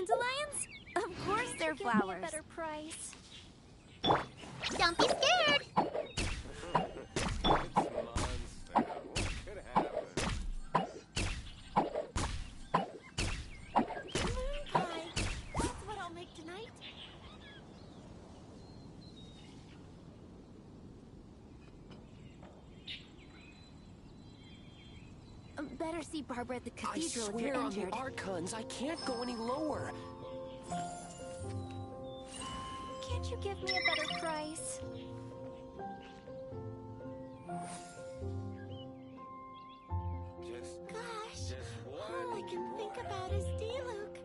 Dandelions? Of course they're flowers. Give me a better price. Don't be scared! That's what I'll make tonight. Better see Barbara at the cathedral if you're injured. I swear on the Archons, I can't go any lower. Can't you give me a better price? Gosh, all I can think about is D-Luke.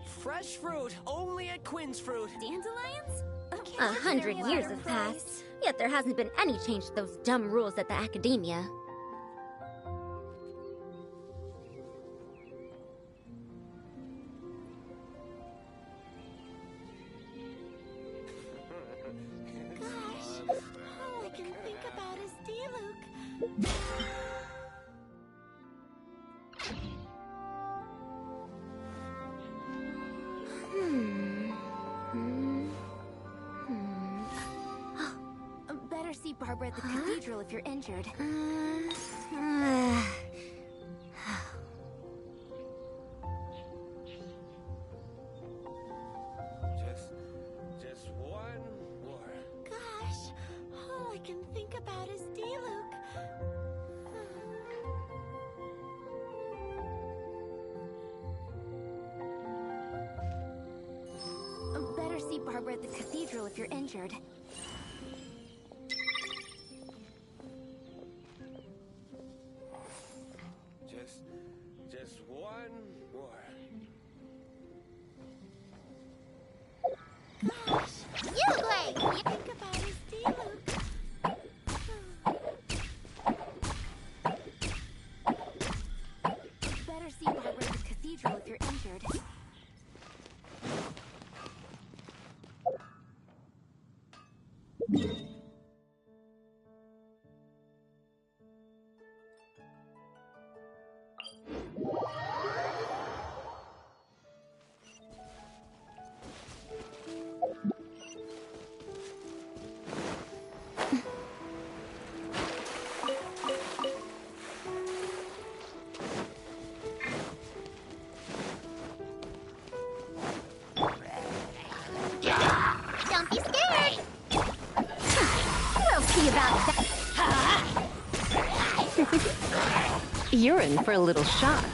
Fresh fruit, only at Quinn's Fruit. Dandelions? 100 years have passed, yet there hasn't been any change to those dumb rules at the academia. Gosh, all I can think about is D-Luke. Better see Barbara at the cathedral if you're injured. Just one more. Gosh, all I can think about is D-Luke. Better see Barbara at the cathedral if you're injured. Just one more. Gosh, You play! think about his D-Luke. Better see Barbara at the cathedral if you're injured. Don't be scared! We'll see about that. You're in for a little shock.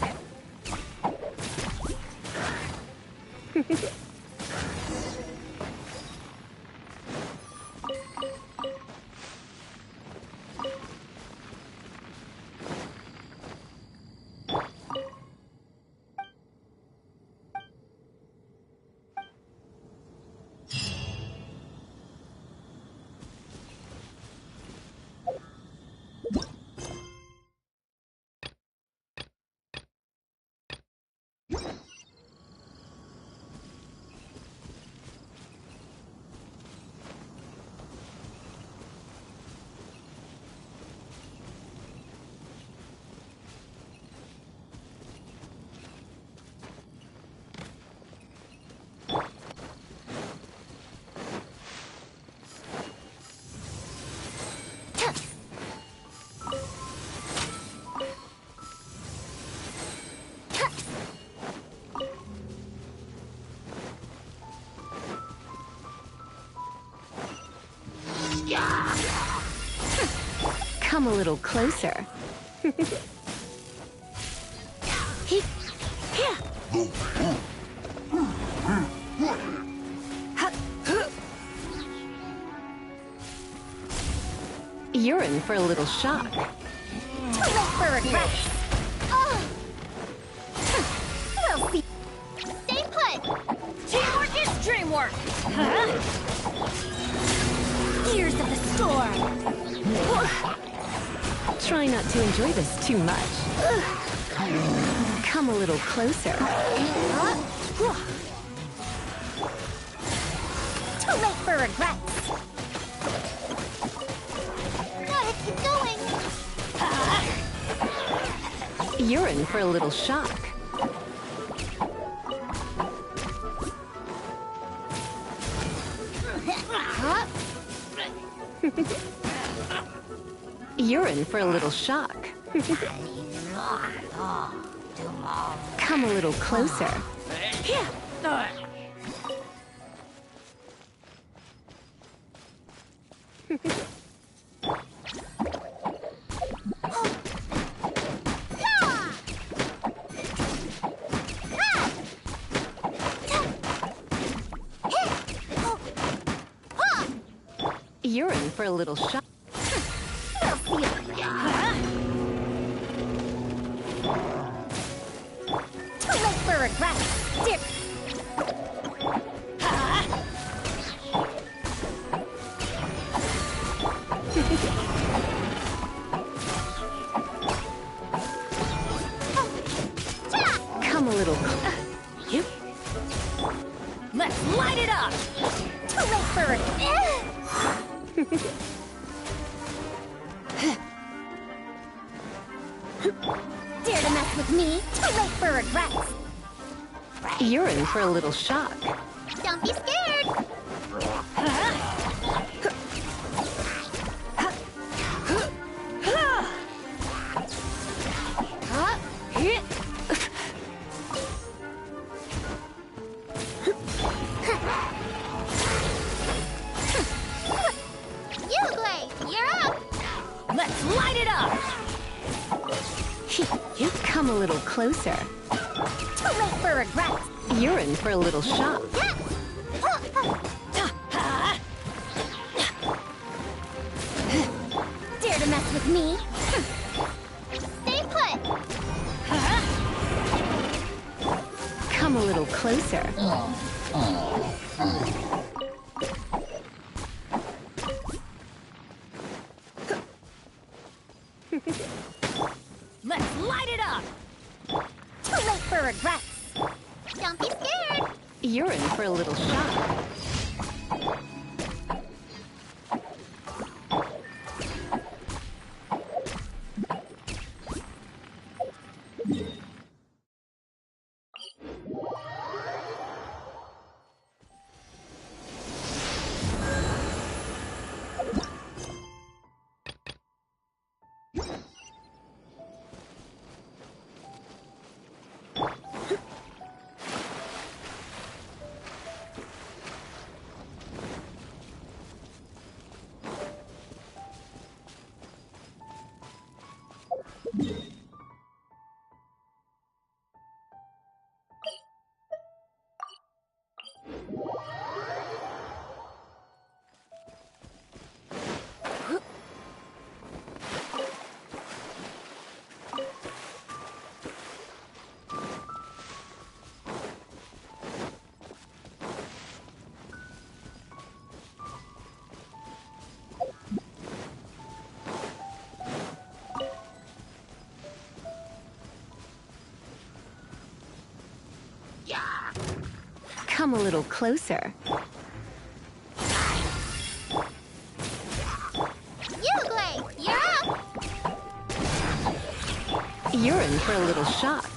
Come a little closer. You're in for a little shock. Too late for regret. We'll see. Stay put. Teamwork is dreamwork! Ears of the storm. Try not to enjoy this too much. Come a little closer. Too late for regrets. You're in for a little shock. You're in for a little shock. Come a little closer. You're in for a little shock. Too late for regret. Dear. Come a little. You. Let's light it up. Too late for regret. Dare to mess with me? Too late for regrets. You're in for a little shock. Don't be scared. Let's light it up! You come a little closer. Too late for regrets. You're in for a little shock. Dare to mess with me? Stay put! Come a little closer. Let's light it up! Too late for regrets. Don't be scared. You're in for a little shock. Come a little closer. You're up. You're in for a little shock.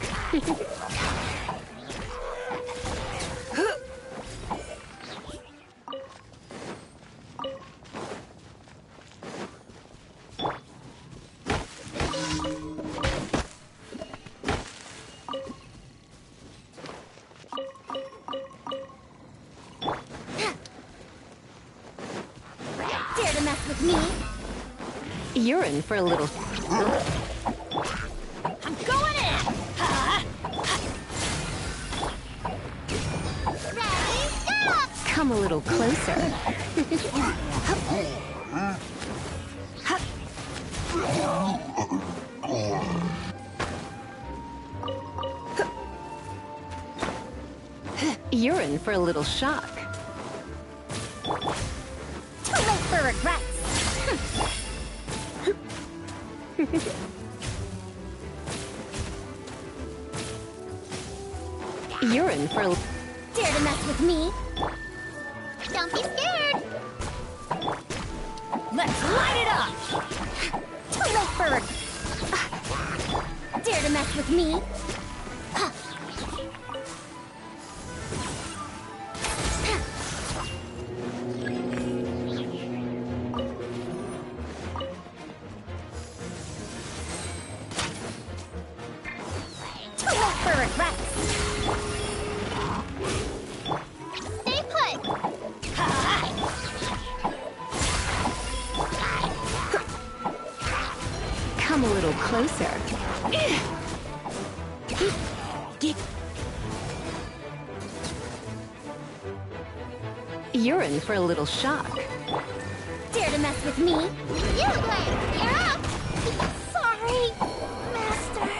Dare to mess with me? You're in for a little... I'm going in! Ready, go! Come a little closer. You're in for a little shock. Too late for regrets. You're in for a... Dare to mess with me? Don't be scared. Let's light it up! Too late for... Dare Dare to mess with me? Too late for regrets. Stay put. Come a little closer. You're in for a little shock. Dare to mess with me? You like, you're up! Sorry, Master.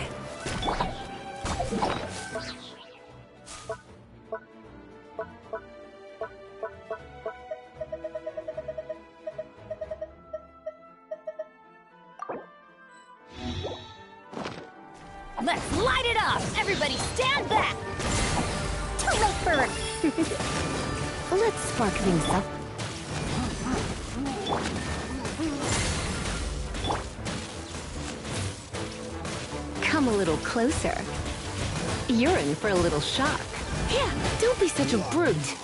Let's light it up! Everybody stand back! Too late for Let's spark things up. Come a little closer. You're in for a little shock. Yeah, don't be such a brute.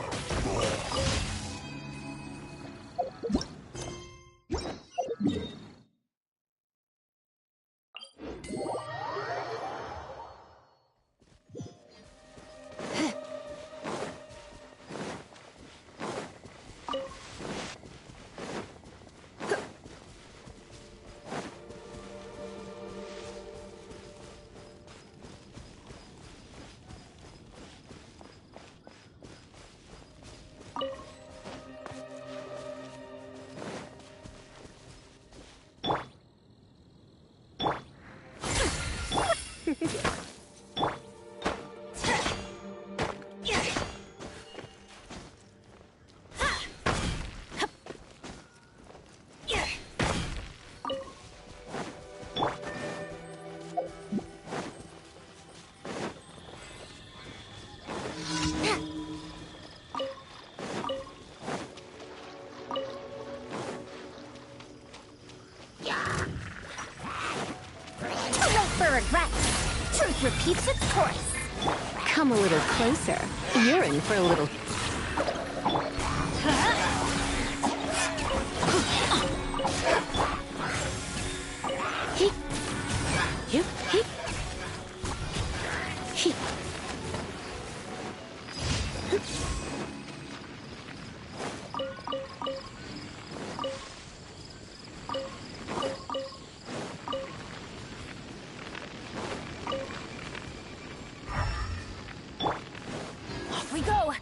Truth repeats its course. Come a little closer. You're in for a little... Off we go!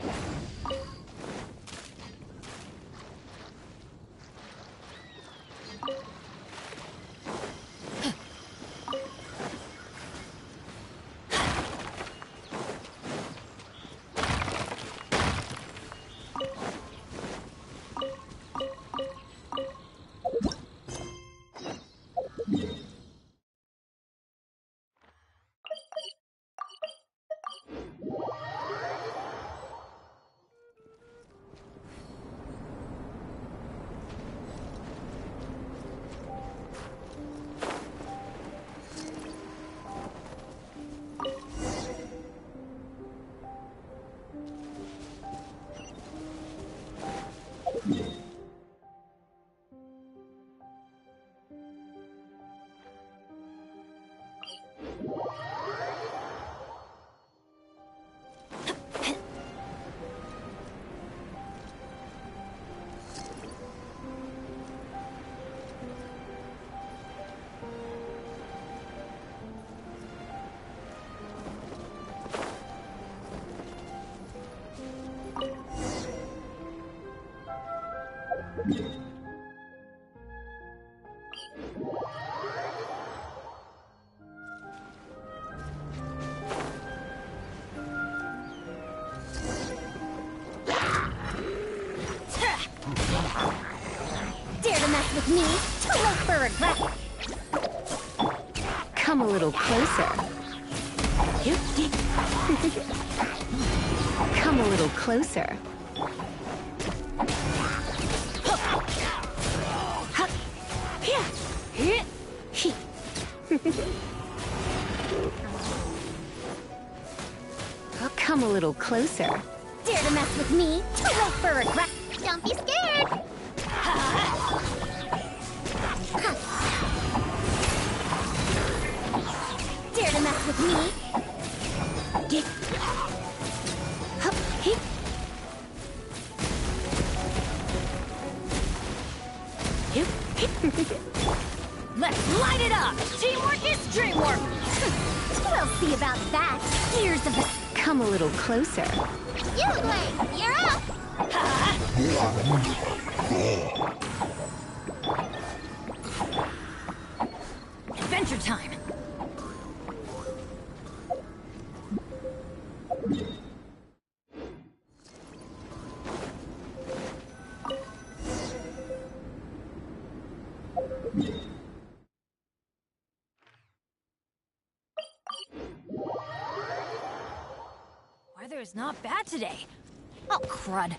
Dare to mess with me? Too late for regret. Come a little closer. Come a little closer. Come a little closer. Dare to mess with me? Wait for regret. Don't be scared. Dare to mess with me? Get. Hup, hip. Hip, hip. Let's light it up! Teamwork is dreamwork! We'll see about that. Gears of the... Come a little closer. You, Blake, you're up! Adventure time! Weather is not bad today. Oh, crud.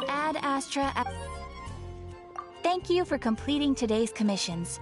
Ad Astra. Thank you for completing today's commissions.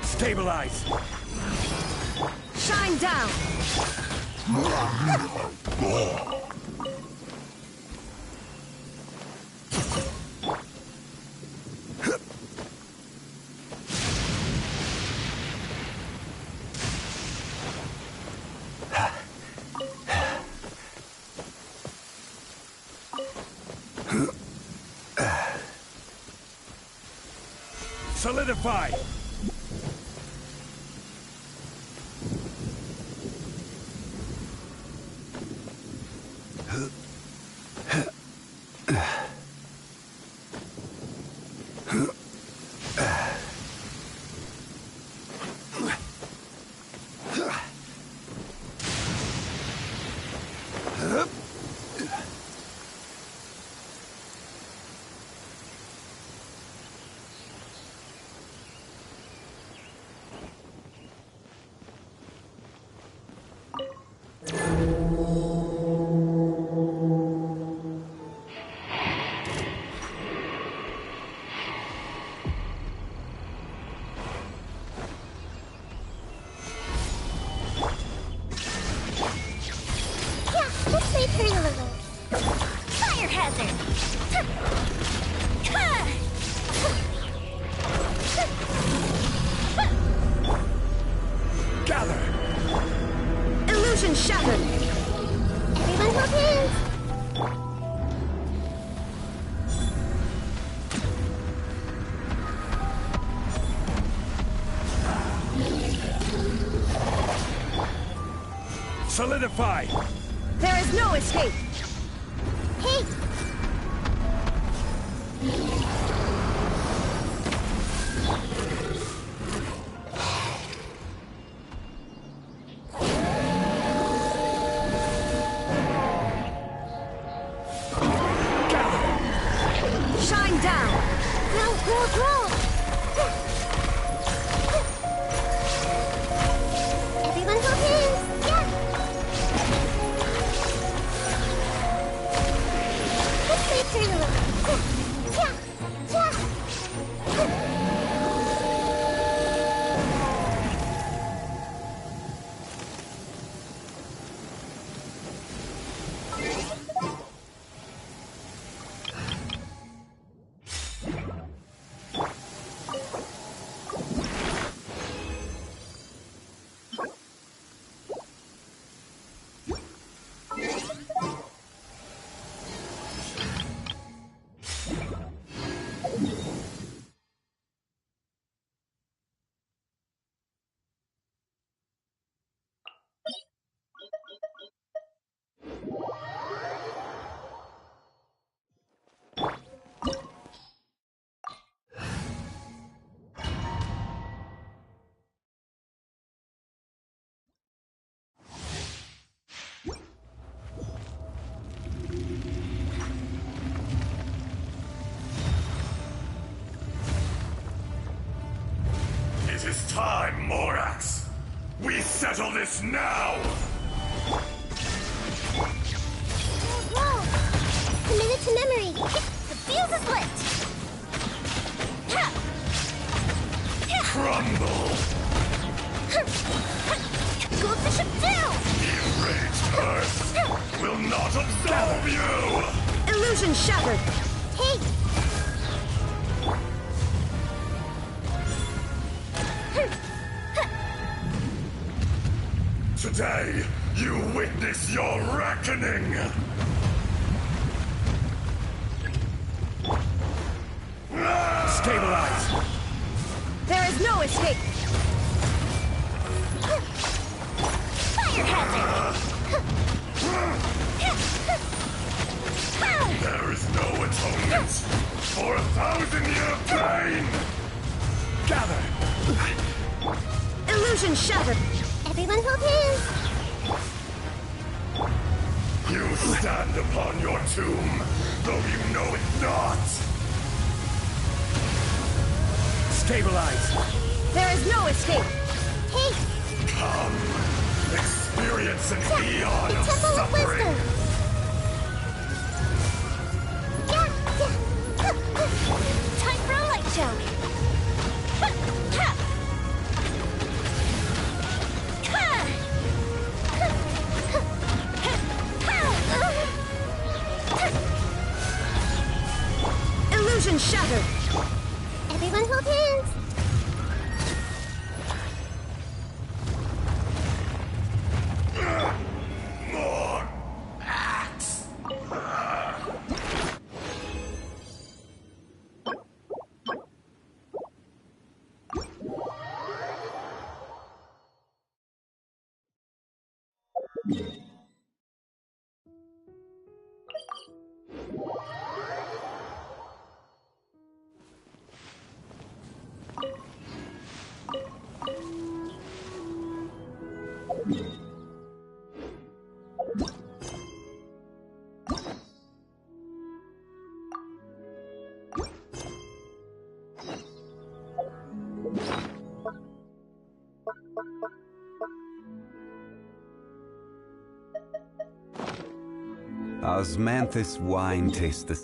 Stabilize! Shine down! Solidify! Fire hazard! Gather! Illusion shattered! Everyone hold hands! Solidify! There is no escape! Hey! is time, Morax! We settle this now! Whoa! Commit it to memory. The fuse is lit. Crumble! Goldfish him down! Enraged curse will not absolve you! Illusion shattered. Hey! Today, you witness your reckoning! Stabilize! There is no escape. Fire hazard! There is no atonement for 1,000-year pain! Gather! Illusion shattered. Everyone hold hands! You stand upon your tomb, though you know it not! Stabilize! There is no escape. Hey! Come, experience an eon The of Temple of suffering! Wisdom! Time for a light show! Illusion shattered. Everyone hold hands! More axe! Osmanthus wine tastes the...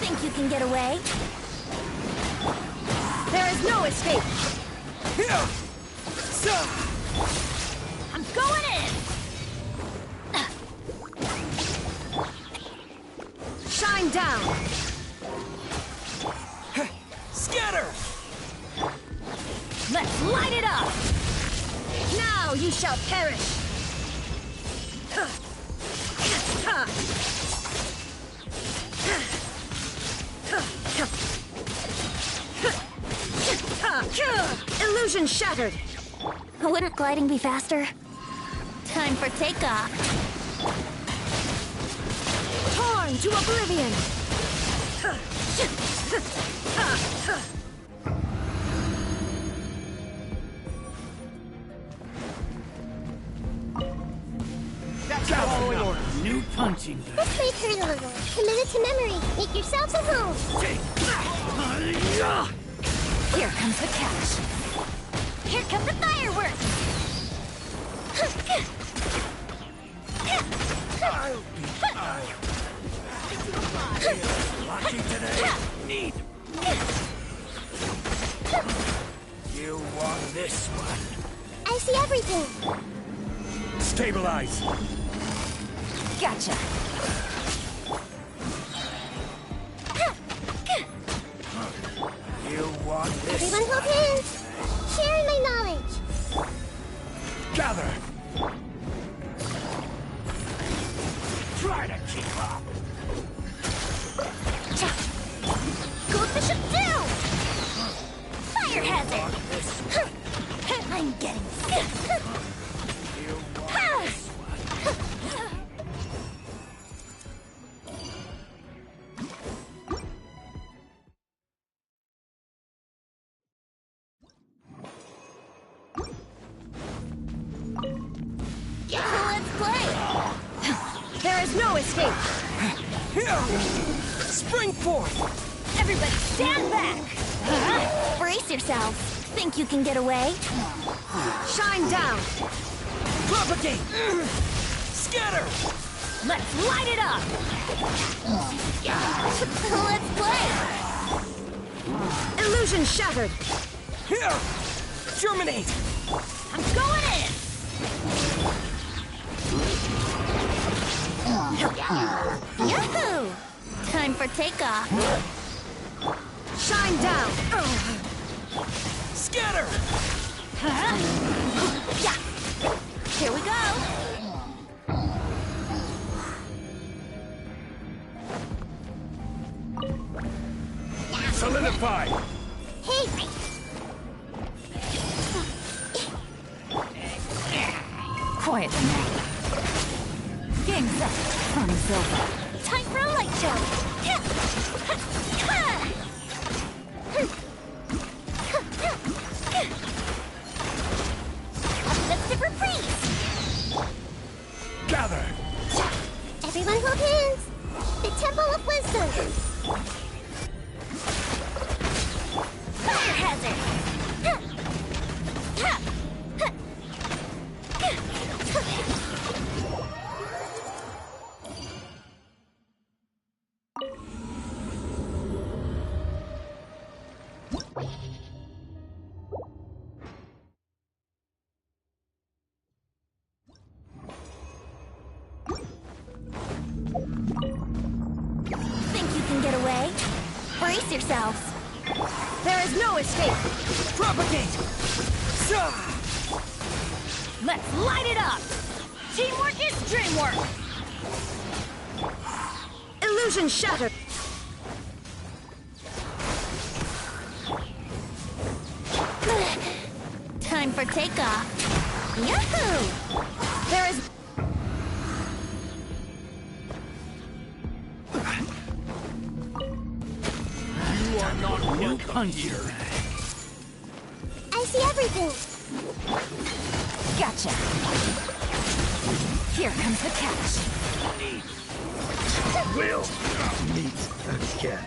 Think you can get away? There is no escape. I'm going in! Shine down. Scatter! Let's light it up! Now you shall perish. Illusion shattered. Wouldn't gliding be faster? Time for takeoff. Torn to oblivion. That's the following order. New punching bag. This may hurt a little. Commit it to memory. Make yourselves at home. Here comes the catch. Here come the fireworks. Lucky today. Neat. this one. I see everything. Stabilize. Gotcha. You want this? Everyone hold hands. Sharing my knowledge. Gather. Try to keep up. Goldfish up down. Fire hazard. I'm getting sick. Let's play. There is no escape. Here! Spring forth! Everybody stand back. Brace yourselves. Think you can get away? Shine down. Propagate! Scatter! Let's light it up. Let's play. Illusion shattered. Here! Germinate! I'm going in. Yahoo! Time for takeoff. Shine down. Scatter! Yeah. Here we go. Solidify! Hey! Quiet the night. Game's up. Fun's over. Time for a light show. Uplifted reprise. Gather! Everyone hold hands. The Temple of Wisdom. Fire hazard. Think you can get away? Brace yourselves. There is no escape. Propagate! Zah! Let's light it up. Teamwork is dreamwork. Illusion shattered. Time for takeoff. Yahoo! There is... You are not welcome here. I see everything. Gotcha. Here comes the catch. Will meet again.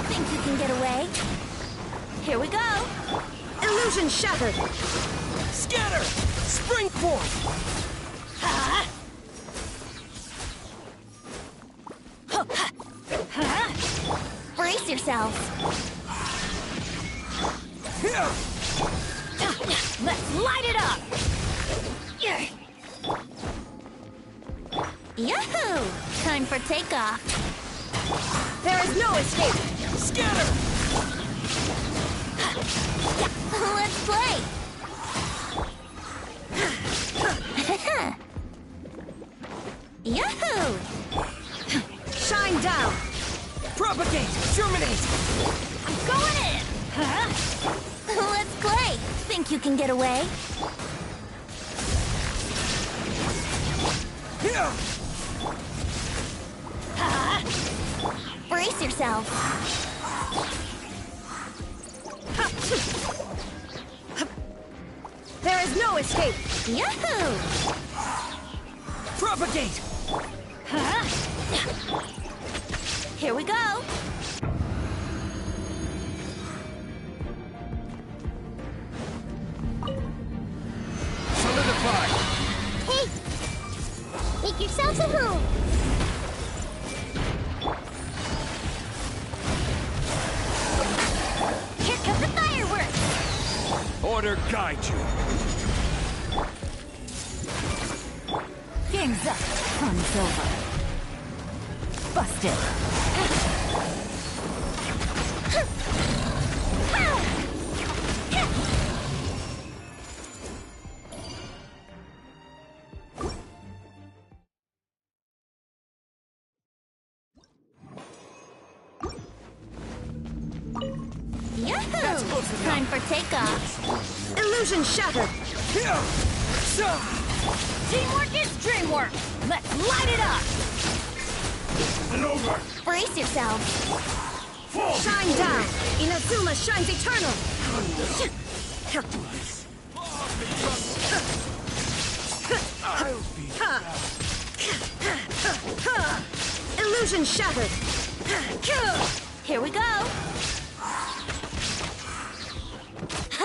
Think you can get away? Here we go. Illusion shattered. Scatter! Spring forth! Brace yourselves. Here! Let's light it up. Yahoo! Time for takeoff. There is no escape. Scatter! Let's play. Yahoo! Shine down. Propagate! Germinate! I'm going in! Huh? Let's play. Think you can get away? Here! Brace yourself. There is no escape! Yahoo! Propagate! Huh? Here we go. Solidify! Hey! Make yourselves at home. Here come the fireworks! Order guide you. Game's up. Fun's over. Busted. Yahoo! Time for takeoff. Illusion shattered! Here! Teamwork is dreamwork! Let's light it up! And over! Brace yourself. Shine down! Inazuma shines eternal! Illusion shattered! Here we go. I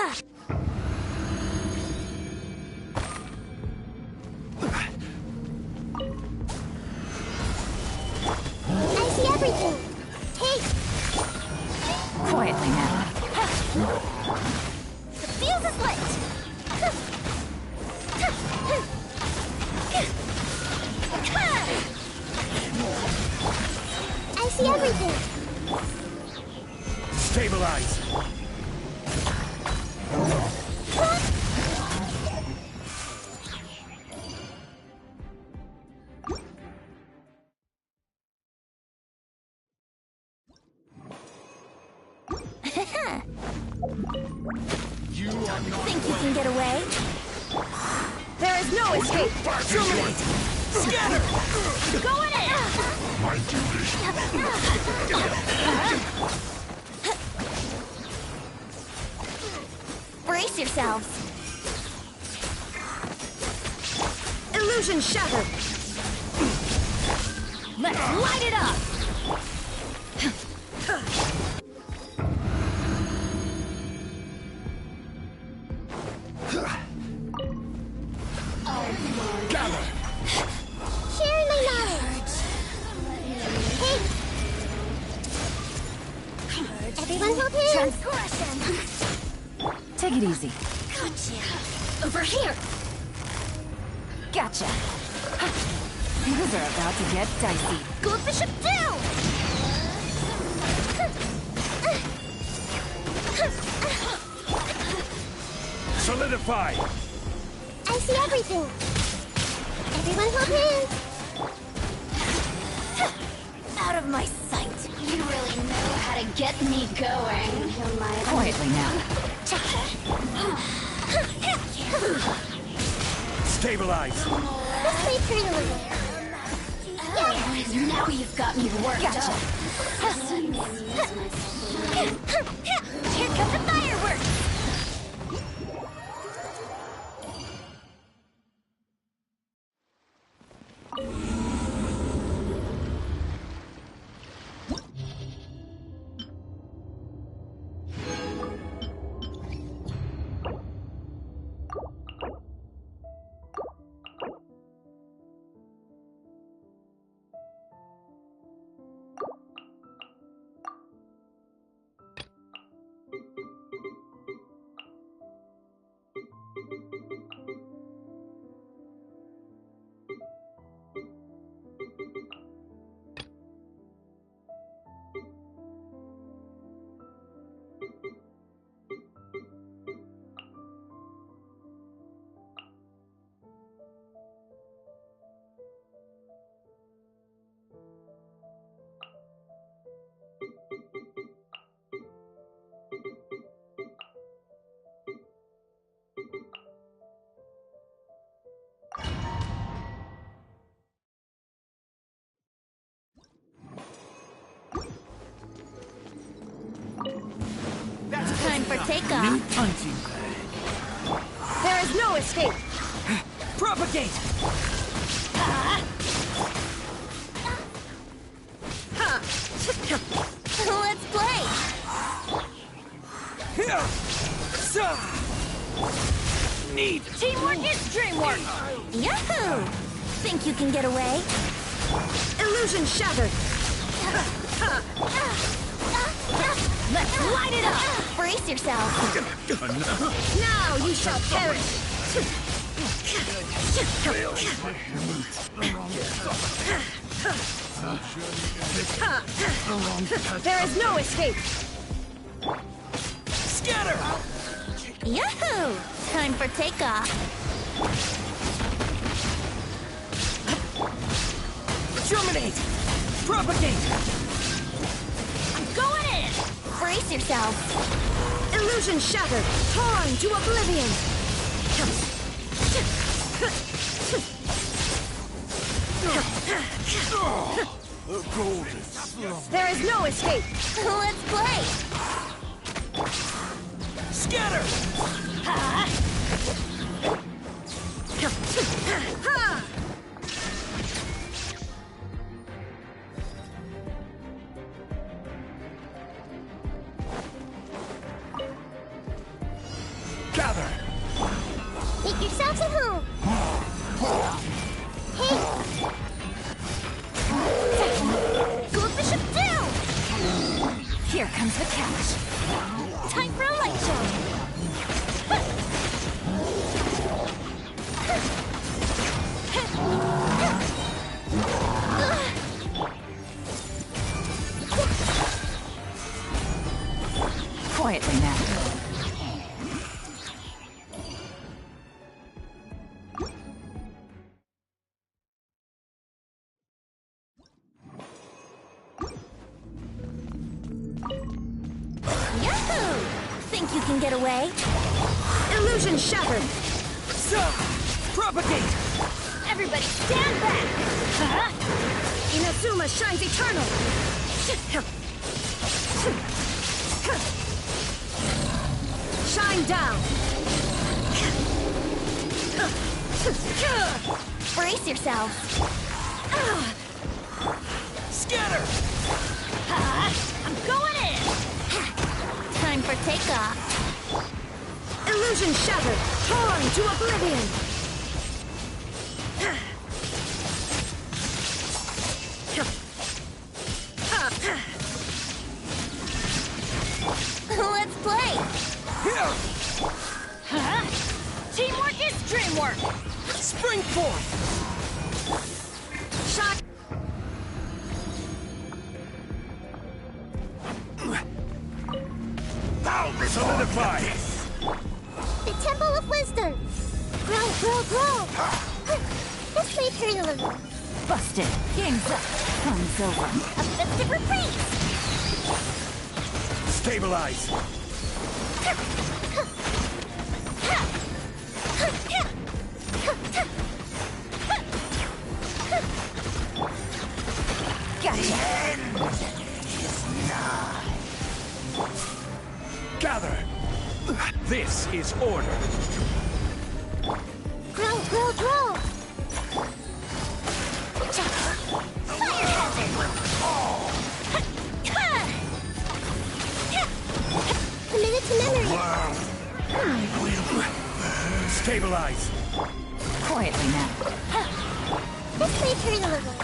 see everything. Hey! Quietly now. The fuse is lit! I see everything! Stabilize! Think you can get away? There is no escape! Germinate! Scatter! Going in! My duty! Brace yourselves. Illusion shattered! Let's light it up! Gather! Share my knowledge. Hey! Everyone hold hands. Transgression. Take it easy. Gotcha. Over here. Gotcha. Things are about to get dicey. Go Bishop down. Solidify! I see everything. Everyone hold hands. Out of my sight. You really know how to get me going. Quietly now. Stabilize! Let's play turn a little. Now you've got me worked Gotcha. up. Here come the fireworks. off. punching bag. There is no escape! Propagate! Let's play! Need Teamwork is dreamwork! Yahoo! Think you can get away? Illusion shattered! Let's light it up! Brace yourself! Now you shall perish! There is no escape! Scatter! Yahoo! Time for takeoff. Germinate! Propagate! I'm going in! Brace yourself. Illusion shattered! Torn to oblivion! The golden slumber. There is no escape! Let's play! Scatter! Gather! Make yourselves at home! Hey! Goldfish up down! Here comes the cash! Time for a light show! Quietly now. Yahoo! Think you can get away? Illusion shattered! Propagate! Everybody stand back! Inazuma shines eternal! Shine down! Brace yourselves. Scatter! I'm going in! Time for takeoff. Illusion shattered! Torn to oblivion! Let's play! Teamwork is dreamwork! Spring forth! Shot! Solidify! The Temple of Wisdom! Grow, grow, grow! This may turn a little. Busted! Game's up! Fun's over! A festive reprise! Stabilize! Gotcha! Gather! This is order! Grow, grow, grow! Fire hazard! Commit it to memory! Stabilize! Quietly now. This may turn a little.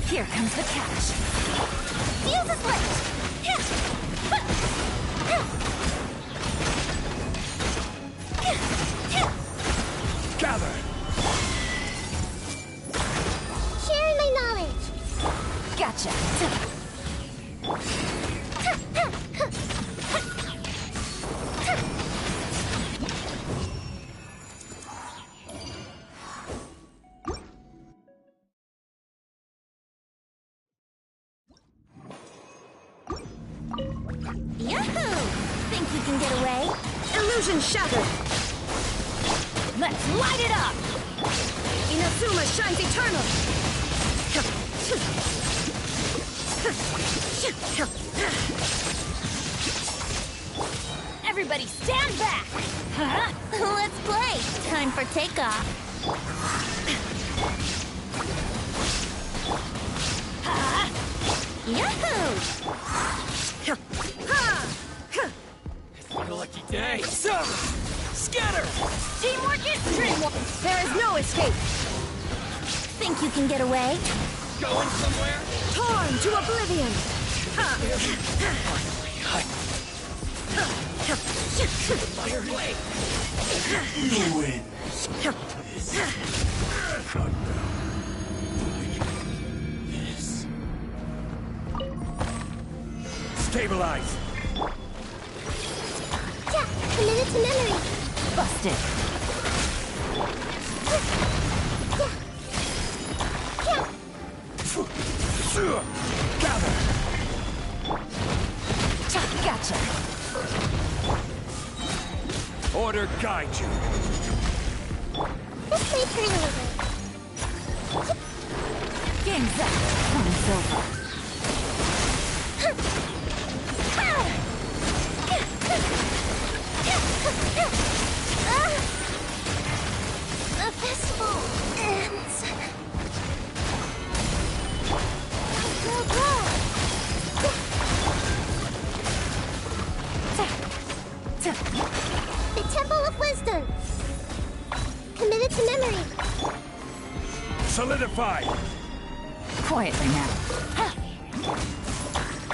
Here comes the cash. Fuse a switch! Gather! Sharing my knowledge! Gotcha! Yahoo! Think you can get away? Illusion shattered! Let's light it up! Inazuma shines eternal! Everybody stand back! Huh? Let's play. Time for takeoff. Yahoo! It's my lucky day. So, scatter! Teamwork is dreamwork! There is no escape. Think you can get away? Going somewhere? Torn to oblivion. Fire away. You win. This. Stabilize. Yeah, committed to memory. Busted. Gather. Gotcha. Order guide you. This may turn a little. Game's up. Time's over. The festival ends. Go, go! The Temple of Wisdom. Committed to memory. Solidify. Quietly now.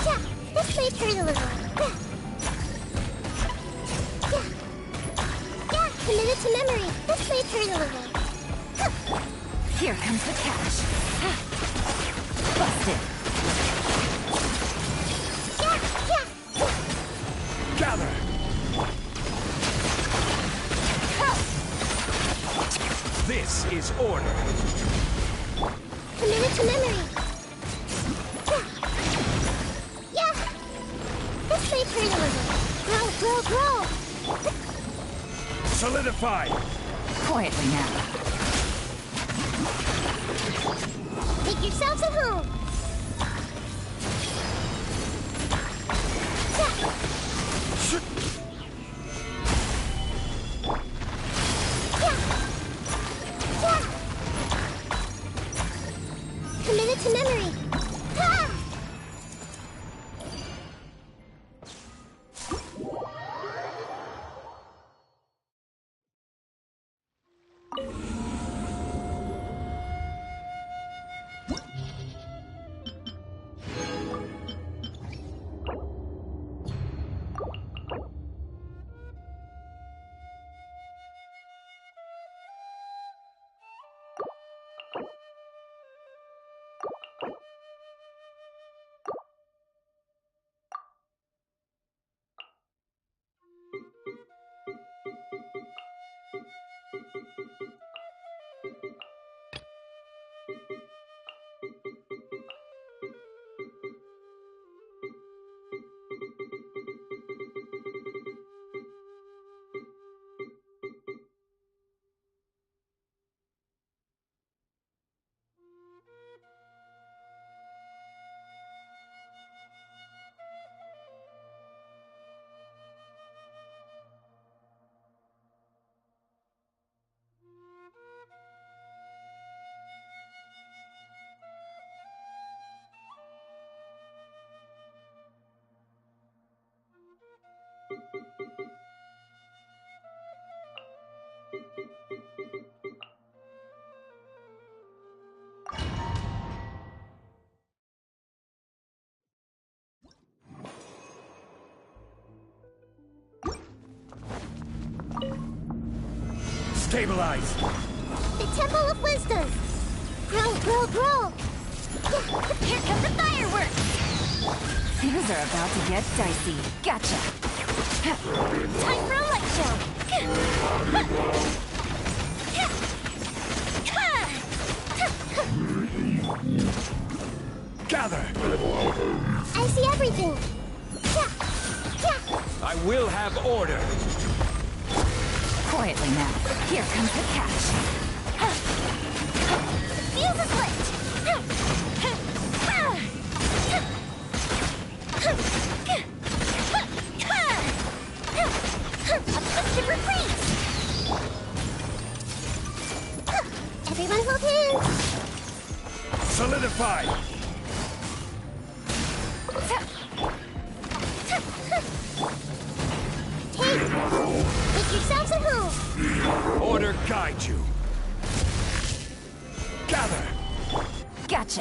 Yeah, this may turn a little. Yeah, committed to memory. This may turn a little. Here comes the cash. Busted. Yeah. Gather. This is order. Committed to memory. Yeah. This may turn a little. Grow. Solidify. Quietly now. Make yourselves at home. Committed to memory. Ah! Stabilize. The Temple of Wisdom. Grow. Here come the fireworks! Things are about to get dicey. Gotcha. Time for a light show. Gather. I see everything. I will have order. Quietly now. Here comes the catch. Fuse is lit. Solidified! Hey! Make yourselves at home! Order guide you. Gather! Gotcha.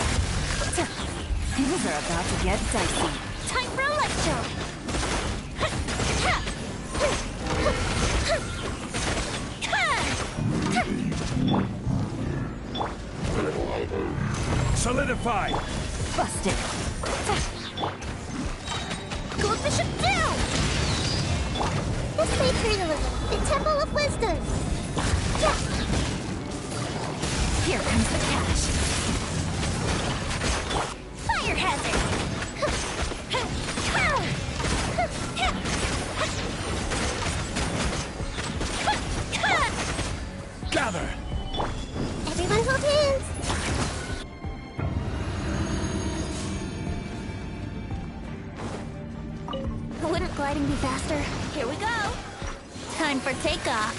Things are about to get dicey. Time for Electro! Solidified! Busted. Goldfish down! Let's play turn a little. The Temple of Wisdom! Yeah. Here comes the cash. Fire hazard! Gather! Everyone hold hands! Wouldn't gliding be faster? Here we go! Time for takeoff!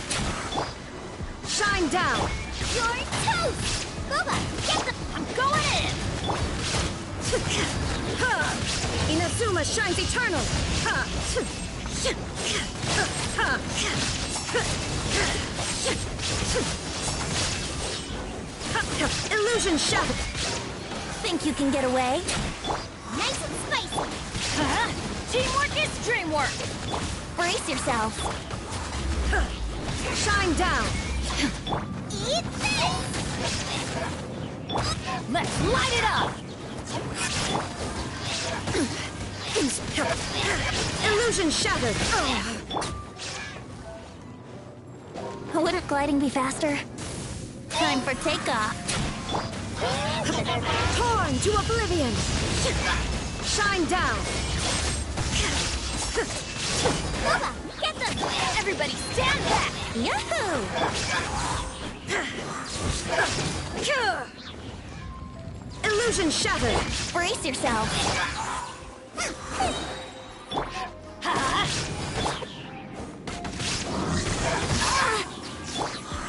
Shine down! You're toast! Boba, get the... I'm going in! Inazuma shines eternal! Illusion shattered! Think you can get away? Nice and spicy! Teamwork is dreamwork! Brace yourself! Shine down! Eat this! Let's light it up! Illusion shattered! Wouldn't gliding be faster? Time for takeoff! Torn to oblivion! Shine down! Boba, get them! Everybody stand back! Yahoo! Illusion shattered! Brace yourself!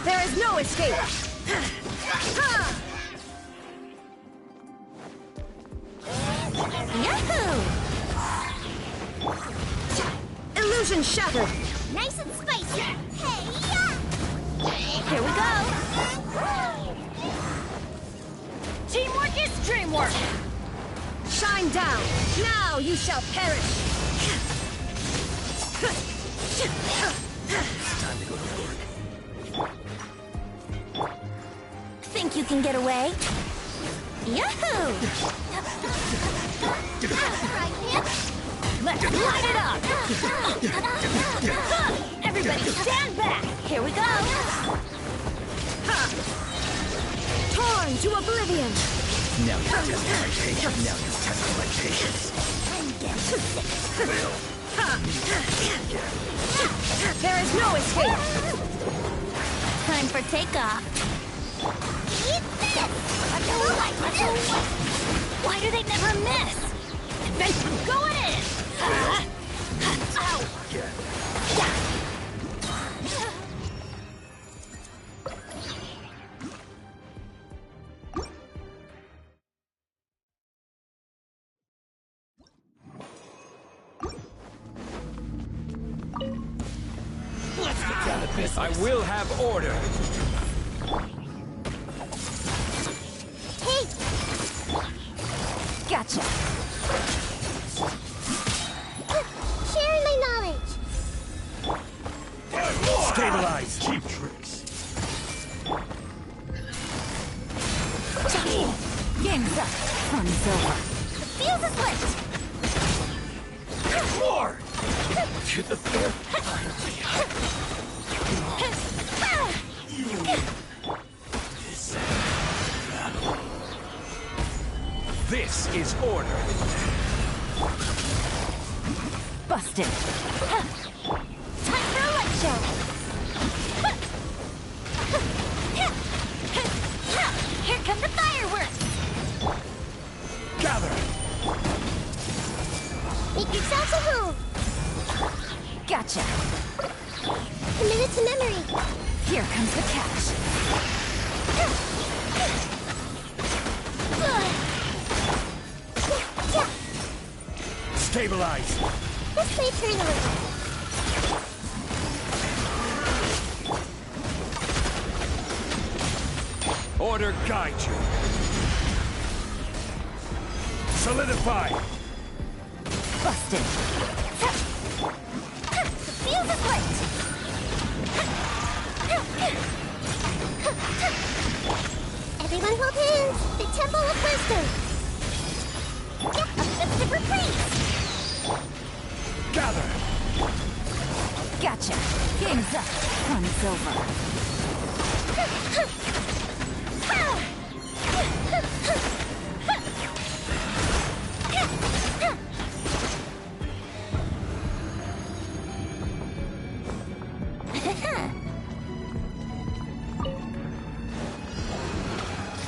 There is no escape! Yahoo! Illusion shattered! Nice and spicy! Hey, yeah! Here we go! Teamwork is dreamwork! Shine down! Now you shall perish! Time to go to work. Think you can get away? Yahoo! Let's light it up! Everybody stand back! Here we go! Torn to oblivion! Now you test my patience. Now you test my patience. There is no escape! Time for takeoff! Eat this! Why do they never miss? Adventure going in! Ow! Let's get down to business. I will have order. Hey! Gotcha! Sharing my knowledge! Stabilize. Cheap tricks. Game's up! Fun's over! The fuse is lit! More! To the third. This is order. Busted! Time for Electro! Here come the fireworks! Gather. Make yourselves at home! Gotcha! Commit it to memory! Here comes the cash! Stabilize! This may turn a little. Order guide you. Solidify! Busted. The fuse is lit! Everyone hold hands! The Temple of Wisdom! Yep, a super freeze! Gather! Gotcha. Game's up. Fun's over.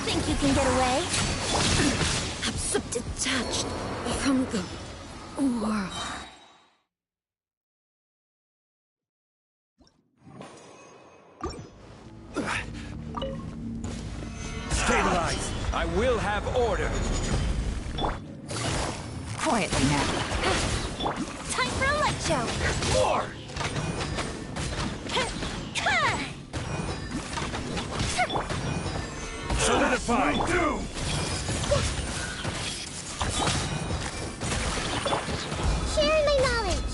Think you can get away? I'm so detached from the world. Stabilize! I will have order! Quietly now. Time for a light show! War! Solidify! Do! Sharing my knowledge!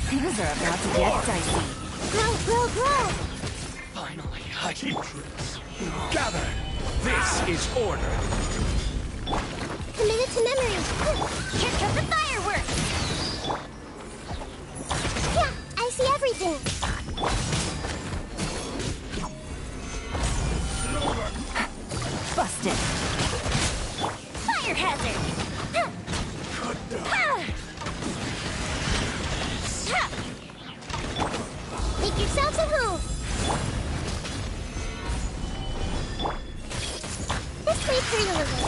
Things are about to get dicey. Grow, grow, grow! Finally, I gather! This is order! Committed to memory! Here comes the fireworks! Yeah, I see everything! Busted. Fire hazard! Make yourselves at home! This may turn a little.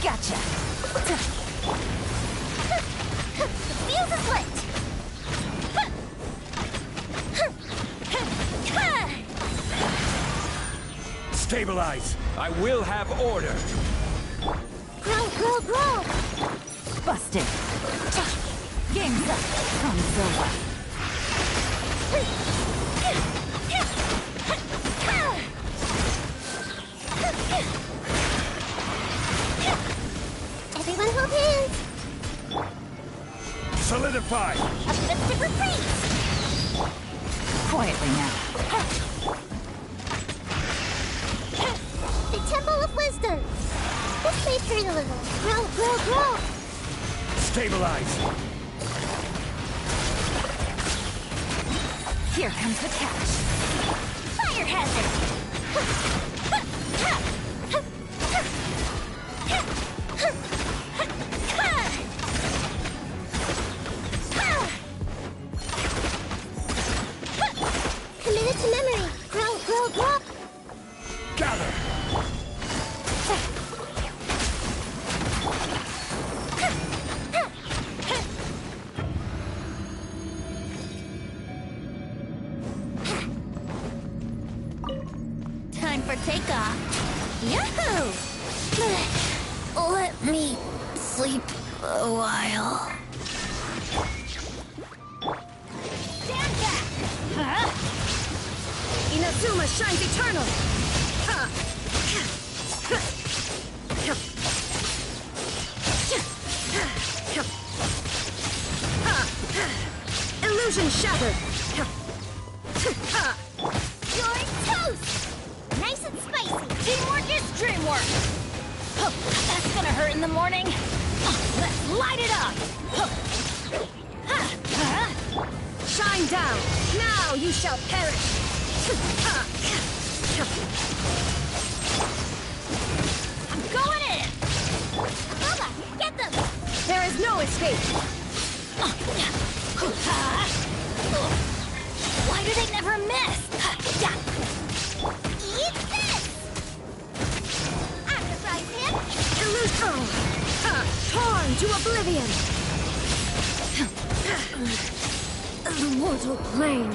Gotcha. The fuse is lit! Stabilize! I will have order! Grow, grow, grow! Busted. Game's up. Fun's over. Everyone hold hands! Solidify! A super freeze! Quietly now. The Temple of Wisdom! This may turn a little. Grow, grow, grow! Stabilize! Here comes the catch. Fire hazard! Committed to memory! Grow, grow, grow! Gather! Time for takeoff! Yahoo! Let me sleep a while. Stand back! Huh? Inazuma shines eternal! Illusion shattered! You're toast! Nice and spicy! Teamwork is dreamwork! Oh, that's gonna hurt in the morning! Let's light it up! Shine down! Now you shall perish! I'm going in! Baba, get them! There is no escape! Why do they never miss? Eat this! Octoprize him! Illusion! Torn to oblivion! The mortal plane!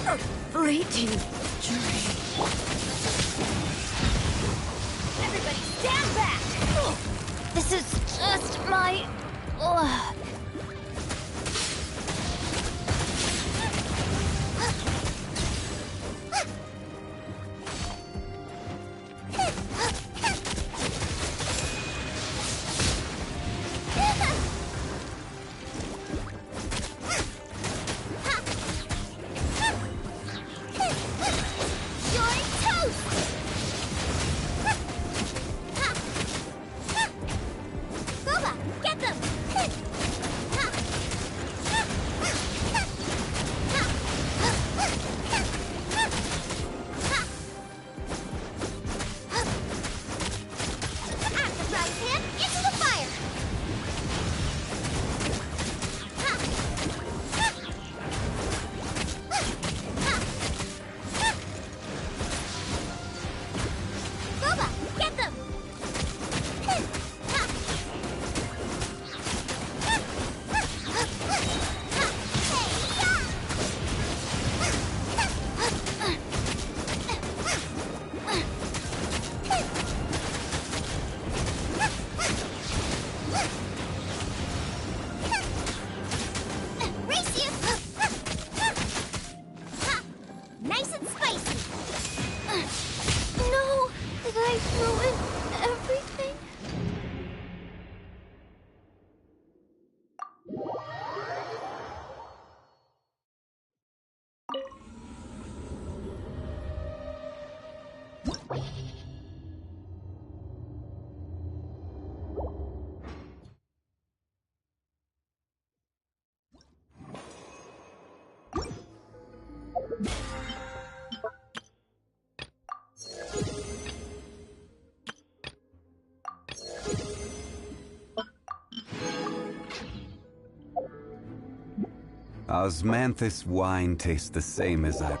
A fleeting dream! Everybody stand back! This is just my Ugh. Osmanthus wine tastes the same as I...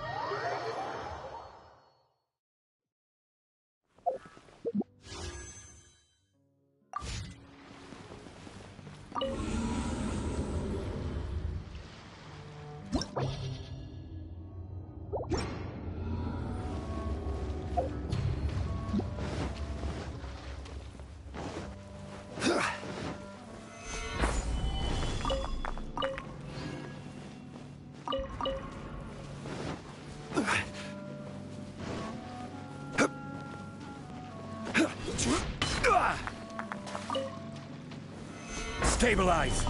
Stabilize!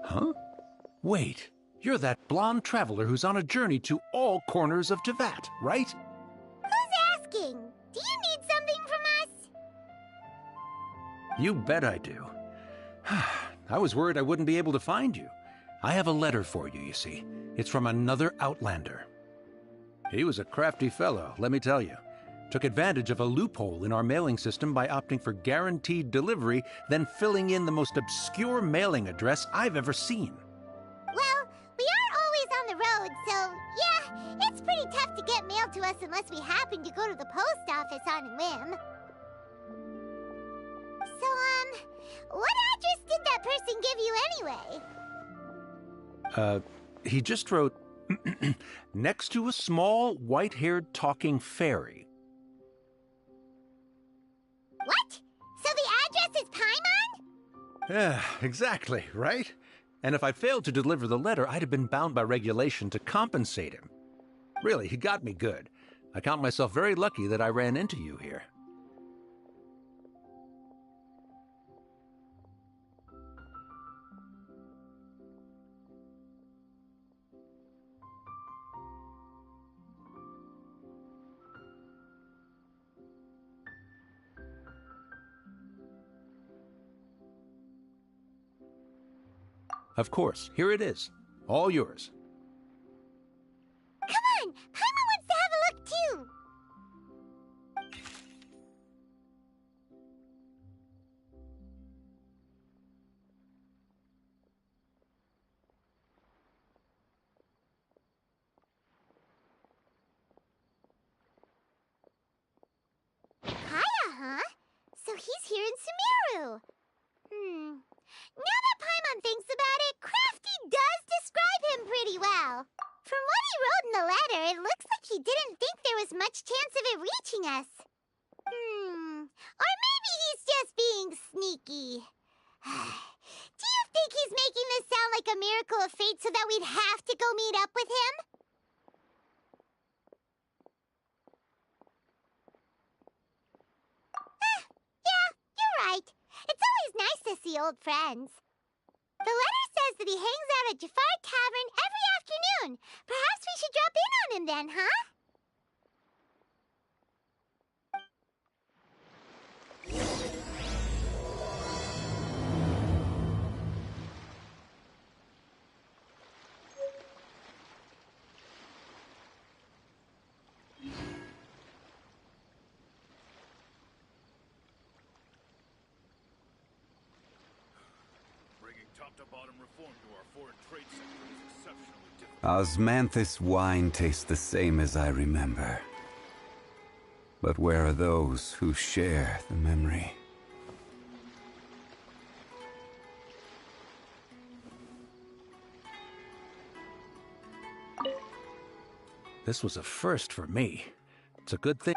Huh? Wait, you're that blonde traveler who's on a journey to all corners of Tevat, right? Who's asking? Do you need something from us? You bet I do. I was worried I wouldn't be able to find you. I have a letter for you, you see. It's from another Outlander. He was a crafty fellow, let me tell you. Took advantage of a loophole in our mailing system by opting for guaranteed delivery, then filling in the most obscure mailing address I've ever seen. Well, we are always on the road, so yeah, it's pretty tough to get mail to us unless we happen to go to the post office on a whim. So, what address did that person give you anyway? He just wrote, next to a small, white-haired talking fairy. What? So the address is Paimon? Yeah, exactly, right? And if I failed to deliver the letter, I'd have been bound by regulation to compensate him. Really, he got me good. I count myself very lucky that I ran into you here. Of course, here it is. All yours. Come on! Paimon wants to have a look too! Kaya, huh? So he's here in Sumeru. Now that Paimon thinks about it, Crafty does describe him pretty well. From what he wrote in the letter, it looks like he didn't think there was much chance of it reaching us. Or maybe he's just being sneaky. Do you think he's making this sound like a miracle of fate so that we'd have to go meet up with him? Yeah, you're right. It's always nice to see old friends. The letter says that he hangs out at Jafar Tavern every afternoon. Perhaps we should drop in on him then, huh? Top-to-bottom reform to our foreign trade sector is exceptionally difficult. Osmanthus wine tastes the same as I remember. But where are those who share the memory? This was a first for me. It's a good thing.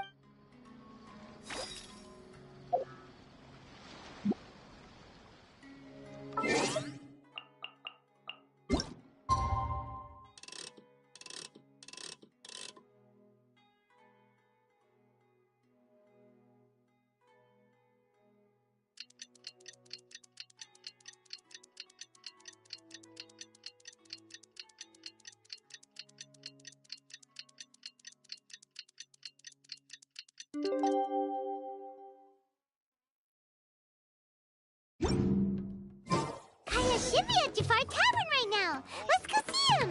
Kaya should be at Jafar Tavern right now. Let's go see him.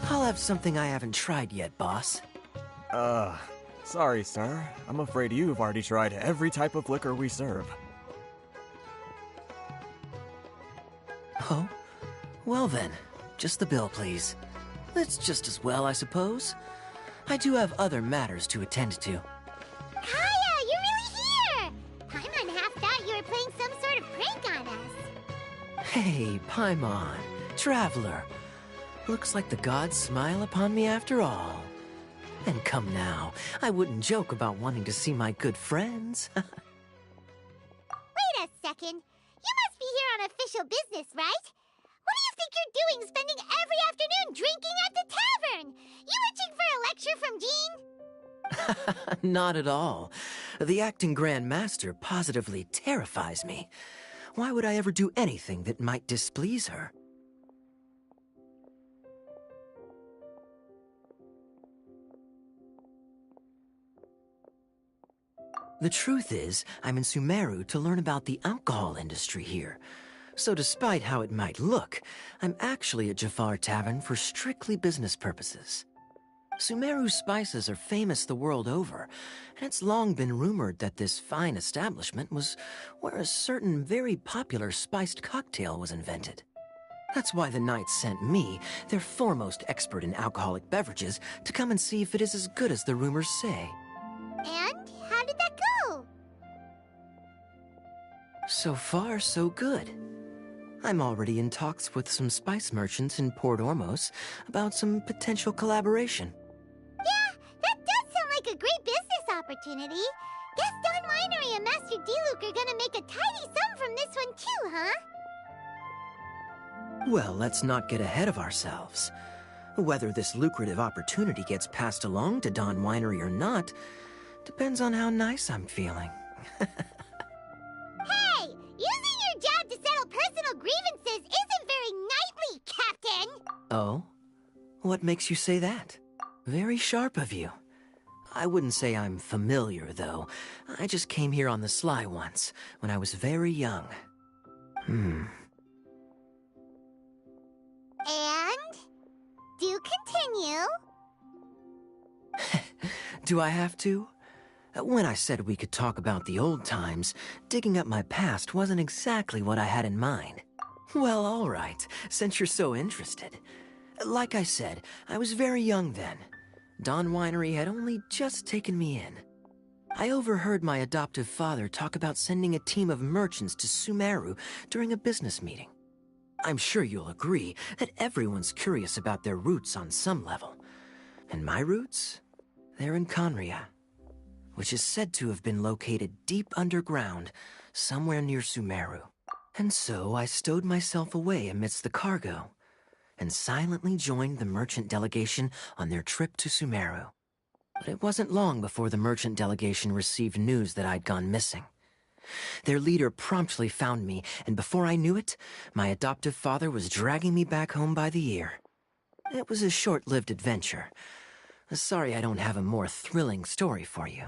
I'll have something I haven't tried yet, boss. Sorry, sir. I'm afraid you've already tried every type of liquor we serve. Oh? Well then, just the bill, please. That's just as well, I suppose. I do have other matters to attend to. Kaya, you're really here! Paimon half thought you were playing some sort of prank on us. Hey, Paimon, Traveler. Looks like the gods smile upon me after all. And come now, I wouldn't joke about wanting to see my good friends. Wait a second. You must be here on official business, right? What do you think you're doing spending every afternoon drinking at the tavern? You itching for a lecture from Jean? Not at all. The acting Grand Master positively terrifies me. Why would I ever do anything that might displease her? The truth is, I'm in Sumeru to learn about the alcohol industry here. So despite how it might look, I'm actually at Jafar Tavern for strictly business purposes. Sumeru spices are famous the world over, and it's long been rumored that this fine establishment was where a certain very popular spiced cocktail was invented. That's why the Knights sent me, their foremost expert in alcoholic beverages, to come and see if it is as good as the rumors say. And how did that go? So far, so good. I'm already in talks with some spice merchants in Port Ormos about some potential collaboration. Yeah, that does sound like a great business opportunity. Guess Don Winery and Master D-Luke are gonna make a tidy sum from this one too, huh? Well, let's not get ahead of ourselves. Whether this lucrative opportunity gets passed along to Don Winery or not depends on how nice I'm feeling. Hey! Using your job to settle personal grievances isn't very knightly, Captain! Oh? What makes you say that? Very sharp of you. I wouldn't say I'm familiar, though. I just came here on the sly once, when I was very young. And? Do continue. Do I have to? When I said we could talk about the old times, digging up my past wasn't exactly what I had in mind. Well, all right, since you're so interested. Like I said, I was very young then. Don Winery had only just taken me in. I overheard my adoptive father talk about sending a team of merchants to Sumeru during a business meeting. I'm sure you'll agree that everyone's curious about their roots on some level. And my roots? They're in Conria, which is said to have been located deep underground, somewhere near Sumeru. And so I stowed myself away amidst the cargo, and silently joined the merchant delegation on their trip to Sumeru. But it wasn't long before the merchant delegation received news that I'd gone missing. Their leader promptly found me, and before I knew it, my adoptive father was dragging me back home by the ear. It was a short-lived adventure. Sorry I don't have a more thrilling story for you.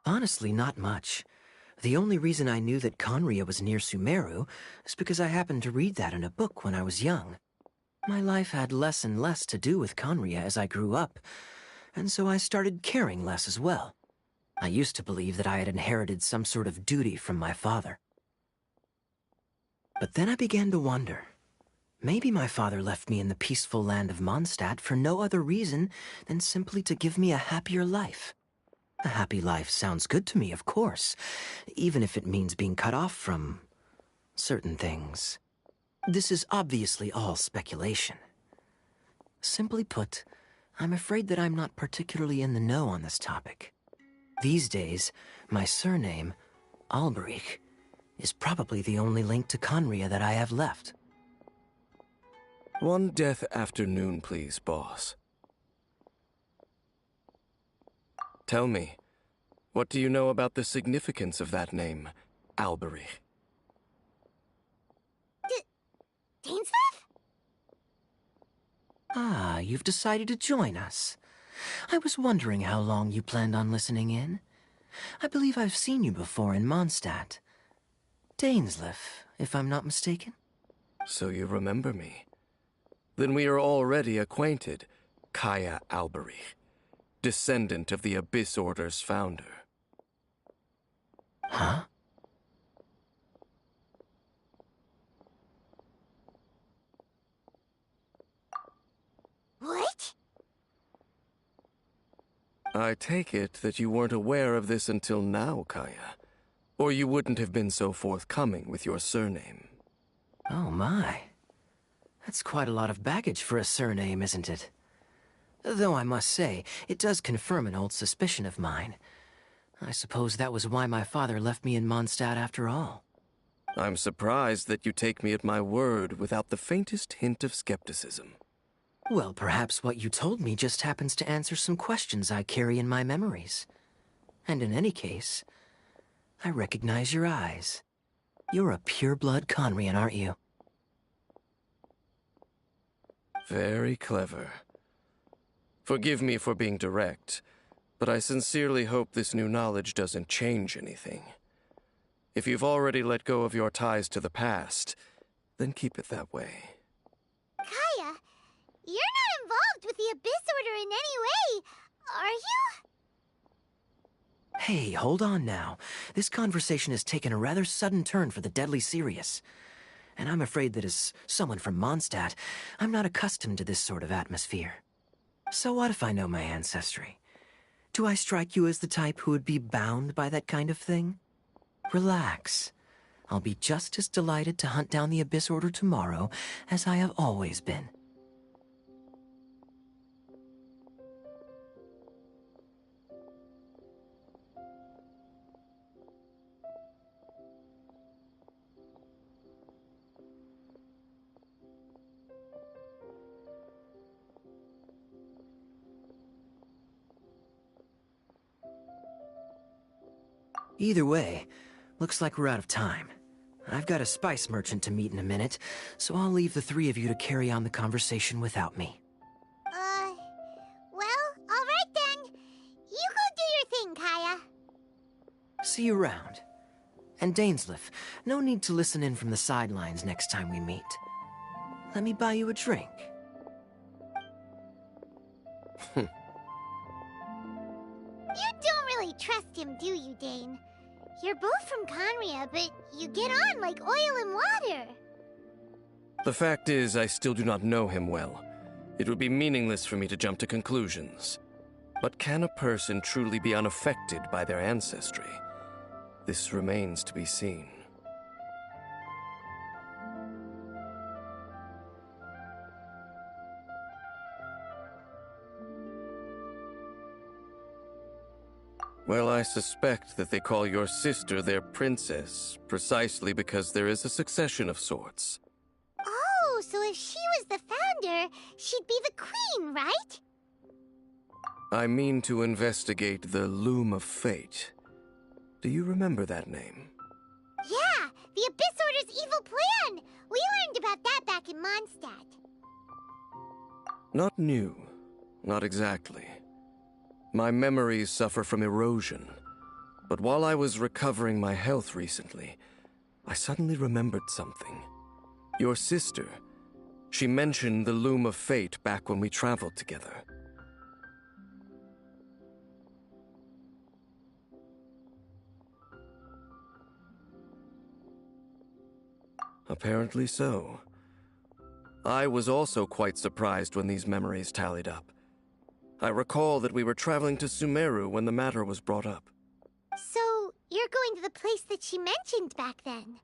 Honestly, not much. The only reason I knew that Conria was near Sumeru is because I happened to read that in a book when I was young. My life had less and less to do with Conria as I grew up, and so I started caring less as well. I used to believe that I had inherited some sort of duty from my father. But then I began to wonder. Maybe my father left me in the peaceful land of Mondstadt for no other reason than simply to give me a happier life. A happy life sounds good to me, of course, even if it means being cut off from certain things. This is obviously all speculation. Simply put, I'm afraid that I'm not particularly in the know on this topic. These days, my surname, Alberich, is probably the only link to Conria that I have left. One death afternoon, please, boss. Tell me, what do you know about the significance of that name, Alberich? Dainsleif? Ah, you've decided to join us. I was wondering how long you planned on listening in. I believe I've seen you before in Mondstadt. Dainsleif, if I'm not mistaken. So you remember me. Then we are already acquainted, Kaya Alberich, descendant of the Abyss Order's founder. Huh? What? I take it that you weren't aware of this until now, Kaya. Or you wouldn't have been so forthcoming with your surname. Oh my. That's quite a lot of baggage for a surname, isn't it? Though I must say, it does confirm an old suspicion of mine. I suppose that was why my father left me in Mondstadt after all. I'm surprised that you take me at my word without the faintest hint of skepticism. Well, perhaps what you told me just happens to answer some questions I carry in my memories. And in any case, I recognize your eyes. You're a pure-blood Conrian, aren't you? Very clever. Forgive me for being direct, but I sincerely hope this new knowledge doesn't change anything. If you've already let go of your ties to the past, then keep it that way. Kaya, you're not involved with the Abyss Order in any way, are you? Hey, hold on now. This conversation has taken a rather sudden turn for the deadly serious. And I'm afraid that as someone from Mondstadt, I'm not accustomed to this sort of atmosphere. So what if I know my ancestry? Do I strike you as the type who would be bound by that kind of thing? Relax. I'll be just as delighted to hunt down the Abyss Order tomorrow as I have always been. Either way, looks like we're out of time. I've got a spice merchant to meet in a minute, so I'll leave the three of you to carry on the conversation without me. Well, alright then. You go do your thing, Kaya. See you around. And Dainsleif, no need to listen in from the sidelines next time we meet. Let me buy you a drink. You don't really trust him, do you, Dane? You're both from Conria, but you get on like oil and water. The fact is, I still do not know him well. It would be meaningless for me to jump to conclusions. But can a person truly be unaffected by their ancestry? This remains to be seen. Well, I suspect that they call your sister their princess, precisely because there is a succession of sorts. Oh, so if she was the founder, she'd be the queen, right? I mean to investigate the Loom of Fate. Do you remember that name? Yeah, the Abyss Order's evil plan! We learned about that back in Mondstadt. Not new. Not exactly. My memories suffer from erosion. But while I was recovering my health recently, I suddenly remembered something. Your sister. She mentioned the Loom of Fate back when we traveled together. Apparently so. I was also quite surprised when these memories tallied up. I recall that we were traveling to Sumeru when the matter was brought up. So, you're going to the place that she mentioned back then?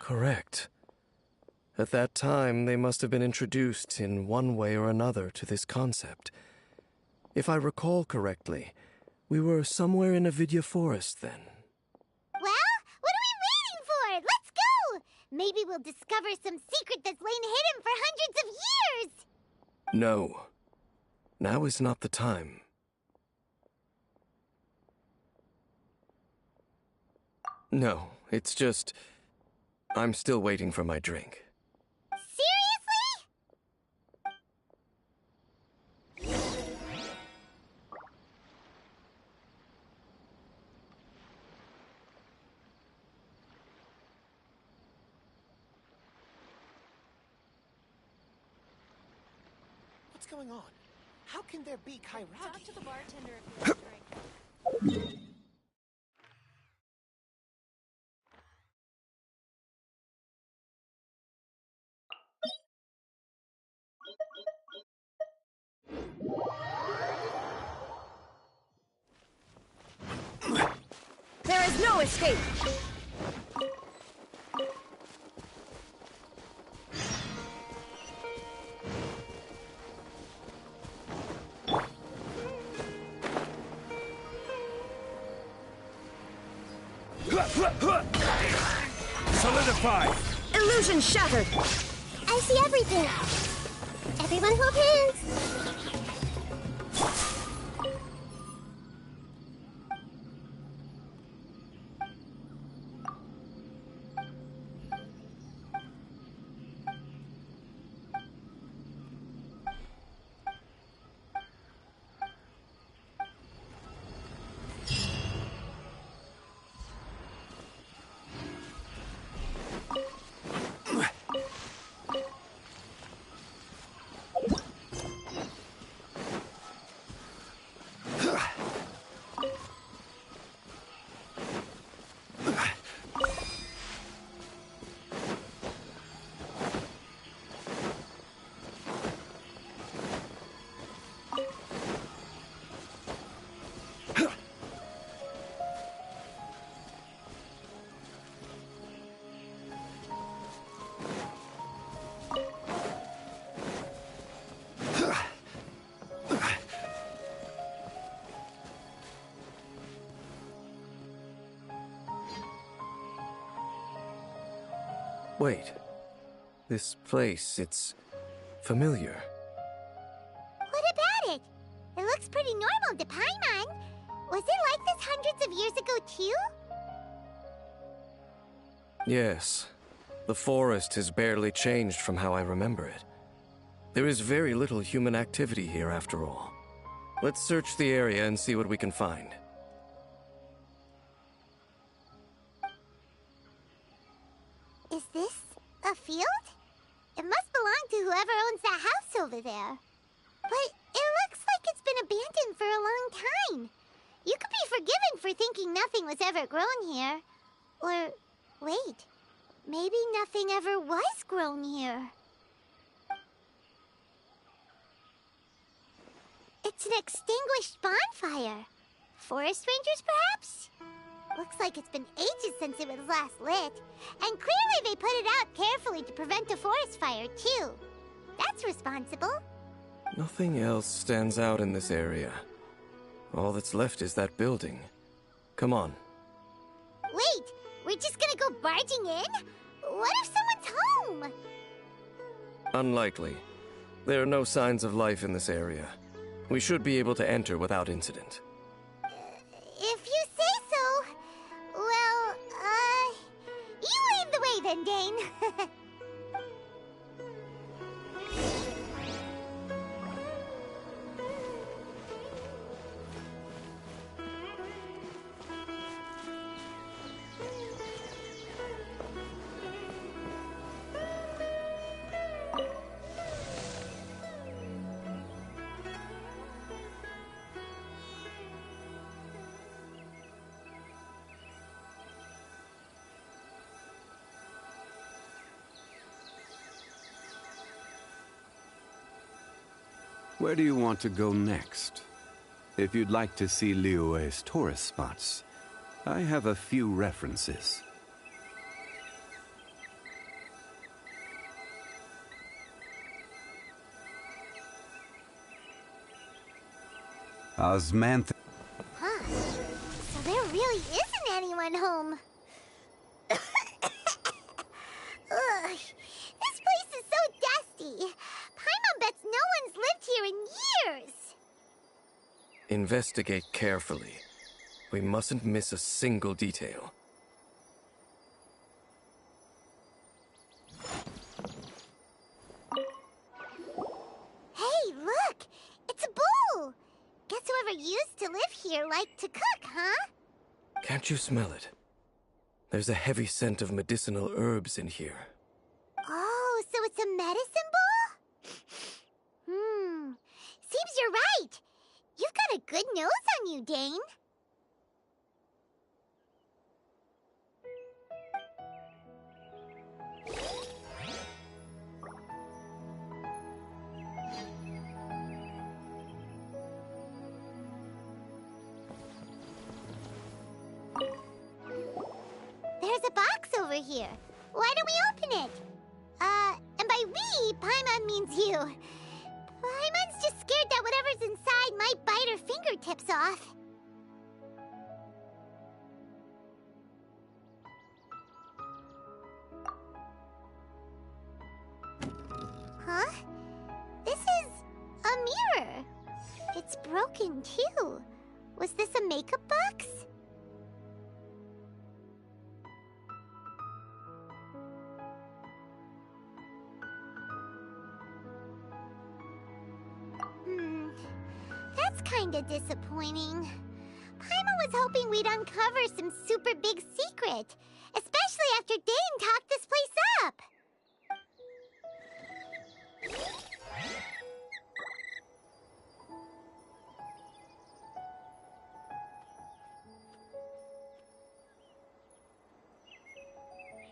Correct. At that time, they must have been introduced in one way or another to this concept. If I recall correctly, we were somewhere in Avidya Forest then. Well, what are we waiting for? Let's go! Maybe we'll discover some secret that's lain hidden for hundreds of years! No. Now is not the time. No, it's just... I'm still waiting for my drink. Seriously? What's going on? How can there be Kairagi? Talk to the bartender if you want a drink. There is no escape! Solidify! Illusion shattered! I see everything. Everyone hold hands. Wait. This place, it's familiar. What about it? It looks pretty normal to Paimon. Was it like this hundreds of years ago, too? Yes. The forest has barely changed from how I remember it. There is very little human activity here, after all. Let's search the area and see what we can find. Is this a field? It must belong to whoever owns that house over there. But it looks like it's been abandoned for a long time. You could be forgiven for thinking nothing was ever grown here. Or, wait, maybe nothing ever was grown here. It's an extinguished bonfire. Forest rangers, perhaps? Looks like it's been ages since it was last lit. And clearly they put it out carefully to prevent a forest fire, too. That's responsible. Nothing else stands out in this area. All that's left is that building. Come on. Wait, we're just gonna go barging in? What if someone's home? Unlikely. There are no signs of life in this area. We should be able to enter without incident. If you say so. Well, you lead the way then, Dane. Where do you want to go next? If you'd like to see Liyue's tourist spots, I have a few references. Osmantha. Huh. So there really isn't anyone home. Ugh. This place is so dusty. Paimon bets no one's lived here in years. Investigate carefully. We mustn't miss a single detail. Hey, look! It's a bull! Guess whoever used to live here liked to cook, huh? Can't you smell it? There's a heavy scent of medicinal herbs in here. Oh, so it's a medicine bull? Seems you're right. You've got a good nose on you, Dane. There's a box over here. Why don't we open it? And by we, Paimon means you. Paimon's just scared that whatever's inside might bite her fingertips off. Huh? This is a mirror. It's broken, too. Was this a makeup box? That's kinda disappointing. Paimon was hoping we'd uncover some super big secret, especially after Dane talked this place up.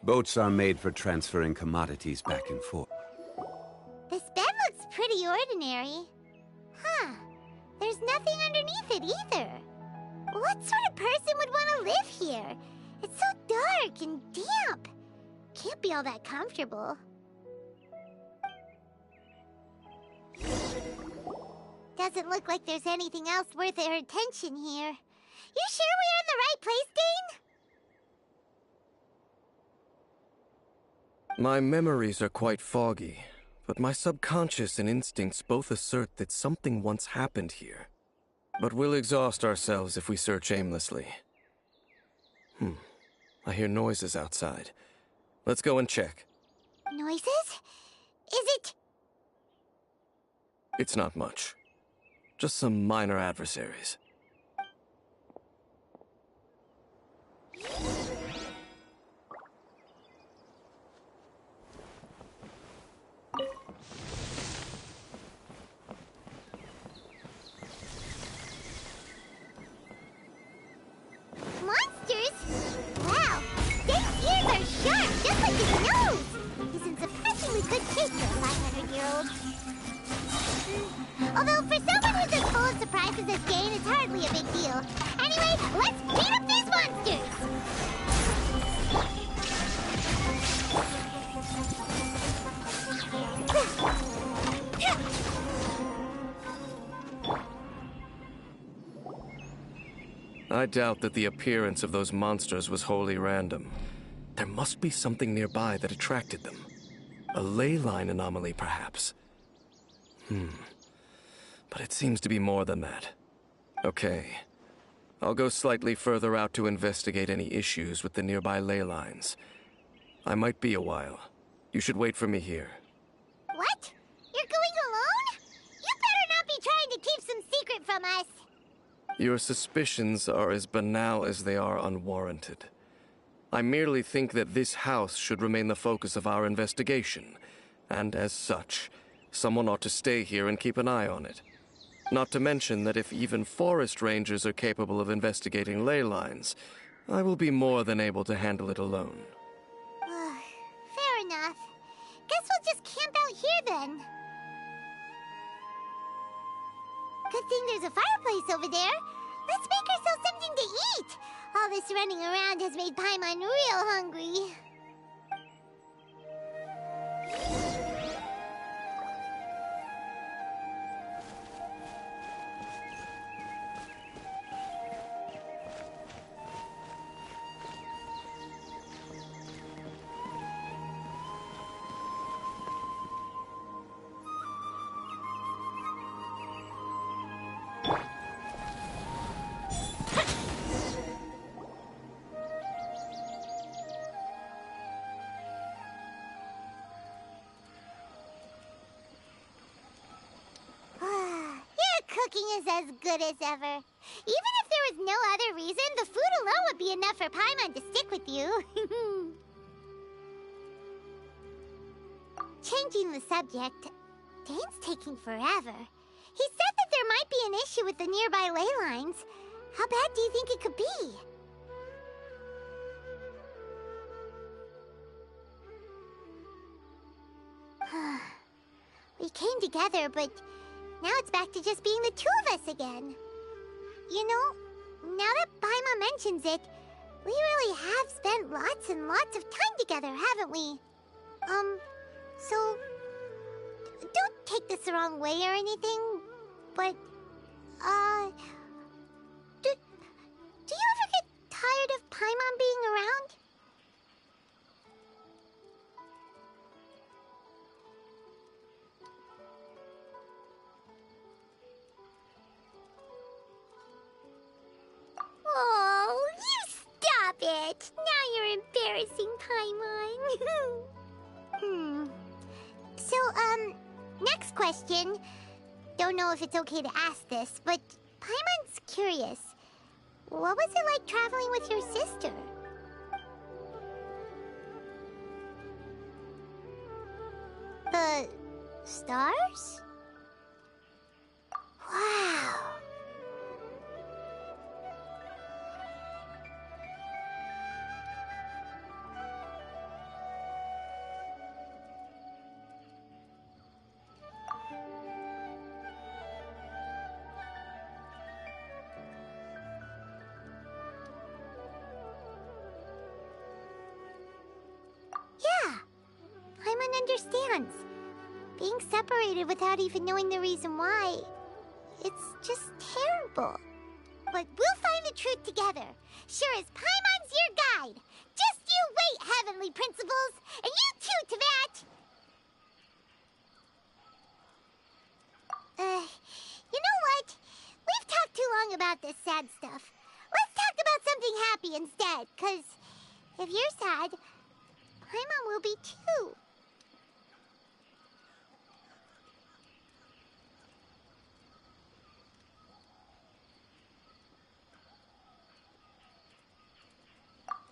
Boats are made for transferring commodities back and forth. This bed looks pretty ordinary. Huh. There's nothing underneath it either. What sort of person would want to live here? It's so dark and damp. Can't be all that comfortable. Doesn't look like there's anything else worth our attention here. You sure we're in the right place, Dane? My memories are quite foggy, but my subconscious and instincts both assert that something once happened here. But we'll exhaust ourselves if we search aimlessly. I hear noises outside. Let's go and check. Noises? Is it... It's not much. Just some minor adversaries. Monsters? Wow, Dave's ears are sharp, just like his nose! He's in surprisingly good shape for a 500-year-old. Although, for someone who's as full of surprises as Jane, it's hardly a big deal. Anyway, let's beat up these monsters! I doubt that the appearance of those monsters was wholly random. There must be something nearby that attracted them. A ley line anomaly, perhaps. But it seems to be more than that. Okay. I'll go slightly further out to investigate any issues with the nearby ley lines. I might be a while. You should wait for me here. What? You're going alone? You better not be trying to keep some secret from us. Your suspicions are as banal as they are unwarranted. I merely think that this house should remain the focus of our investigation, and as such, someone ought to stay here and keep an eye on it. Not to mention that if even forest rangers are capable of investigating ley lines, I will be more than able to handle it alone. Fair enough. Guess we'll just camp out here then. Good thing there's a fireplace over there. Let's make ourselves something to eat. All this running around has made Paimon real hungry. Cooking is as good as ever. Even if there was no other reason, the food alone would be enough for Paimon to stick with you. Changing the subject, Dane's taking forever. He said that there might be an issue with the nearby ley lines. How bad do you think it could be? We came together, but now it's back to just being the two of us again. You know, now that Paimon mentions it, we really have spent lots and lots of time together, haven't we? So, don't take this the wrong way or anything, but, do you ever get tired of Paimon being around? Oh, you stop it! Now you're embarrassing, Paimon. So, next question. Don't know if it's okay to ask this, but Paimon's curious. What was it like traveling with your sister? The stars? Wow. Yeah, Paimon understands. Being separated without even knowing the reason why, it's just terrible. But we'll find the truth together. Sure as Paimon's your guide. Just you you wait, Heavenly Principles! And you too, Tavat! You know what? We've talked too long about this sad stuff. Let's talk about something happy instead, 'cause if you're sad, Paimon will be too.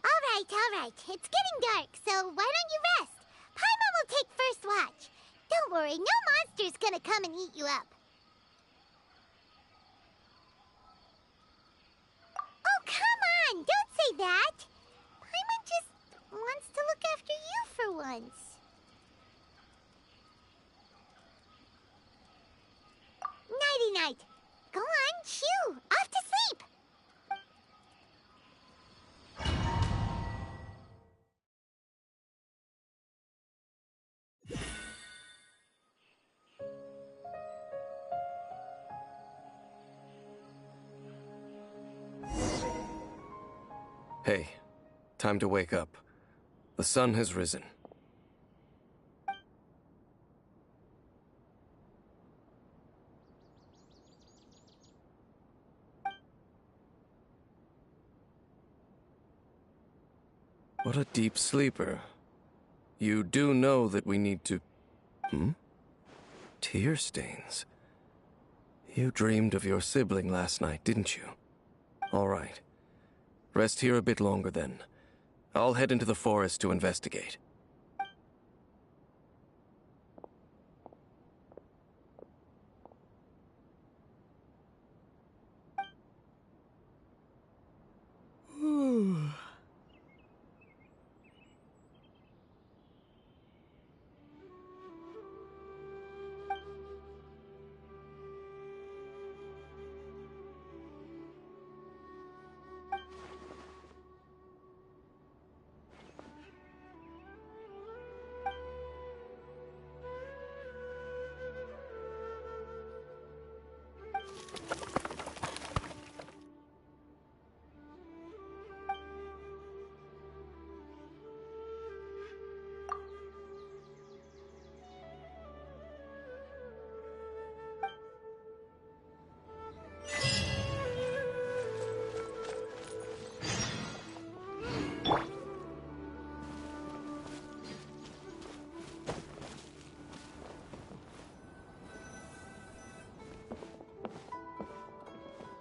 All right. It's getting dark, so why don't you rest? Paimon will take first watch. Don't worry, no monster's gonna come and eat you up. Oh, come on! Don't say that! Paimon just wants to look after you for once. Nighty-night. Go on, shoo! Off to sleep! Hey, time to wake up. The sun has risen. What a deep sleeper. You do know that we need to... Tear stains. You dreamed of your sibling last night, didn't you? All right. Rest here a bit longer, then. I'll head into the forest to investigate.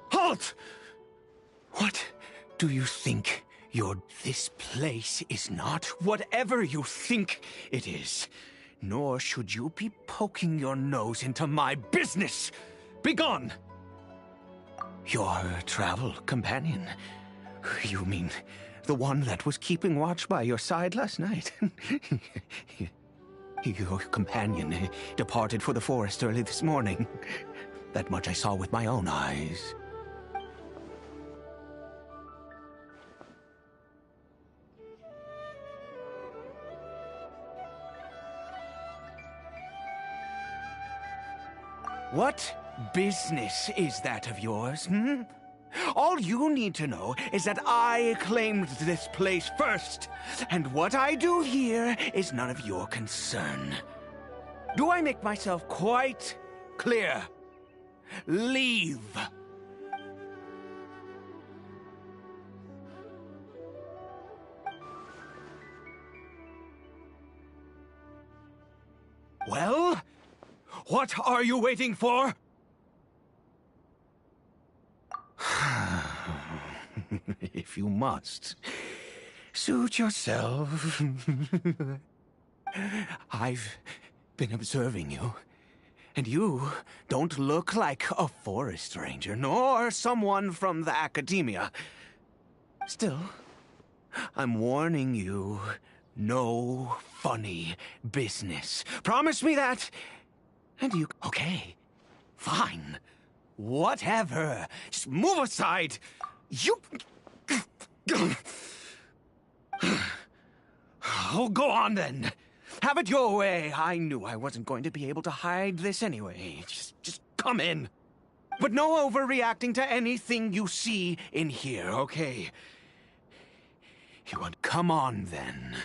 Halt! What do you think this place is not whatever you think it is. Nor should you be poking your nose into my business. Begone! Your travel companion. You mean the one that was keeping watch by your side last night? Your companion departed for the forest early this morning. That much I saw with my own eyes. What business is that of yours, All you need to know is that I claimed this place first, and what I do here is none of your concern. Do I make myself quite clear? Leave! Well? What are you waiting for? If you must, suit yourself. I've been observing you, and you don't look like a forest ranger, nor someone from the academia. Still, I'm warning you, no funny business. Promise me that, and you... Okay, fine. Whatever. Just move aside. You... Oh, go on then. Have it your way. I knew I wasn't going to be able to hide this anyway. Just come in. But no overreacting to anything you see in here, okay? You want... Come on, then.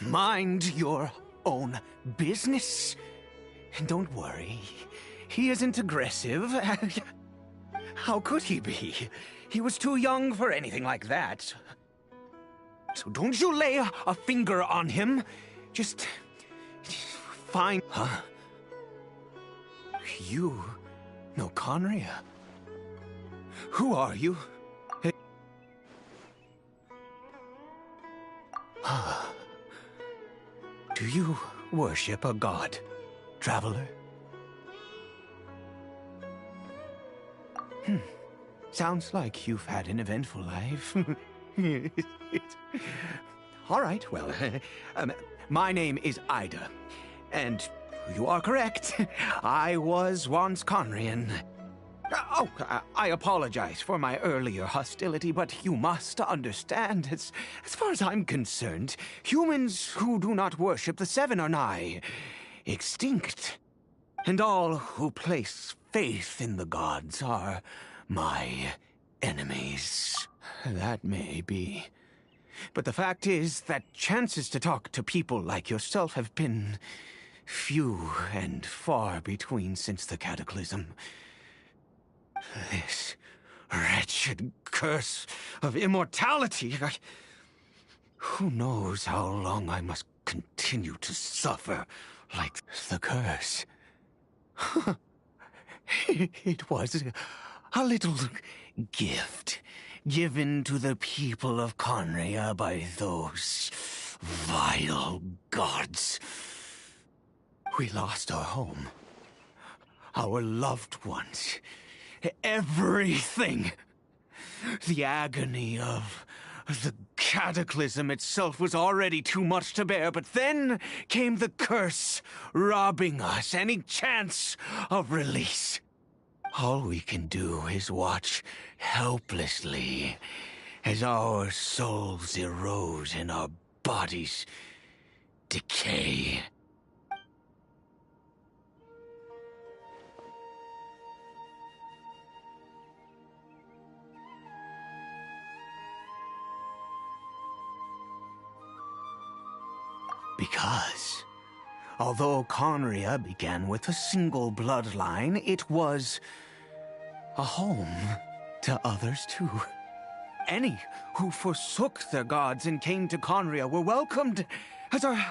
Mind your own business. Don't worry. He isn't aggressive. How could he be? He was too young for anything like that. So don't you lay a finger on him. Just find... Huh? You know Conria? Who are you? Do you worship a god, traveler? Sounds like you've had an eventful life. All right, well, my name is Ida, and you are correct. I was once Conrian. Oh, I apologize for my earlier hostility, but you must understand, as far as I'm concerned, humans who do not worship the Seven are nigh extinct. And all who place faith in the gods are my enemies. That may be. But the fact is that chances to talk to people like yourself have been few and far between since the cataclysm. This wretched curse of immortality. Who knows how long I must continue to suffer like the curse? It was a little gift given to the people of Conria by those vile gods. We lost our home, our loved ones, everything. The agony of the cataclysm itself was already too much to bear, but then came the curse, robbing us any chance of release. All we can do is watch helplessly as our souls erode and our bodies decay. Because, although Conria began with a single bloodline, it was a home to others too. Any who forsook their gods and came to Conria were welcomed as our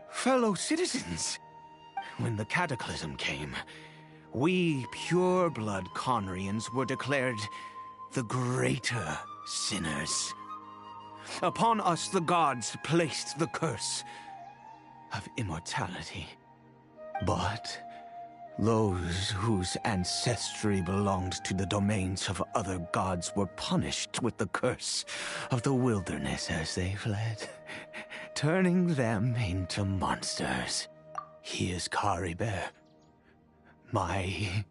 fellow citizens. When the cataclysm came, we pure-blood Conrians were declared the greater sinners. Upon us the gods placed the curse of immortality. But those whose ancestry belonged to the domains of other gods were punished with the curse of the wilderness as they fled, turning them into monsters. He is Caribert, my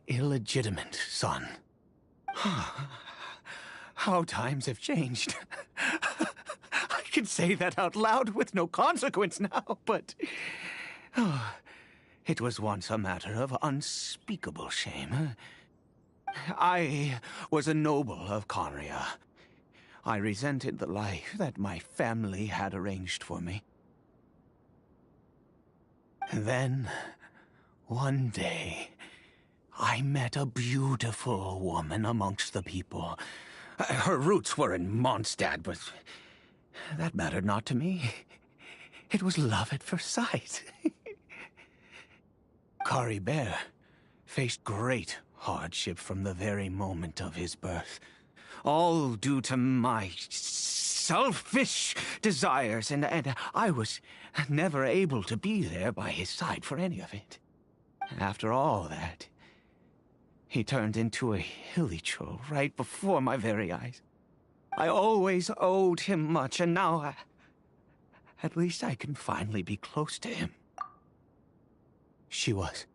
illegitimate son. How times have changed. I can say that out loud with no consequence now, but... it was once a matter of unspeakable shame. I was a noble of Conria. I resented the life that my family had arranged for me. Then, one day, I met a beautiful woman amongst the people. Her roots were in Mondstadt, but that mattered not to me. It was love at first sight. Caribert faced great hardship from the very moment of his birth, all due to my selfish desires, and I was never able to be there by his side for any of it. After all that, he turned into a hilichurl right before my very eyes. I always owed him much, and now at least I can finally be close to him. She was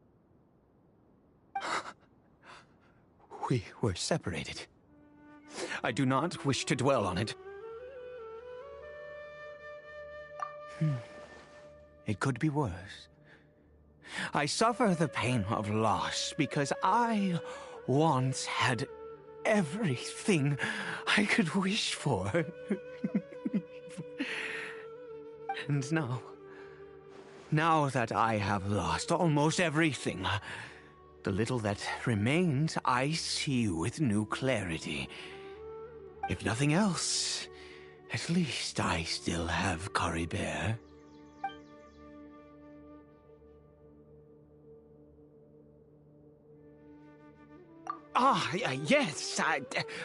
we were separated. I do not wish to dwell on it. It could be worse. I suffer the pain of loss because I once had everything I could wish for. And now that I have lost almost everything, the little that remains I see with new clarity. If nothing else, at least I still have Caribert. Yes,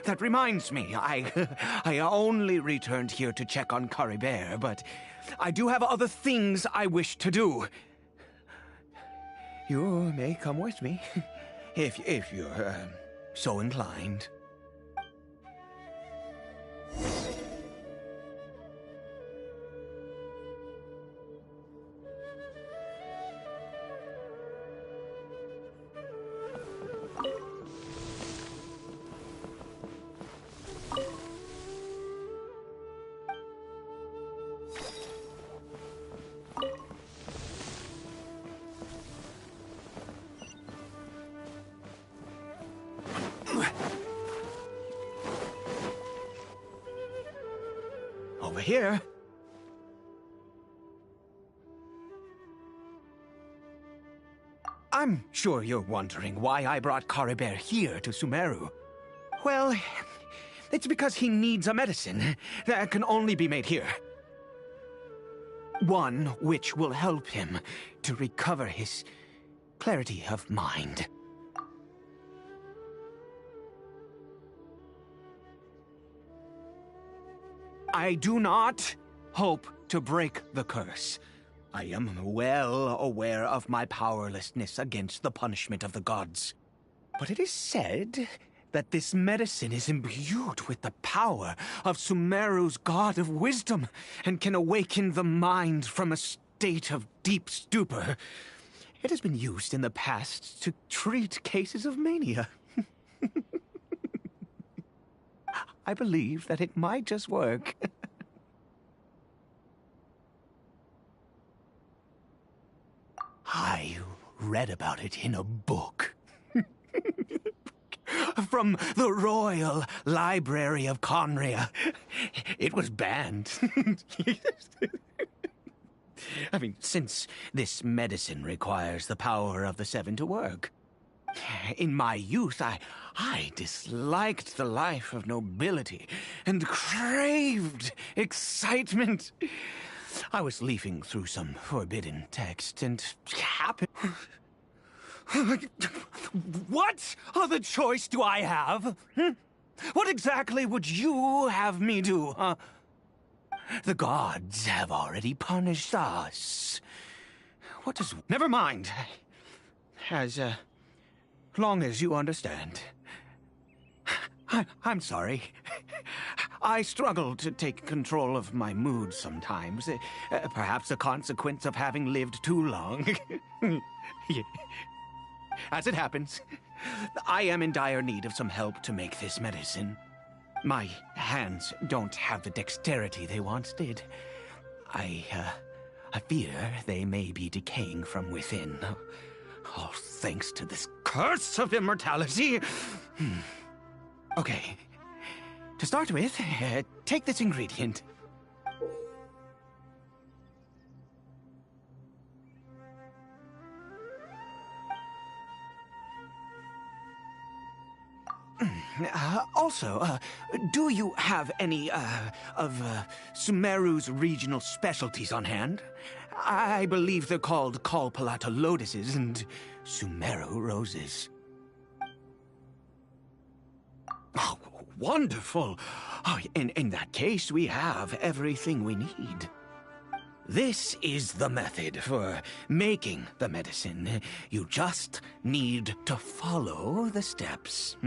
that reminds me. I only returned here to check on Caribert, but I do have other things I wish to do. You may come with me, if you're so inclined. Over here. I'm sure you're wondering why I brought Caribert here to Sumeru. Well, it's because he needs a medicine that can only be made here. One which will help him to recover his clarity of mind. I do not hope to break the curse. I am well aware of my powerlessness against the punishment of the gods. But it is said that this medicine is imbued with the power of Sumeru's god of wisdom and can awaken the mind from a state of deep stupor. It has been used in the past to treat cases of mania. I believe that it might just work. I read about it in a book. From the Royal Library of Conria. It was banned. I mean, since this medicine requires the power of the Seven to work. In my youth, I disliked the life of nobility and craved excitement. I was leafing through some forbidden text and happened... What other choice do I have? What exactly would you have me do, huh? The gods have already punished us. What does... Never mind. As long as you understand. I'm sorry. I struggle to take control of my mood sometimes. Perhaps a consequence of having lived too long. As it happens, I am in dire need of some help to make this medicine. My hands don't have the dexterity they once did. I fear they may be decaying from within. All thanks to this curse of immortality. Okay. To start with, take this ingredient. Also, do you have any, of Sumeru's regional specialties on hand? I believe they're called Kalpalata lotuses and Sumeru roses. Oh, wonderful! Oh, in that case, we have everything we need. This is the method for making the medicine. You just need to follow the steps.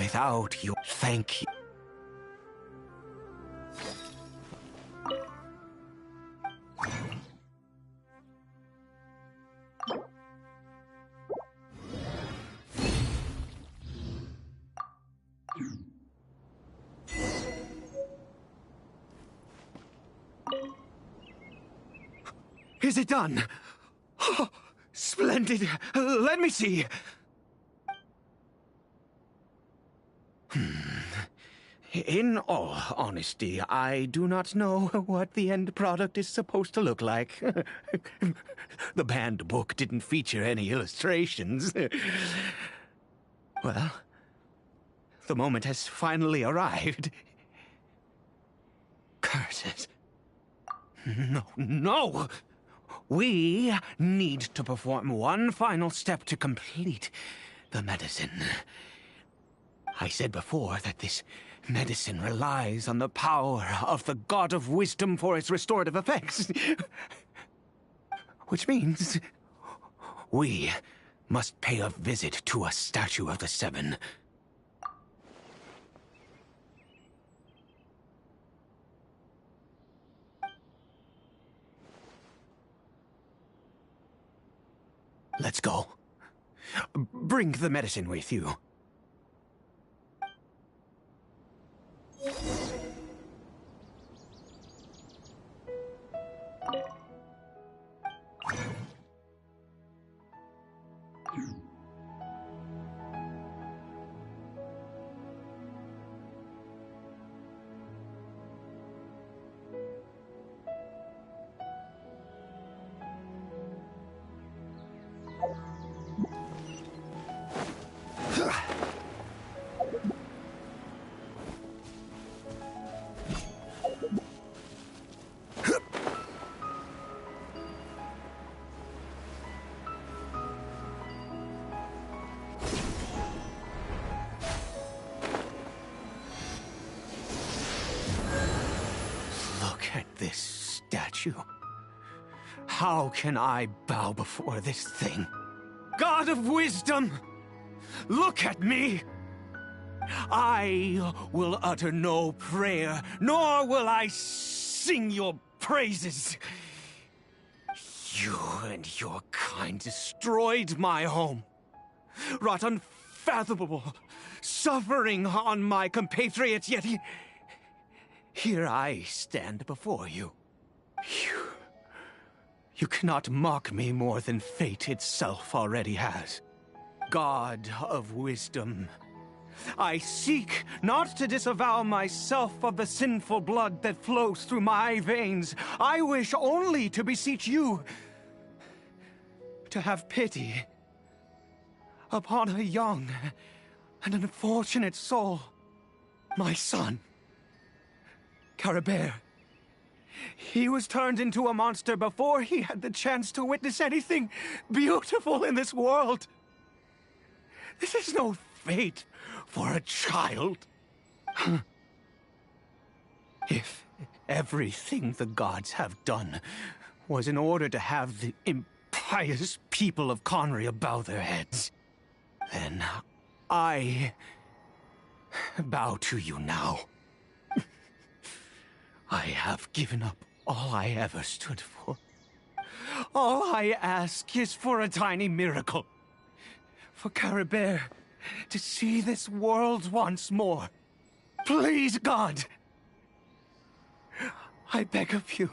Without you, thank you. Is it done? Oh, splendid. Let me see. In all honesty, I do not know what the end product is supposed to look like. The banned book didn't feature any illustrations. Well, the moment has finally arrived. Curses. No! We need to perform one final step to complete the medicine. I said before that this medicine relies on the power of the God of Wisdom for its restorative effects. Which means we must pay a visit to a statue of the Seven. Let's go. Bring the medicine with you. This statue. How can I bow before this thing? God of Wisdom! Look at me! I will utter no prayer, nor will I sing your praises. You and your kind destroyed my home, wrought unfathomable suffering on my compatriots, yet here I stand before you. You cannot mock me more than fate itself already has. God of Wisdom, I seek not to disavow myself of the sinful blood that flows through my veins. I wish only to beseech you to have pity upon a young and unfortunate soul, my son. Caribert. He was turned into a monster before he had the chance to witness anything beautiful in this world. This is no fate for a child. If everything the gods have done was in order to have the impious people of Conria bow their heads, then I bow to you now. I have given up all I ever stood for. All I ask is for a tiny miracle. For Caribert to see this world once more. Please, God! I beg of you.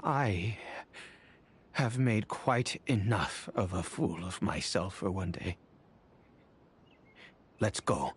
I have made quite enough of a fool of myself for one day. Let's go.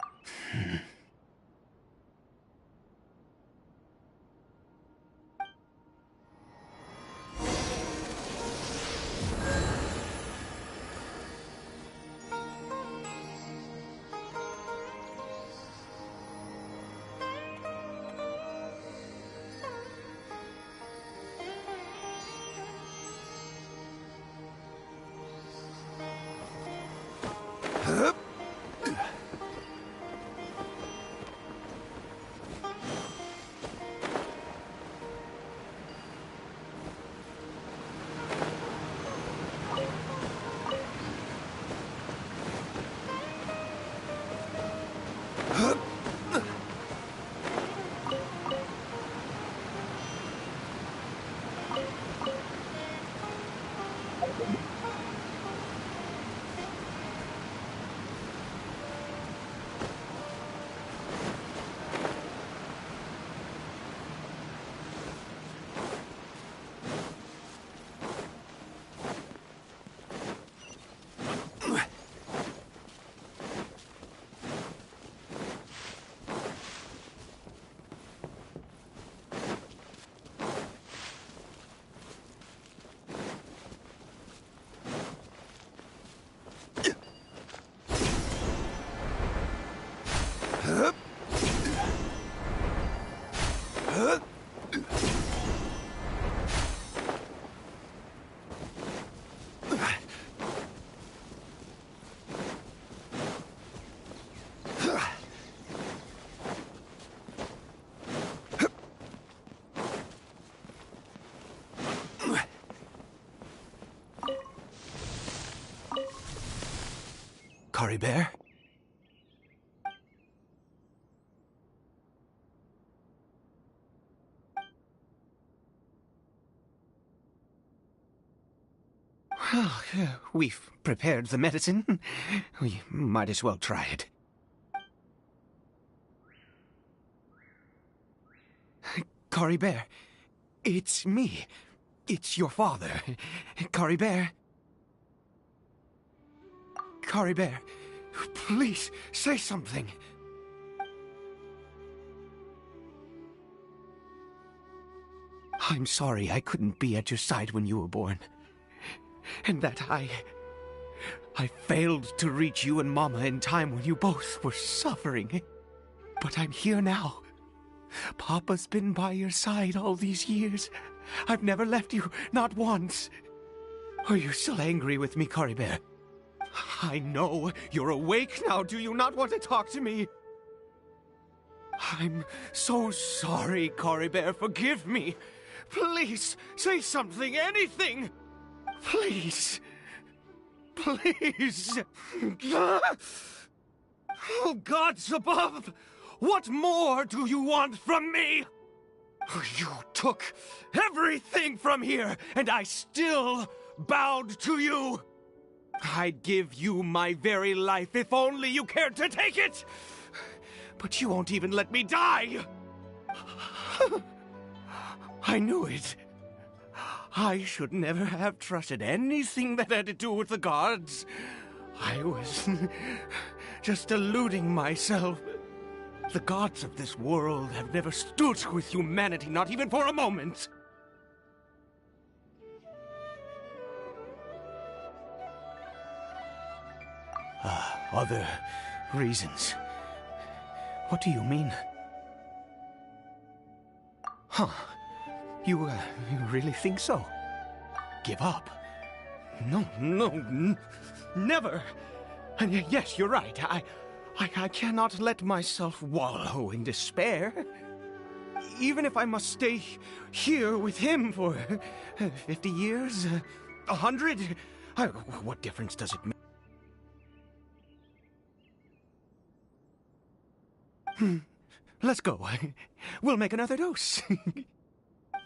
Caribert? Well, we've prepared the medicine. We might as well try it. Caribert, it's me. It's your father. Caribert. Caribert, please, say something. I'm sorry I couldn't be at your side when you were born. And that I failed to reach you and Mama in time when you both were suffering. But I'm here now. Papa's been by your side all these years. I've never left you, not once. Are you still angry with me, Caribert? I know you're awake now. Do you not want to talk to me? I'm so sorry, Caribert. Forgive me. Please, say something, anything. Please. Please. Oh, gods above! What more do you want from me? You took everything from here, and I still bowed to you. I'd give you my very life if only you cared to take it. But you won't even let me die. I knew it. I should never have trusted anything that had to do with the gods. I was just deluding myself. The gods of this world have never stood with humanity, not even for a moment. Other reasons. What do you mean? Huh. You really think so? Give up? No, never. And yes, you're right. I cannot let myself wallow in despair. Even if I must stay here with him for 50 years, 100, what difference does it make? Let's go. We'll make another dose.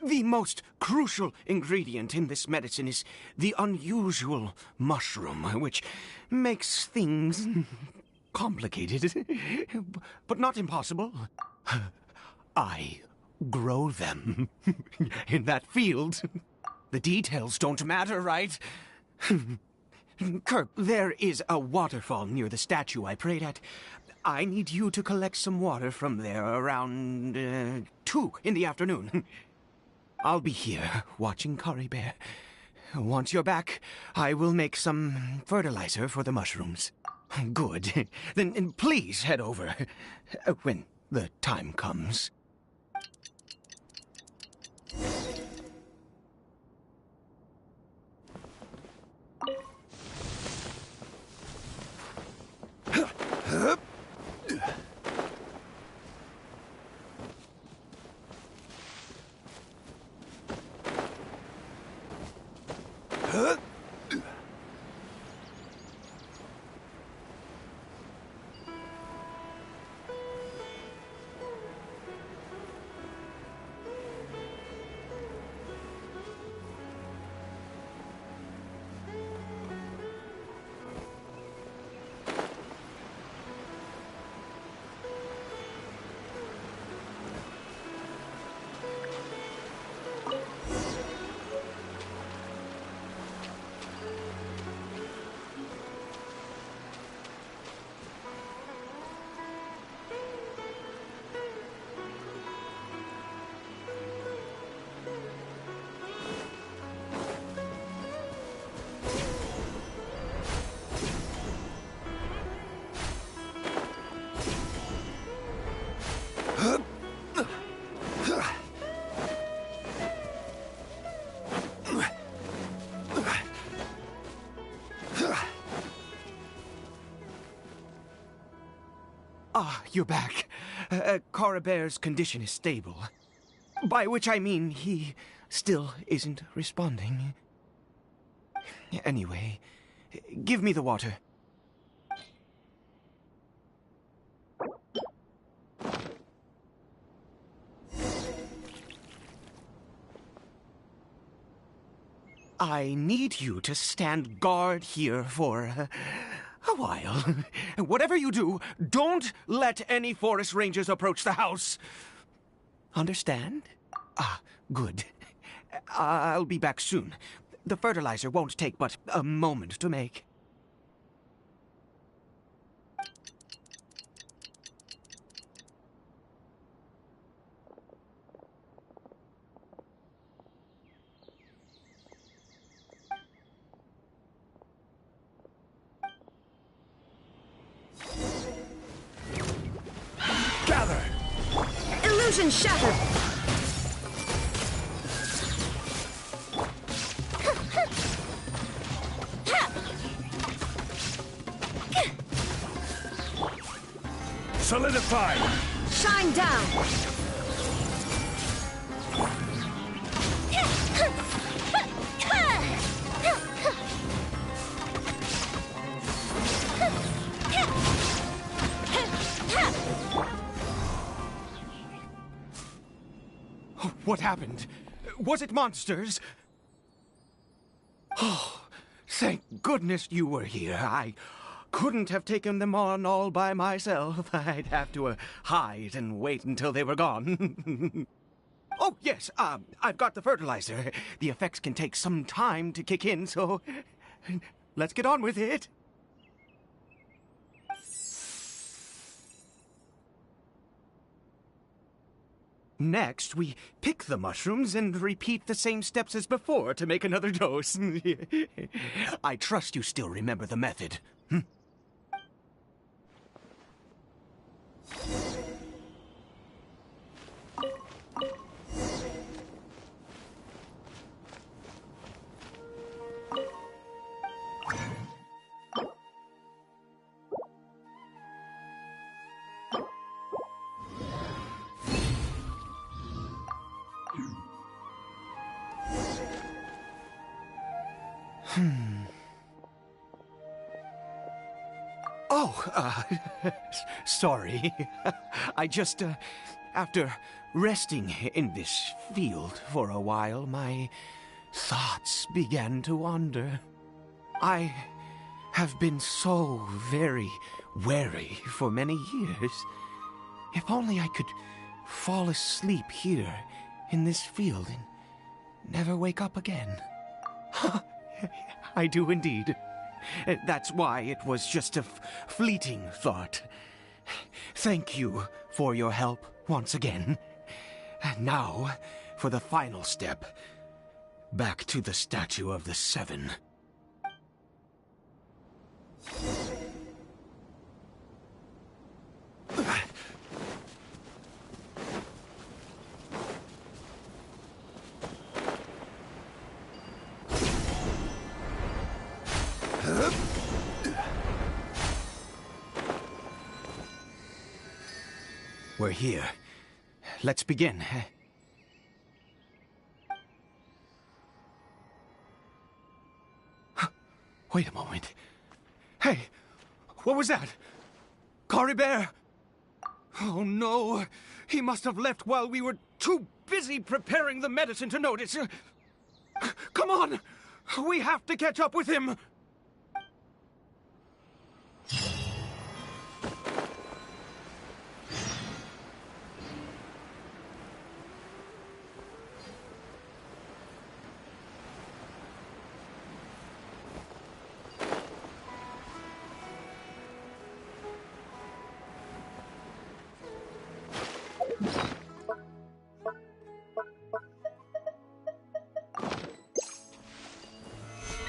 The most crucial ingredient in this medicine is the unusual mushroom, which makes things complicated, but not impossible. I grow them in that field. The details don't matter, right? Kerb, there is a waterfall near the statue I prayed at. I need you to collect some water from there around 2 in the afternoon. I'll be here watching Caribert. Once you're back, I will make some fertilizer for the mushrooms. Good. Then please head over when the time comes. You're back. Caribert's condition is stable. By which I mean he still isn't responding. Anyway, give me the water. I need you to stand guard here for a while. Whatever you do, don't let any forest rangers approach the house. Understand? Good. I'll be back soon. The fertilizer won't take but a moment to make. Gather! Illusion shattered! Solidify! Shine down! What happened? Was it monsters? Oh, thank goodness you were here. I couldn't have taken them on all by myself. I'd have to hide and wait until they were gone. Oh, yes, I've got the fertilizer. The effects can take some time to kick in, so let's get on with it. Next, we pick the mushrooms and repeat the same steps as before to make another dose. I trust you still remember the method. Oh, sorry. I just, after resting in this field for a while, my thoughts began to wander. I have been so very wary for many years. If only I could fall asleep here in this field and never wake up again. I do indeed. That's why it was just a fleeting thought. Thank you for your help once again. And now, for the final step. Back to the Statue of the Seven. We're here. Let's begin. Wait a moment. Hey, what was that? Caribert? Oh no, he must have left while we were too busy preparing the medicine to notice. Come on, we have to catch up with him.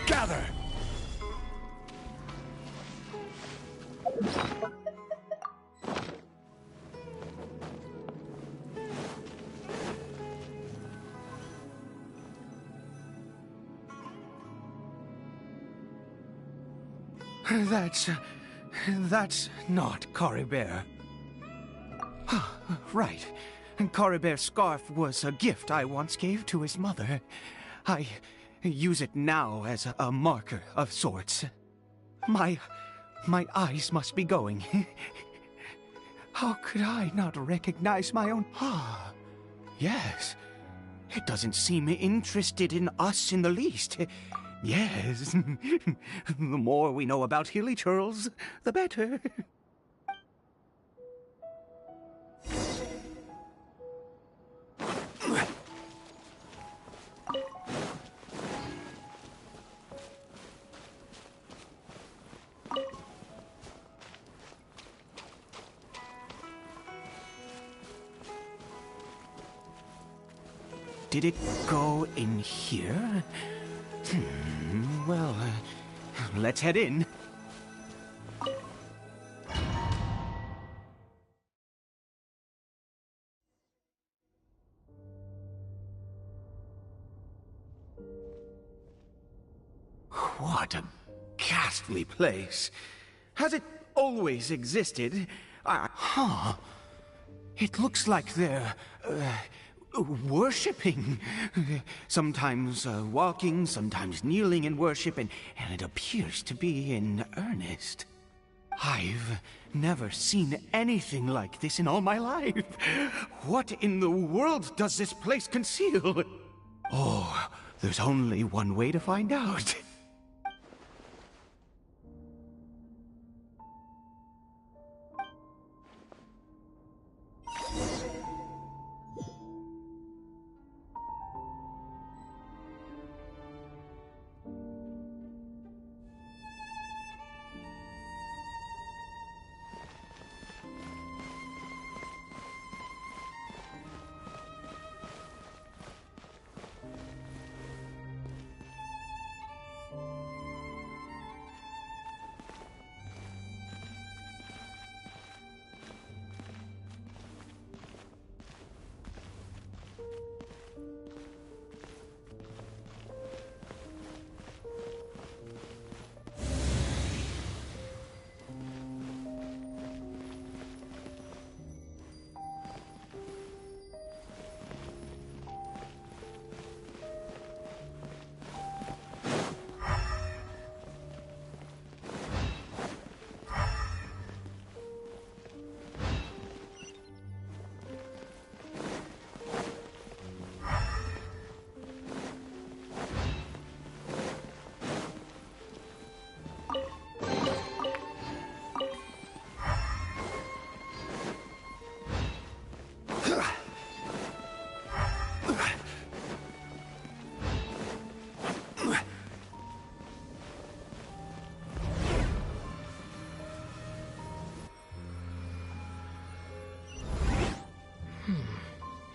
Gather! That's not Caribert. Right. Caribert's scarf was a gift I once gave to his mother. I use it now as a marker of sorts. My eyes must be going. How could I not recognize my own? Yes. It doesn't seem interested in us in the least. Yes. The more we know about Hilly Churls, the better. Did it go in here? Well, let's head in. What a ghastly place. Has it always existed? It looks like they're worshipping. Sometimes walking, sometimes kneeling in worship, and it appears to be in earnest. I've never seen anything like this in all my life. What in the world does this place conceal? Oh, there's only one way to find out.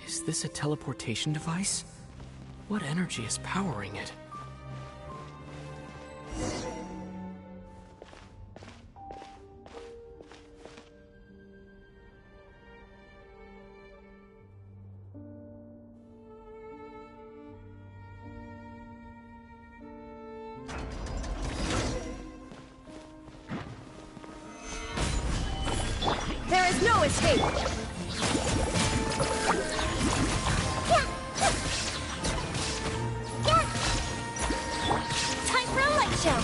Is this a teleportation device? What energy is powering it? There is no escape! Time for a light show!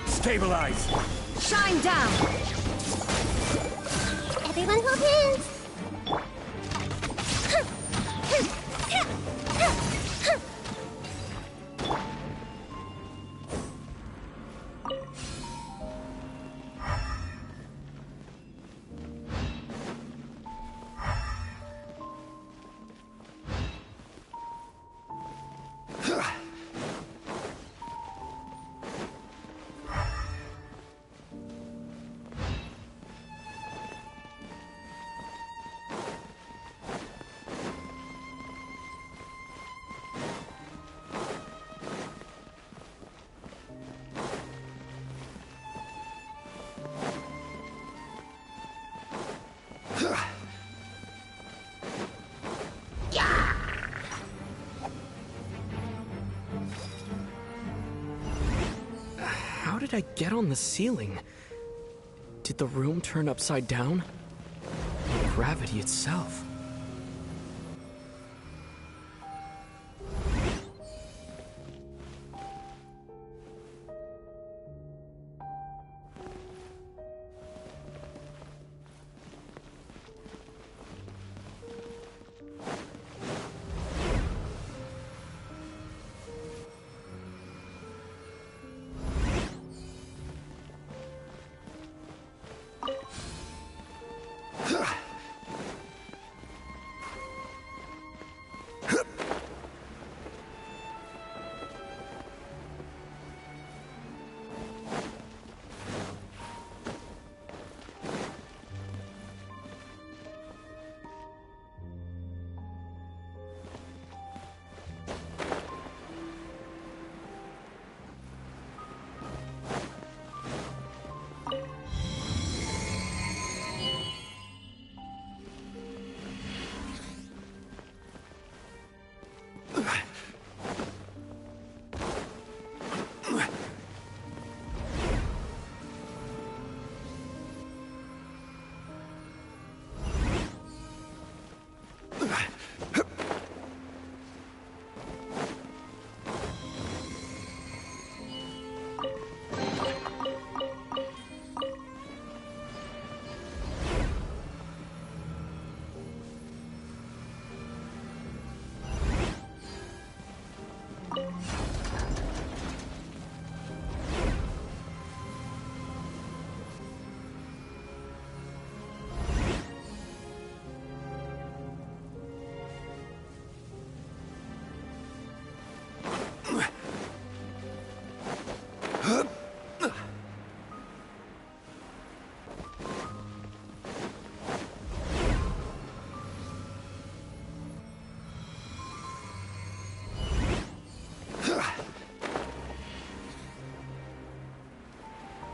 Stabilize! Shine down! Everyone hold hands! did I get on the ceiling? Did the room turn upside down? Or gravity itself?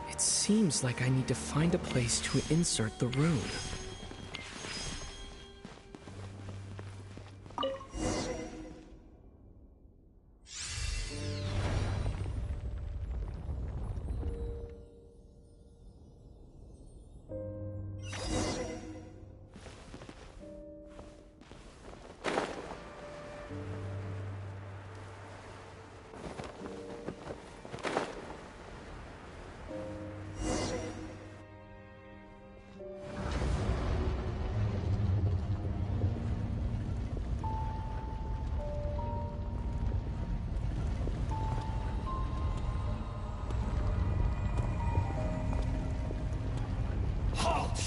It seems like I need to find a place to insert the rune.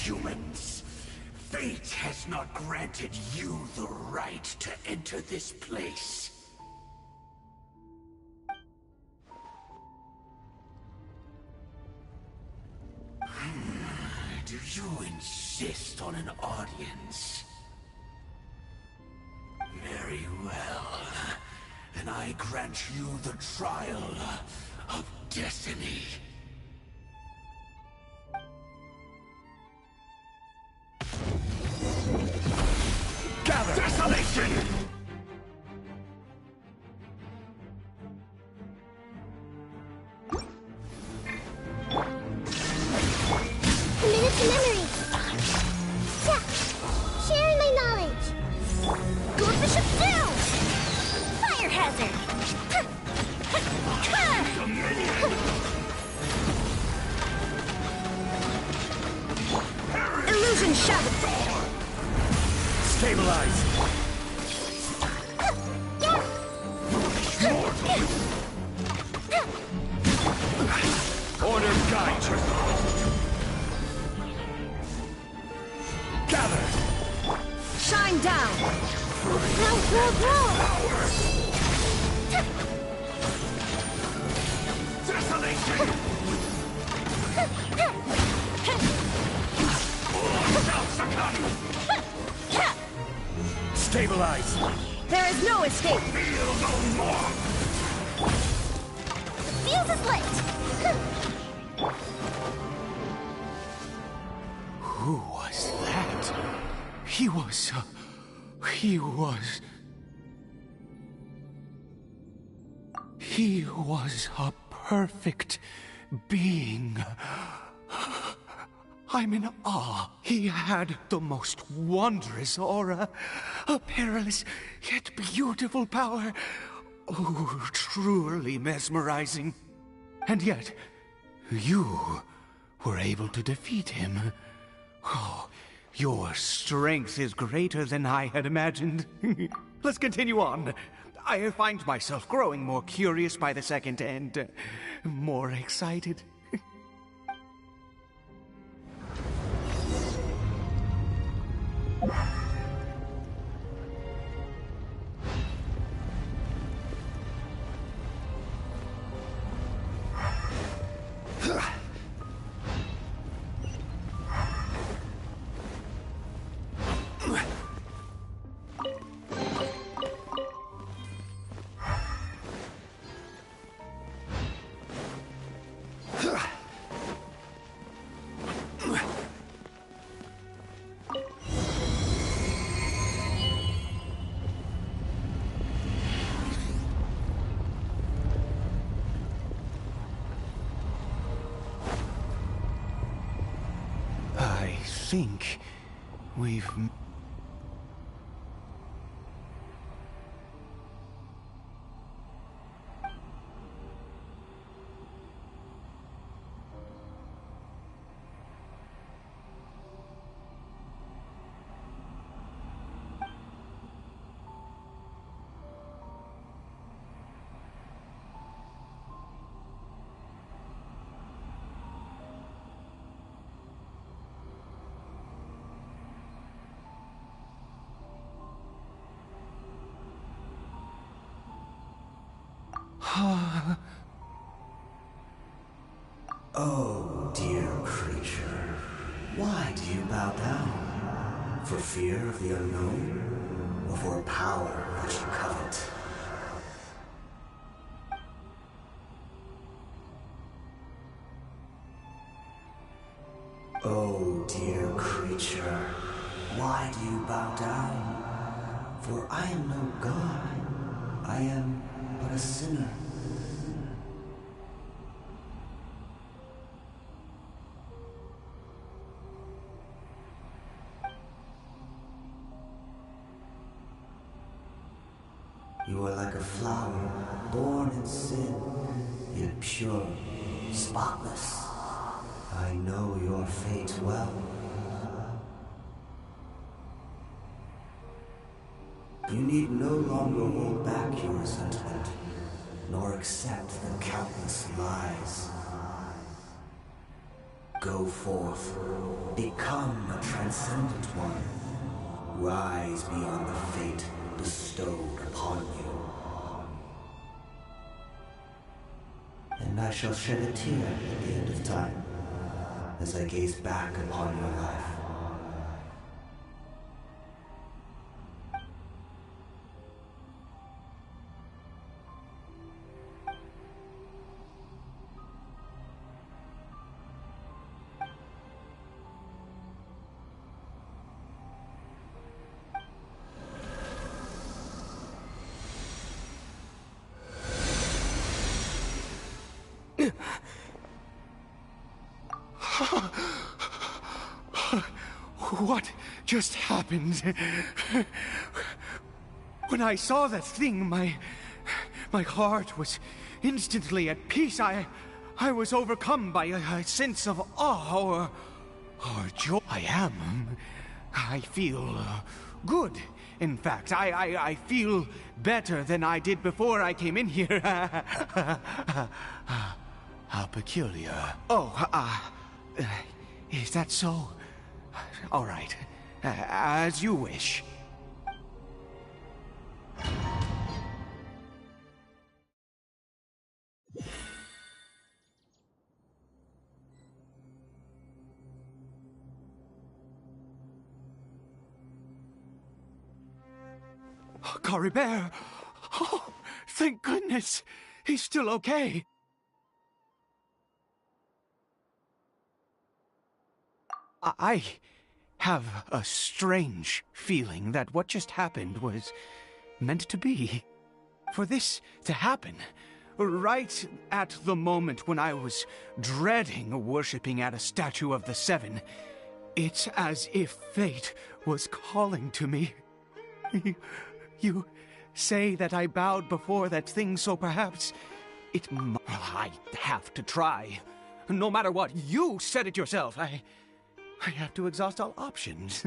Humans, fate has not granted you the right to enter this place. Do you insist on an audience? Very well. Then I grant you the trial of destiny. Gather! Desolation! Committed to memory. Yeah. Sharing my knowledge. Good bishop down! Fire hazard! Illusion shout! Stabilize! Order guide! Gather! Shine down! Desolation! Stabilize! There is no escape! Feel no more! The fuse is lit! Who was that? He was a perfect being. I'm in awe. He had the most wondrous aura, a perilous yet beautiful power. Oh, truly mesmerizing. And yet, you were able to defeat him. Oh, your strength is greater than I had imagined. Let's continue on. I find myself growing more curious by the second and more excited. I think we've... Oh, dear creature, why do you bow down? For fear of the unknown? Or for power that you covet? Oh, dear creature, why do you bow down? For I am no god. I am but a sinner. You are like a flower, born in sin, yet pure, spotless. I know your fate well. You need no longer hold back your resentment, nor accept the countless lies. Go forth, become a transcendent one. Rise beyond the fate bestowed upon you. And I shall shed a tear at the end of time, as I gaze back upon your life. What just happened? When I saw that thing, my heart was instantly at peace. I was overcome by a sense of awe or joy. I feel good. In fact, I feel better than I did before I came in here. How peculiar. Oh, is that so? All right. As you wish. Caribert! Oh, thank goodness! He's still okay! I have a strange feeling that what just happened was meant to be. For this to happen right at the moment when I was dreading worshipping at a statue of the Seven, it's as if fate was calling to me. You say that I bowed before that thing, so perhaps I have to try. No matter what, you said it yourself. I have to exhaust all options.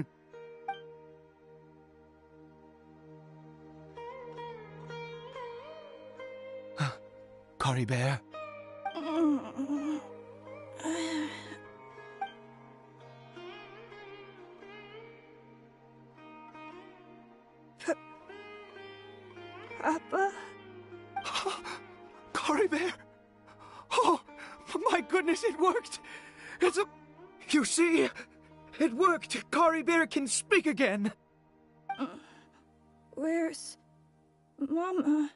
Caribert? Papa? Caribert! Oh, my goodness, it worked! You see, it worked! Caribert can speak again! Where's Mama?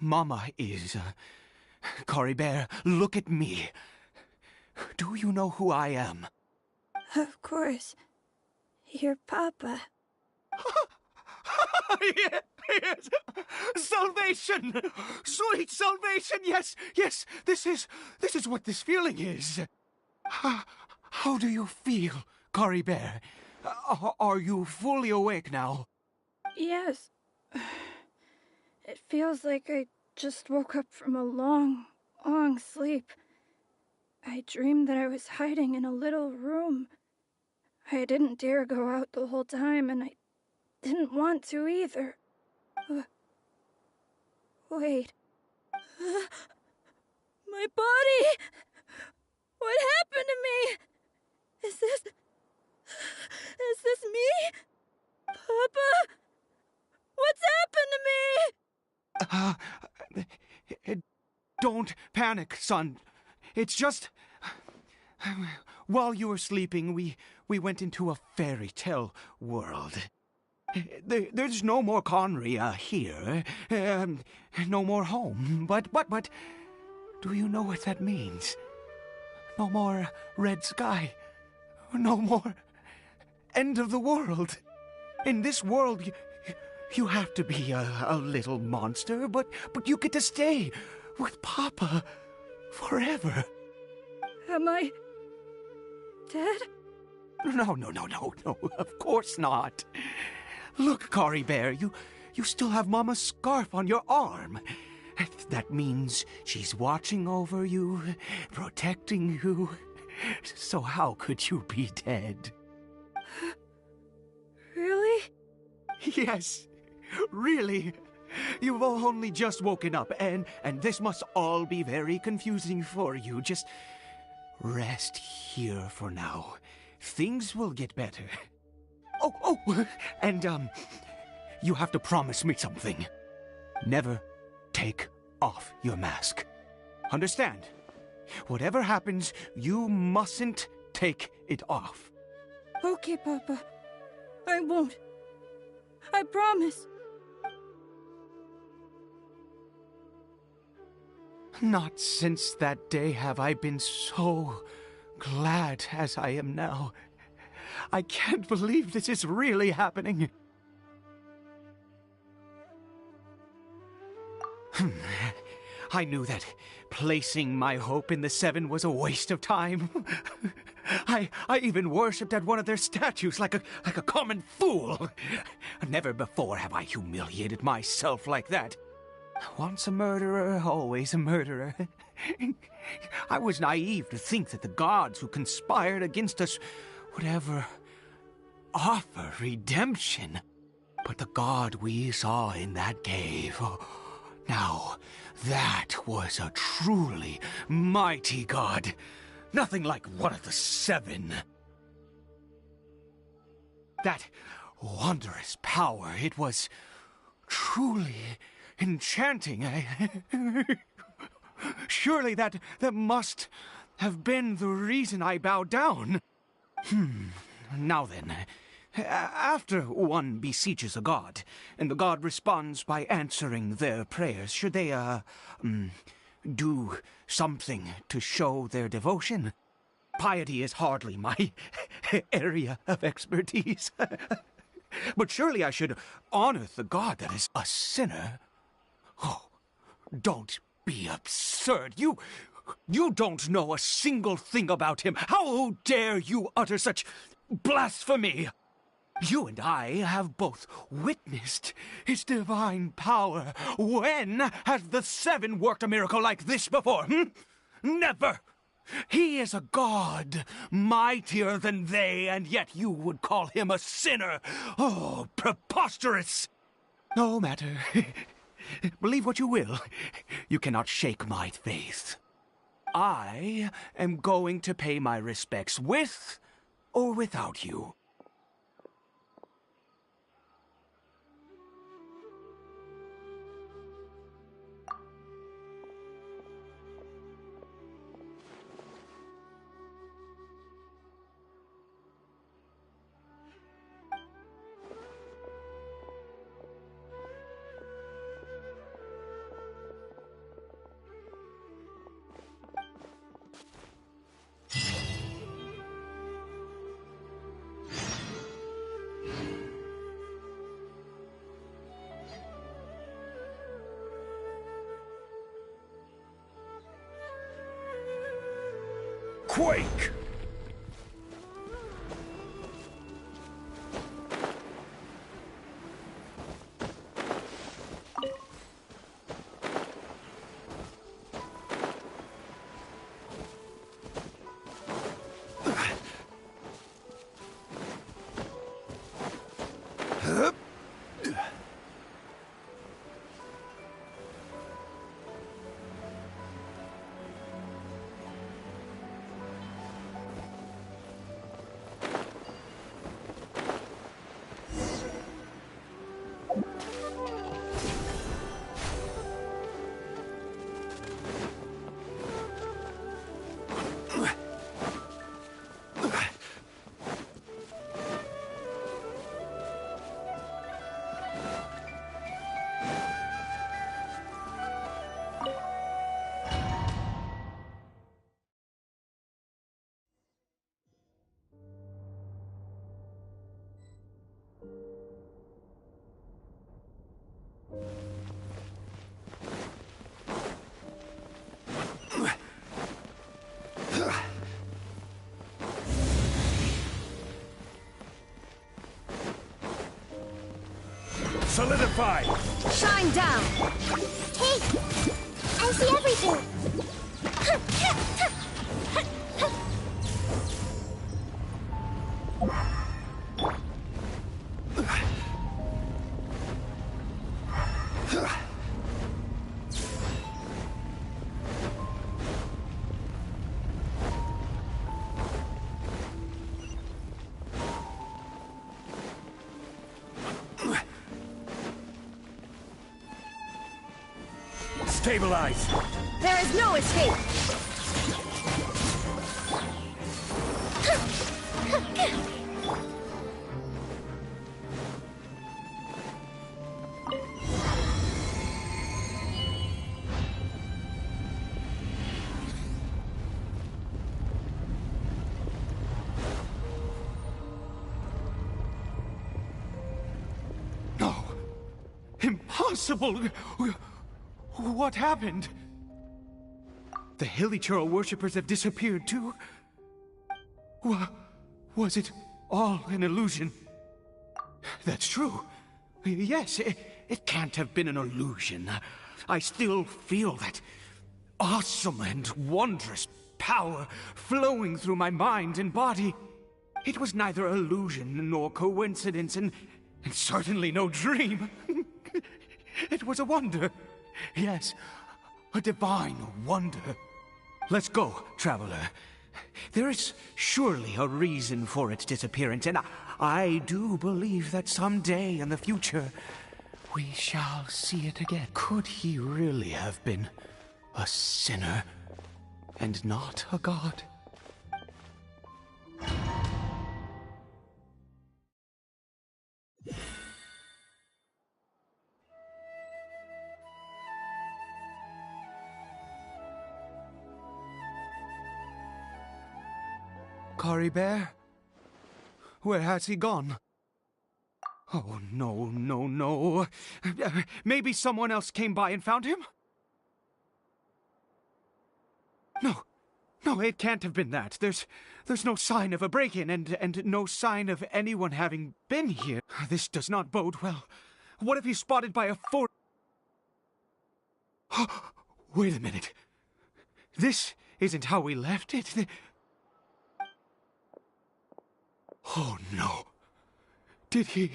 Mama is... Caribert, look at me. Do you know who I am? Of course. Your Papa. Yes! Salvation! Sweet salvation! Yes, yes! This is what this feeling is. How do you feel, Caribert? Are you fully awake now? Yes. It feels like I just woke up from a long, long sleep. I dreamed that I was hiding in a little room. I didn't dare go out the whole time, and I didn't want to either. Wait. My body! What happened to me? Is this me? Papa? What's happened to me? Don't panic, son. It's just... While you were sleeping, we went into a fairy tale world. There's no more Conry here. No more home. But, do you know what that means? No more red sky. No more end of the world. In this world, you have to be a little monster, but you get to stay with Papa forever. Am I dead? No, of course not. Look, Caribert, you still have Mama's scarf on your arm. That means she's watching over you, protecting you. So how could you be dead? Really? Yes, really. You've only just woken up, and this must all be very confusing for you. Just rest here for now. Things will get better. Oh, and, you have to promise me something. Never take off your mask. Understand? Whatever happens, you mustn't take it off. Okay, Papa. I won't. I promise. Not since that day have I been so glad as I am now. I can't believe this is really happening. I knew that placing my hope in the Seven was a waste of time. I even worshipped at one of their statues like a common fool. Never before have I humiliated myself like that. Once a murderer, always a murderer. I was naive to think that the gods who conspired against us would ever offer redemption. But the god we saw in that cave... Now, that was a truly mighty god. Nothing like one of the Seven. That wondrous power, it was truly enchanting. Surely that must have been the reason I bowed down. Now then, after one beseeches a god, and the god responds by answering their prayers, should they, do something to show their devotion? Piety is hardly my area of expertise. But surely I should honor the god that is a sinner Oh, don't be absurd. You don't know a single thing about him. How dare you utter such blasphemy? You and I have both witnessed his divine power. When has the Seven worked a miracle like this before? Never! He is a god, mightier than they, and yet you would call him a sinner. Oh, preposterous! No matter. Believe what you will. You cannot shake my faith. I am going to pay my respects with or without you. Quake! Solidify! Shine down! Hey! I see everything! Stabilize! There is no escape! No! Impossible! What happened? The Hilichurl worshippers have disappeared too? Was it all an illusion? That's true. Yes, it can't have been an illusion. I still feel that awesome and wondrous power flowing through my mind and body. It was neither illusion nor coincidence, and certainly no dream. It was a wonder. Yes, a divine wonder. Let's go, traveler. There is surely a reason for its disappearance, and I do believe that someday in the future we shall see it again. Could he really have been a sinner and not a god? Caribert? Where has he gone? Oh, no, no, no. Maybe someone else came by and found him? No. No, it can't have been that. There's no sign of a break-in and no sign of anyone having been here. This does not bode well. What if he's spotted by a Wait a minute. This isn't how we left it. Oh, no. Did he...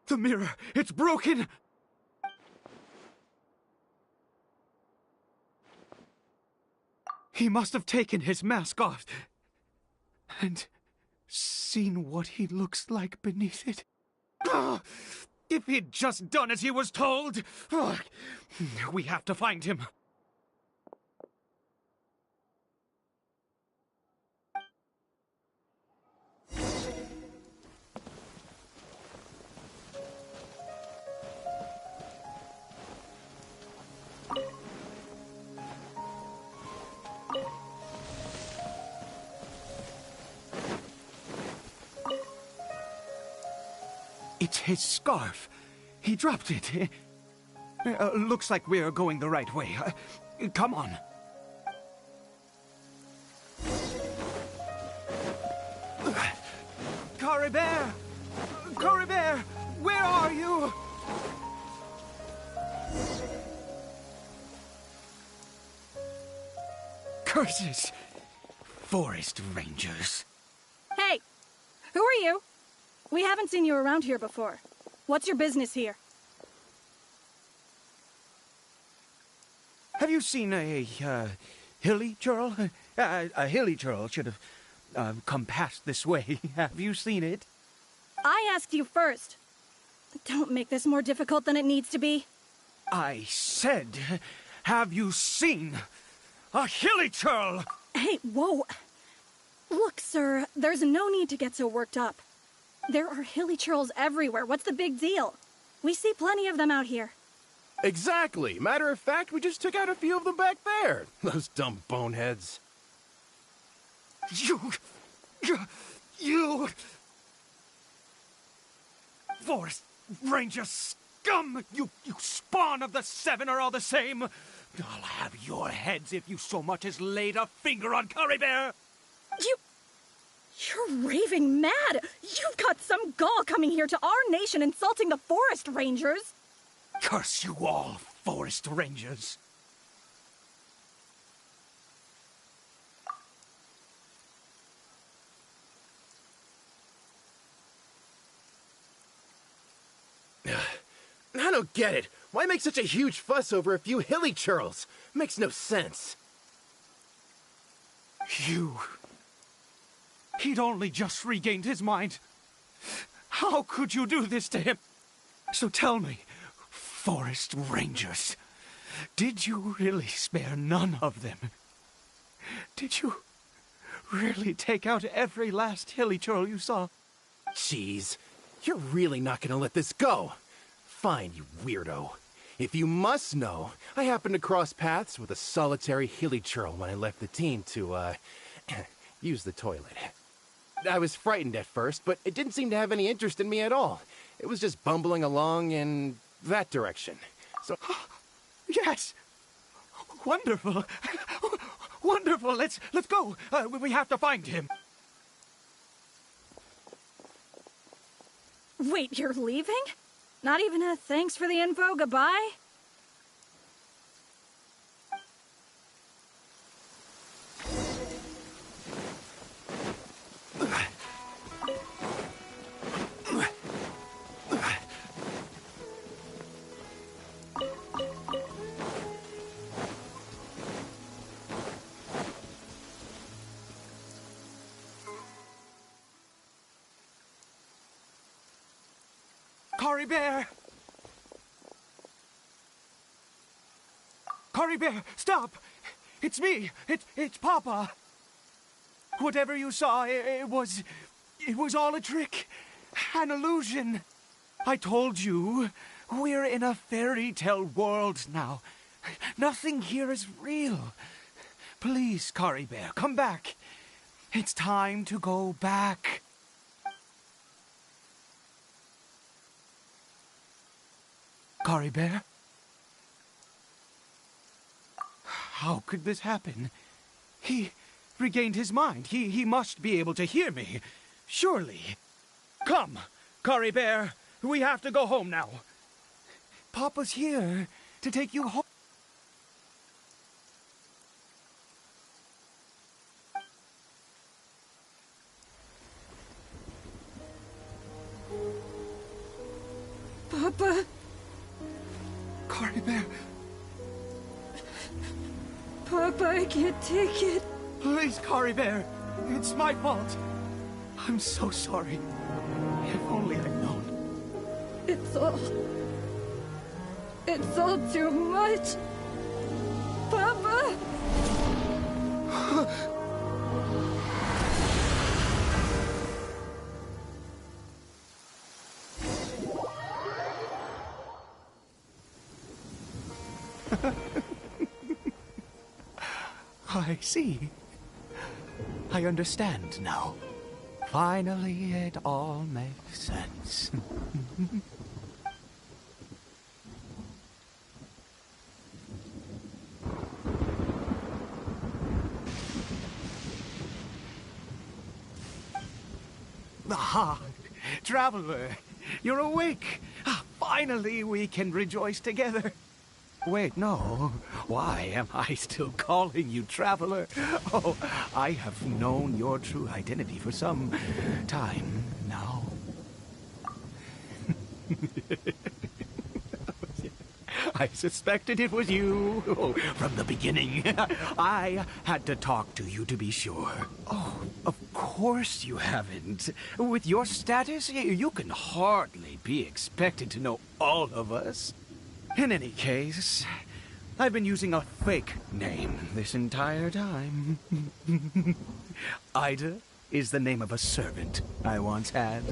The mirror! It's broken! He must have taken his mask off and seen what he looks like beneath it. If he'd just done as he was told! We have to find him. It's his scarf. He dropped it. Looks like we're going the right way. Come on. Caribert! Caribert! Where are you? Curses! Forest Rangers. Hey! Who are you? We haven't seen you around here before. What's your business here? Have you seen a hilly churl? A hilly churl should have come past this way. Have you seen it? I asked you first. Don't make this more difficult than it needs to be. I said, have you seen a hilly churl? Hey, whoa. Look, sir, there's no need to get so worked up. There are hilly churls everywhere. What's the big deal? We see plenty of them out here. Exactly. Matter of fact, we just took out a few of them back there. Those dumb boneheads. You... Forest Ranger scum! You spawn of the Seven are all the same! I'll have your heads if you so much as laid a finger on Caribert! You're raving mad! You've got some gall coming here to our nation insulting the Forest Rangers! Curse you all, Forest Rangers! I don't get it. Why make such a huge fuss over a few hilly churls? Makes no sense. He'd only just regained his mind. How could you do this to him? So tell me, Forest Rangers, did you really spare none of them? Did you really take out every last hilly churl you saw? Jeez, you're really not gonna let this go. Fine, you weirdo. If you must know, I happened to cross paths with a solitary hilly churl when I left the team to, use the toilet. I was frightened at first, but it didn't seem to have any interest in me at all. It was just bumbling along in that direction. So... Yes! Wonderful! Wonderful! Let's go! We have to find him! Wait, you're leaving? Not even a thanks for the info, goodbye? Caribert! Caribert, stop! It's me! It's Papa! Whatever you saw, it was all a trick. An illusion. I told you, We're in a fairy tale world now. Nothing here is real. Please, Caribert, come back. It's time to go back. Caribert? How could this happen? He regained his mind. He must be able to hear me. Surely. Come, Caribert. We have to go home now. Papa's here to take you home. Papa? Caribert. Papa, I can't take it. Please, Caribert. It's my fault. I'm so sorry. If only I'd known. It's all too much. Papa! I see. I understand now. Finally, it all makes sense. Ah, Traveler, you're awake. Finally, we can rejoice together. Wait, no. Why am I still calling you Traveler? Oh, I have known your true identity for some time now. I suspected it was you. Oh, from the beginning. I had to talk to you to be sure. Oh, of course you haven't. With your status, you can hardly be expected to know all of us. In any case, I've been using a fake name this entire time. Ida is the name of a servant I once had.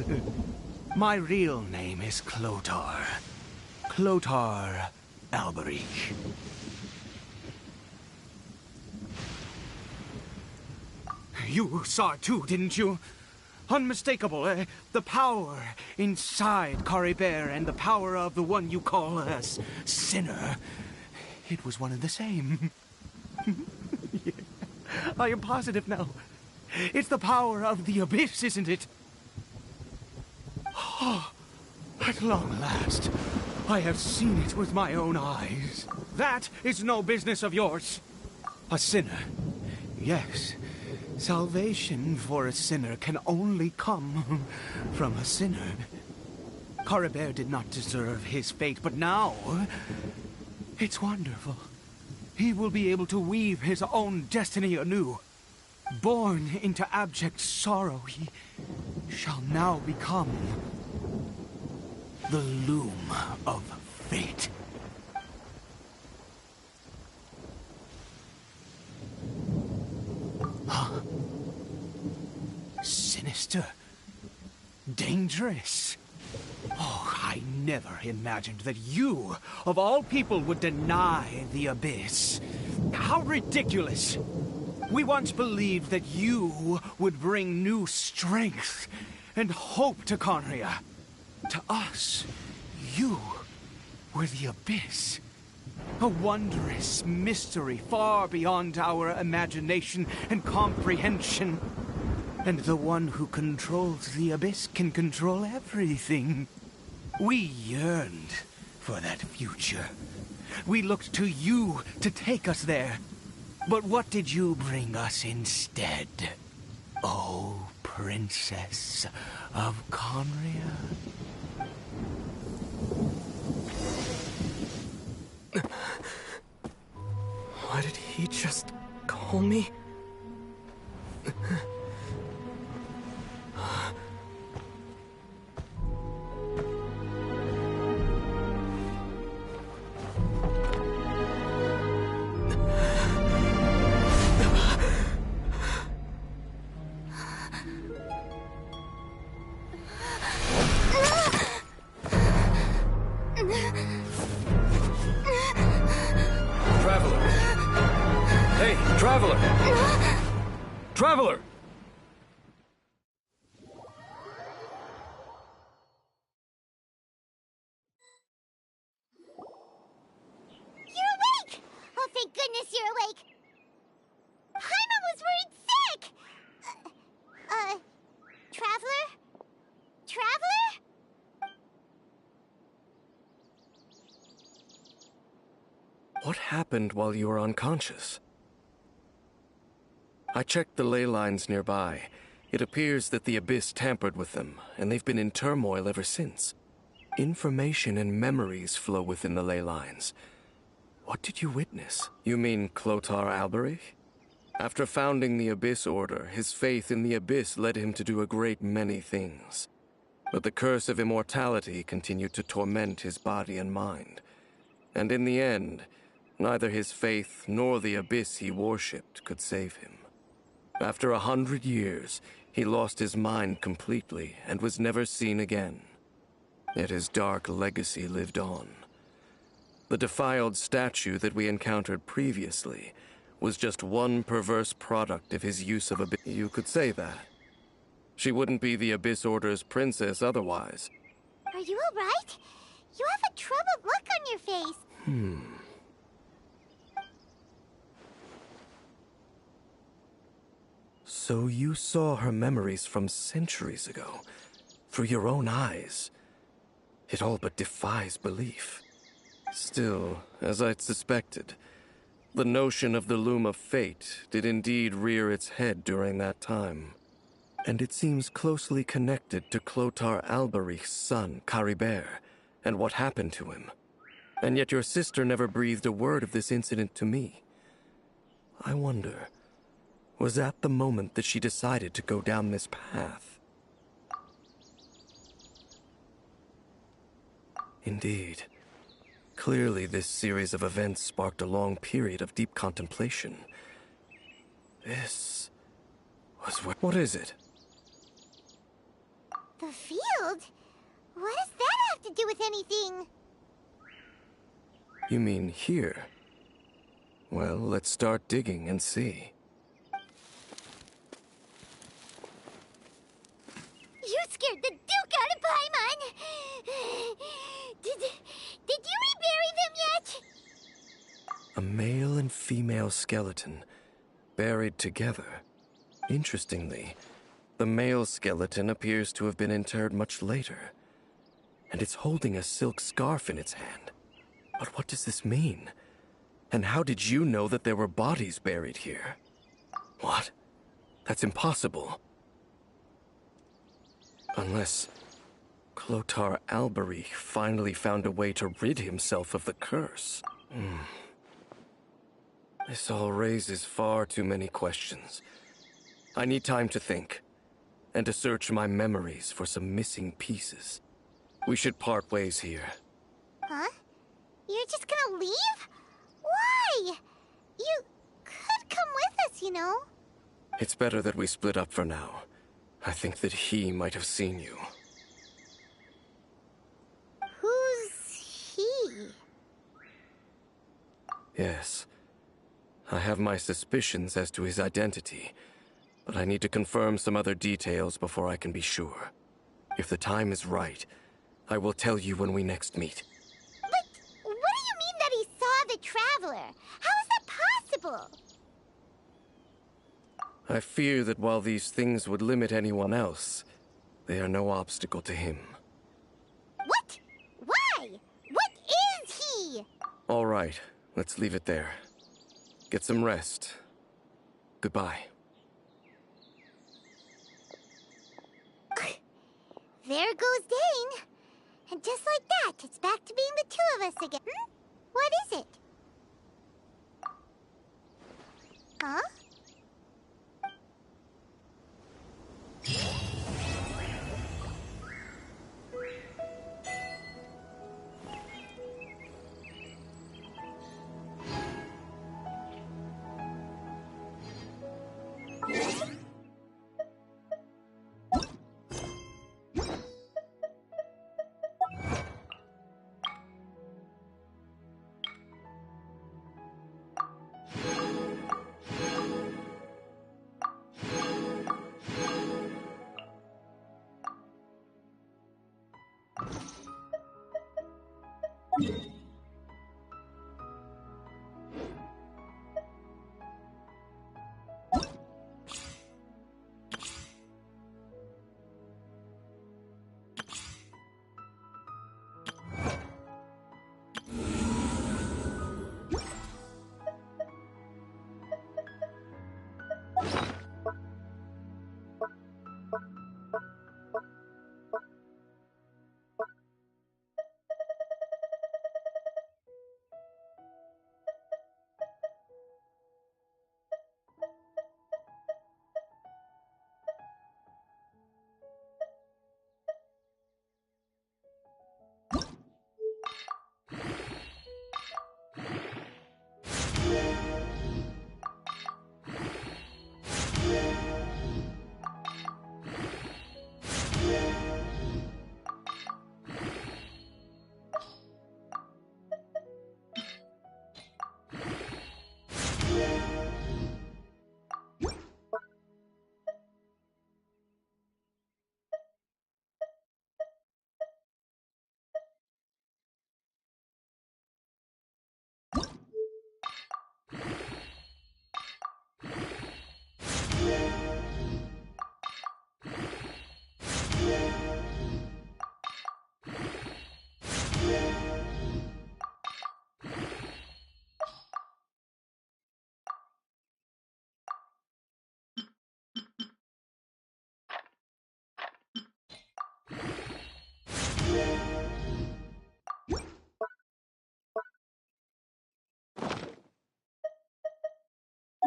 My real name is Clotar. Clotar Alberic. You saw it too, didn't you? Unmistakable, the power inside Caribert and the power of the one you call a sinner. It was one and the same. Yeah. I am positive now. It's the power of the abyss, isn't it? Oh, at long last, I have seen it with my own eyes. That is no business of yours. A sinner, yes. Salvation for a sinner can only come from a sinner. Caribert did not deserve his fate, but now it's wonderful. He will be able to weave his own destiny anew. Born into abject sorrow, he shall now become the loom of fate. Huh? Sinister. Dangerous. Oh, I never imagined that you, of all people, would deny the abyss. How ridiculous. We once believed that you would bring new strength and hope to Conria. To us, you were the abyss. A wondrous mystery far beyond our imagination and comprehension. And the one who controls the abyss can control everything. We yearned for that future. We looked to you to take us there. But what did you bring us instead? Oh, Princess of Conria. Why did he just call me? Hey, Traveler! Traveler! You're awake! Oh, thank goodness you're awake! Paimon was worried sick! Traveler? Traveler? What happened while you were unconscious? I checked the ley lines nearby. It appears that the Abyss tampered with them, and they've been in turmoil ever since. Information and memories flow within the ley lines. What did you witness? You mean Clotar Alberich? After founding the Abyss Order, his faith in the Abyss led him to do a great many things. But the curse of immortality continued to torment his body and mind. And in the end, neither his faith nor the Abyss he worshipped could save him. After 100 years, he lost his mind completely and was never seen again. Yet his dark legacy lived on. The defiled statue that we encountered previously was just one perverse product of his use of Abyss. You could say that. She wouldn't be the Abyss Order's princess otherwise. Are you alright? You have a troubled look on your face. So you saw her memories from centuries ago, through your own eyes. It all but defies belief. Still, as I'd suspected, the notion of the Loom of Fate did indeed rear its head during that time. And it seems closely connected to Clotar Alberich's son, Caribert, and what happened to him. And yet your sister never breathed a word of this incident to me. I wonder, was that the moment that she decided to go down this path? Indeed. Clearly, this series of events sparked a long period of deep contemplation. This was what is it? The field? What does that have to do with anything? You mean here? Well, let's start digging and see. You scared the Duke out of Paimon! Did you rebury them yet? A male and female skeleton, buried together. Interestingly, the male skeleton appears to have been interred much later, and it's holding a silk scarf in its hand. But what does this mean? And how did you know that there were bodies buried here? What? That's impossible. Unless Clotar Alberich finally found a way to rid himself of the curse. This all raises far too many questions. I need time to think, and to search my memories for some missing pieces. We should part ways here. Huh? You're just gonna leave? Why? You could come with us, you know. It's better that we split up for now. I think that he might have seen you. Who's he? Yes. I have my suspicions as to his identity, but I need to confirm some other details before I can be sure. If the time is right, I will tell you when we next meet. But what do you mean that he saw the Traveler? How is that possible? I fear that while these things would limit anyone else, they are no obstacle to him. What? Why? What is he? All right, let's leave it there. Get some rest. Goodbye. There goes Dane. And just like that, it's back to being the two of us again. What is it? Huh?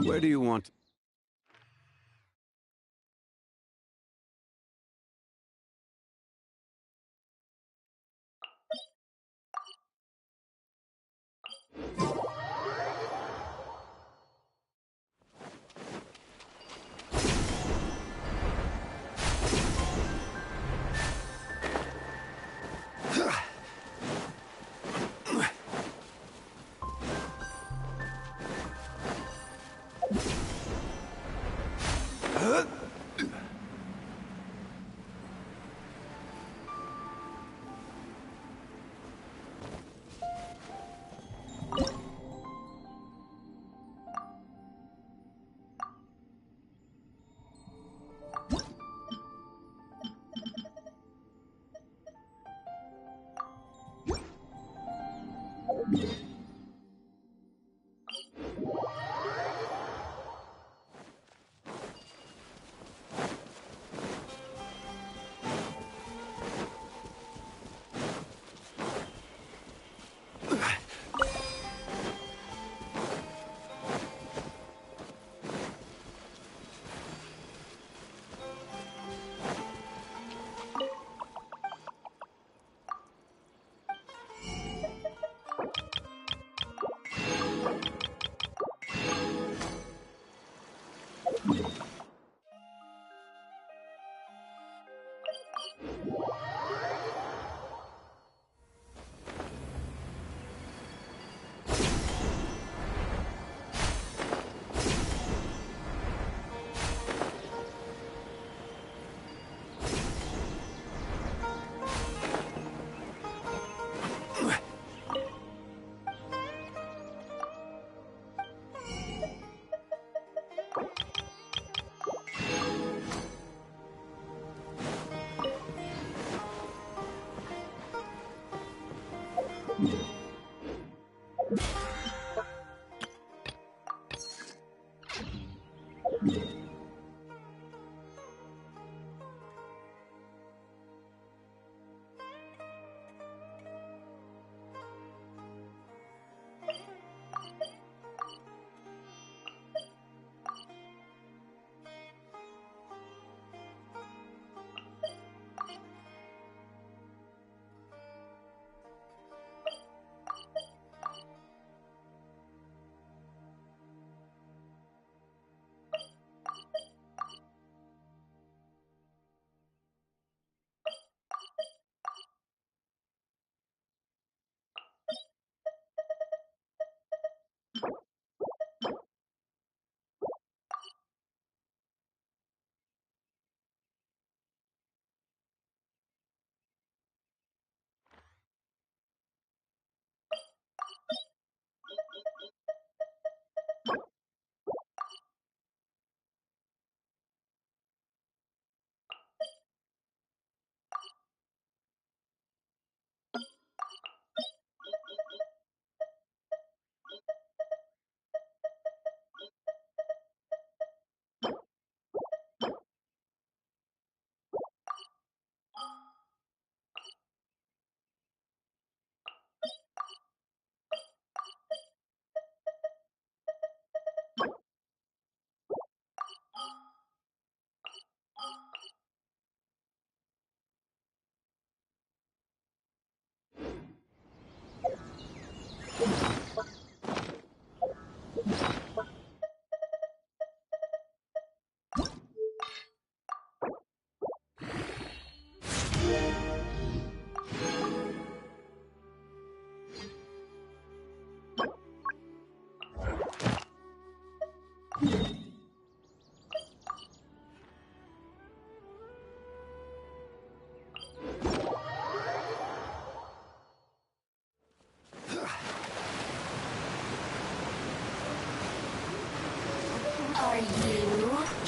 Where do you want...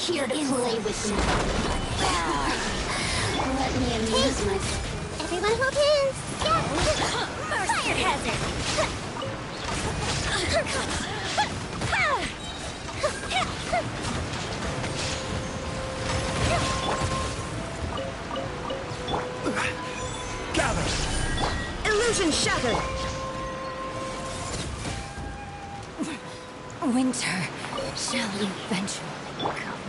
here to play with me. Let me amuse myself. Everyone hold hands. Yeah. Fire hazard! Gather! Illusion shattered! Winter shall eventually come.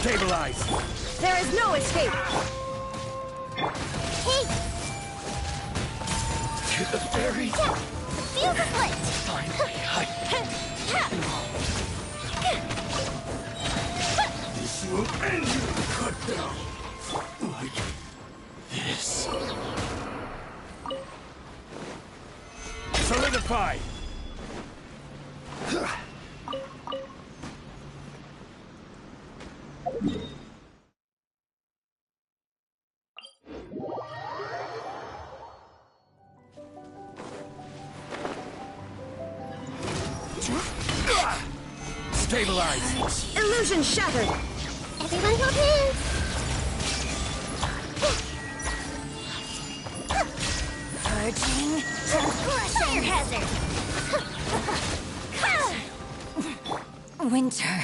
Stabilize! There is no escape! Hey! To the ferry! Feel the split! Finally, this will end you! Cut down! Like this. Solidify! Stabilize! Illusion shattered! Everyone hold hands! Purging transgression hazard! Winter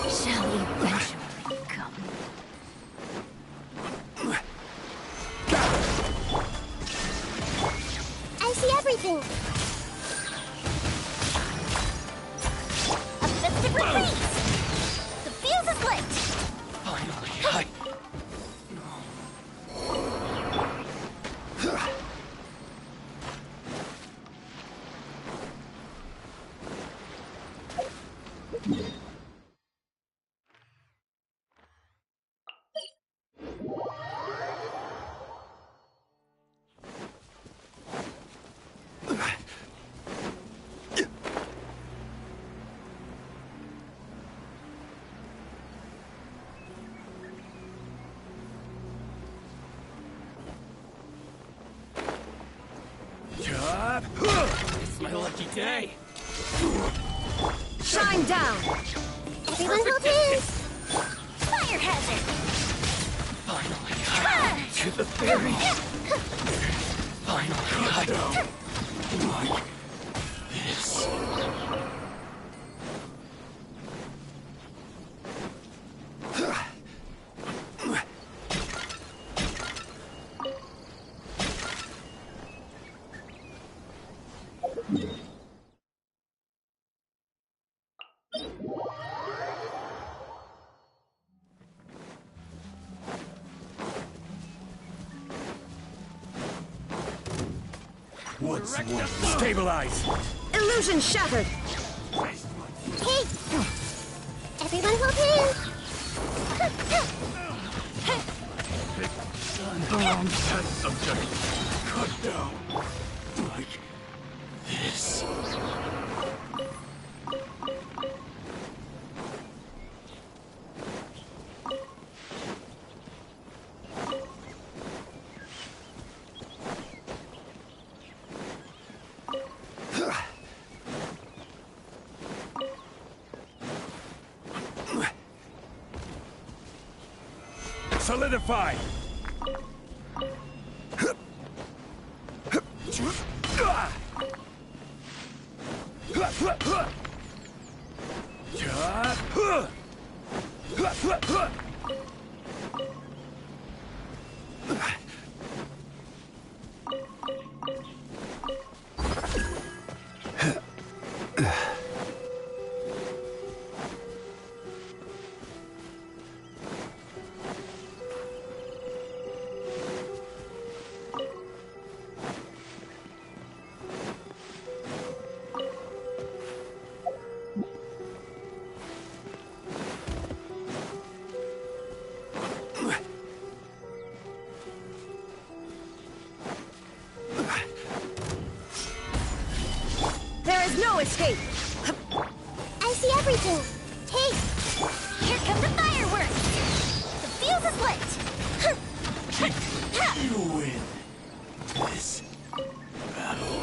shall eventually come. I see everything! Offensive retreat! The fuse is lit! Finally, It's my lucky day! Shine down! Everyone hold hands! Fire hazard! finally, to the ferry! Finally, cut down! Like this. What's one? Stabilize! Illusion shattered! Hey! Everyone hold hands! Test subject cut down like this. Solidify! Hey! I see everything. Hey! Here come the fireworks! The fuse is lit! You win this battle.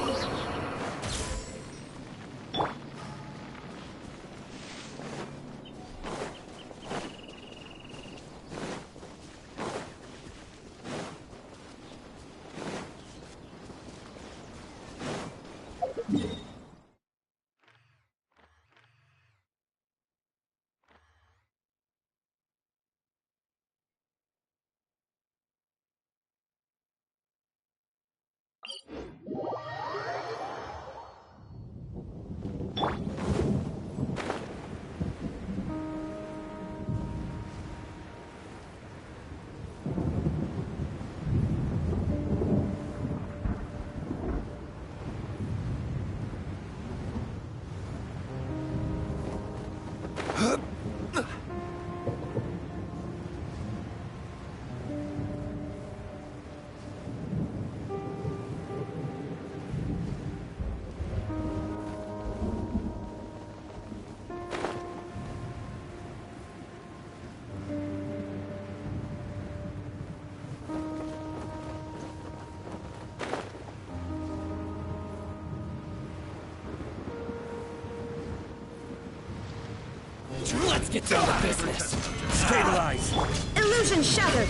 Let's get down to business. Stabilize. Illusion shattered!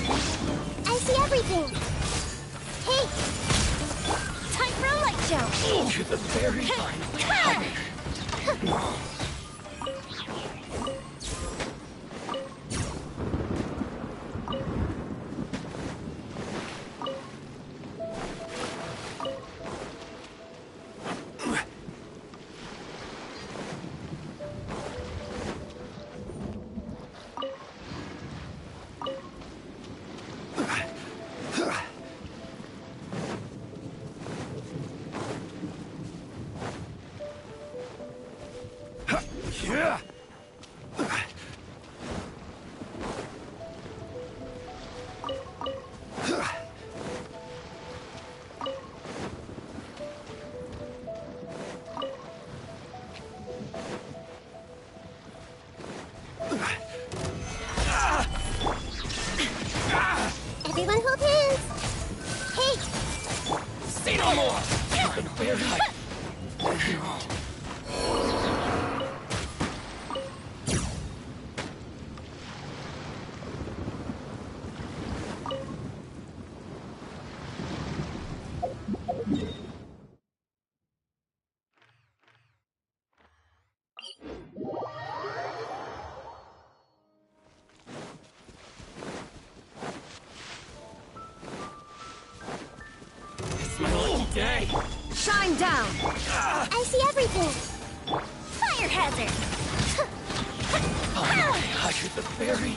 I see everything. Hey! Time for a light show! To the very Yeah! Everyone hold hands. Hey! Say no more! To the very Day. Shine down! I see everything. Fire hazard! To the very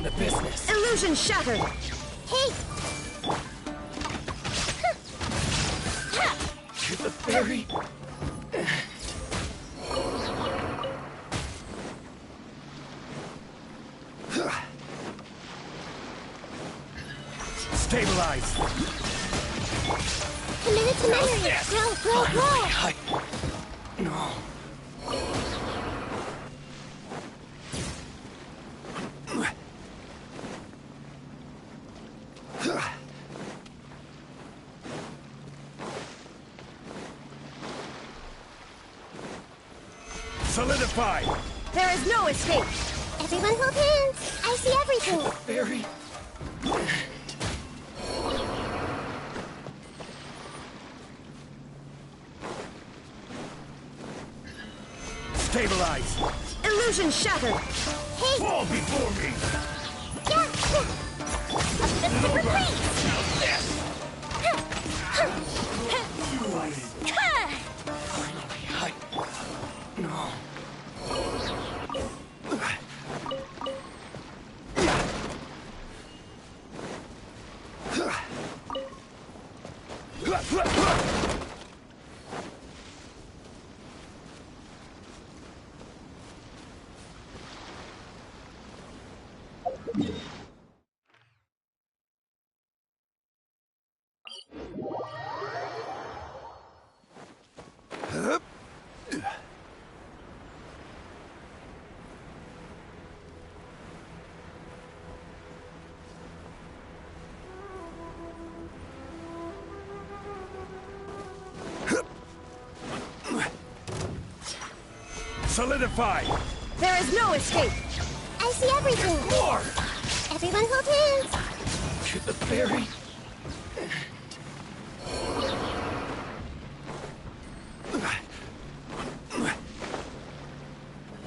down to business. Illusion shattered! Hey! To the very Stabilize! Committed to memory! Grow, grow, grow! No. Solidify! There is no escape! Everyone hold hands! I see everything! Very... Stabilize! Illusion shattered! Hey! Fall before me! Yeah! Up the super freeze! No. Solidify! There is no escape! I see everything! More! Everyone hold hands! To the very...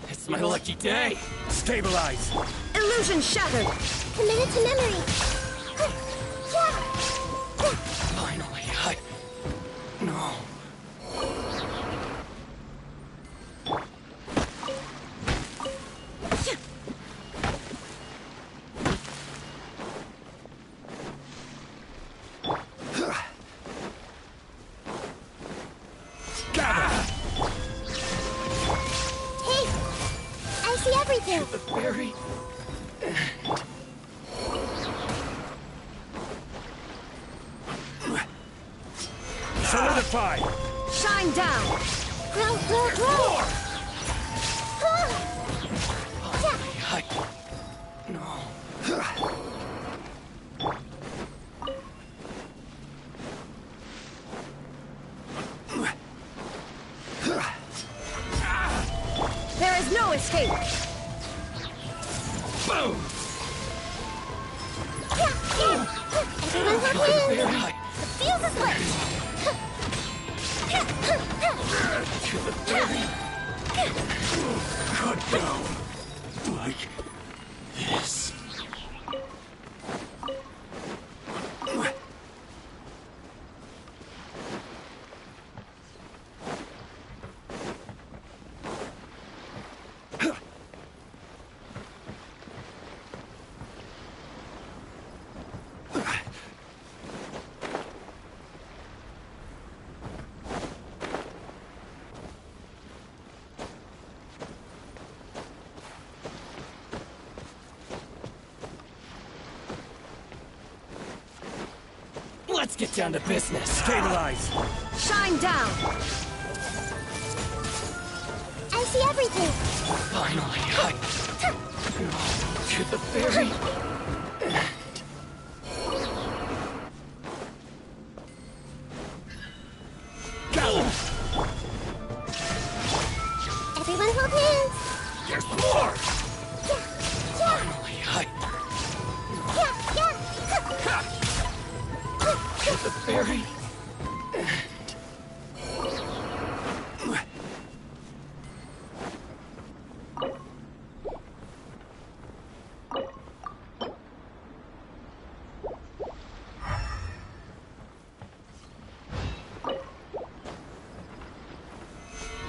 It's my lucky day! Stabilize! Illusion shattered! Committed to memory! Finally, No. Everything! The very end. Solidify! Shine down! Grow, grow, grow! No. There is no escape! Boom! Everyone hold hands! The fuse is lit! To the very... Cut down. Like this. Let's get down to business. Stabilize. Shine down. I see everything. Finally, to the very end. Go! Everyone hold hands. There's more. To the very end.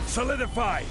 Solidify!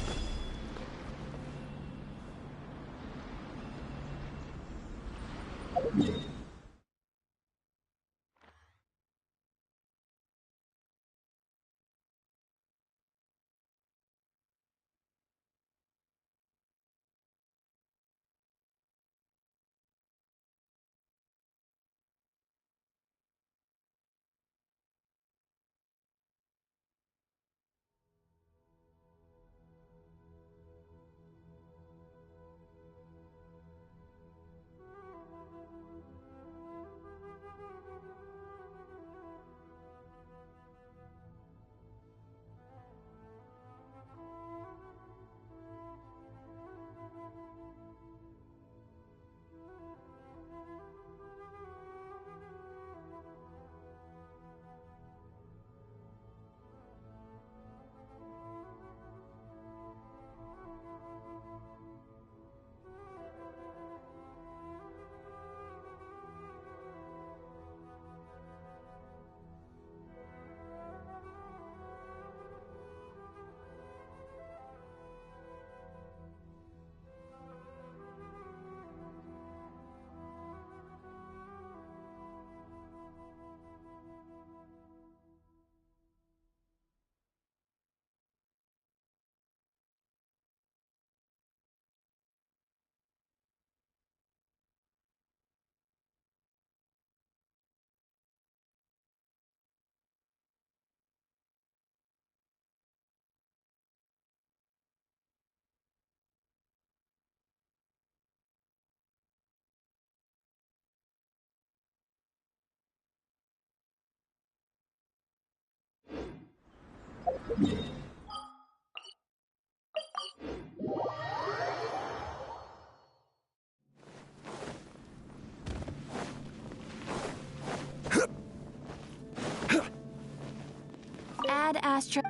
Ad Astra.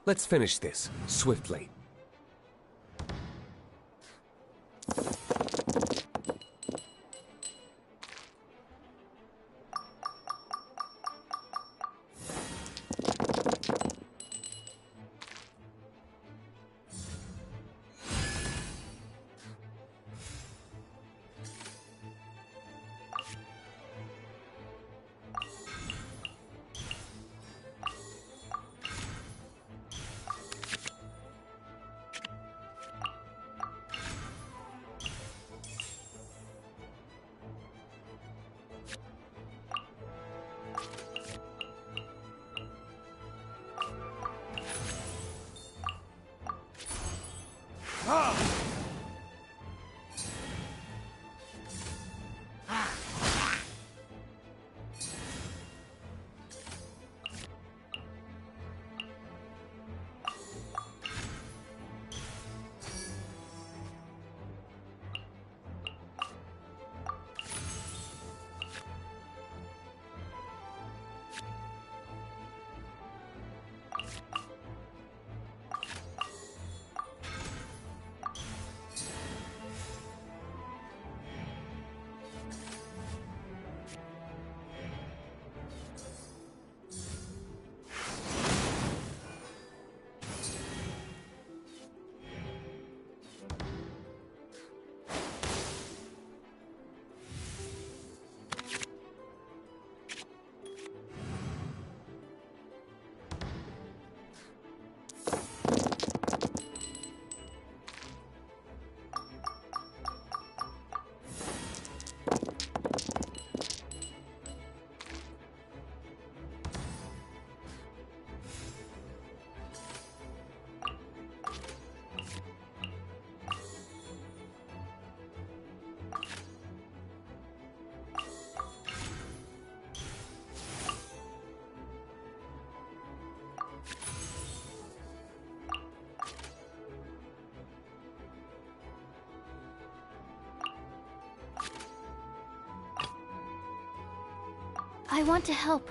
Let's finish this, swiftly. I want to help.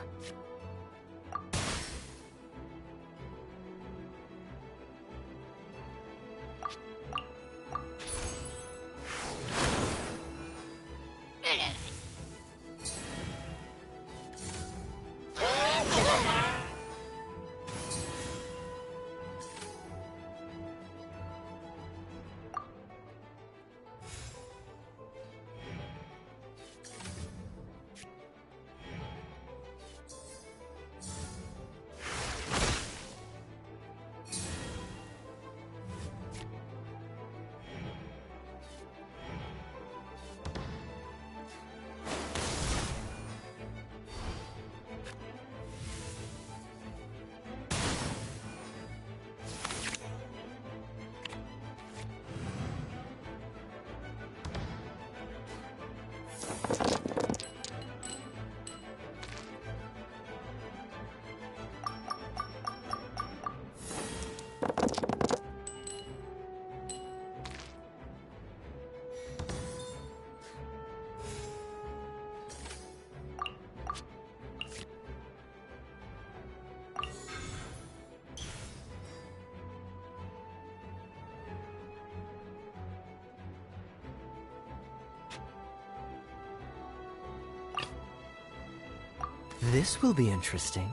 This will be interesting.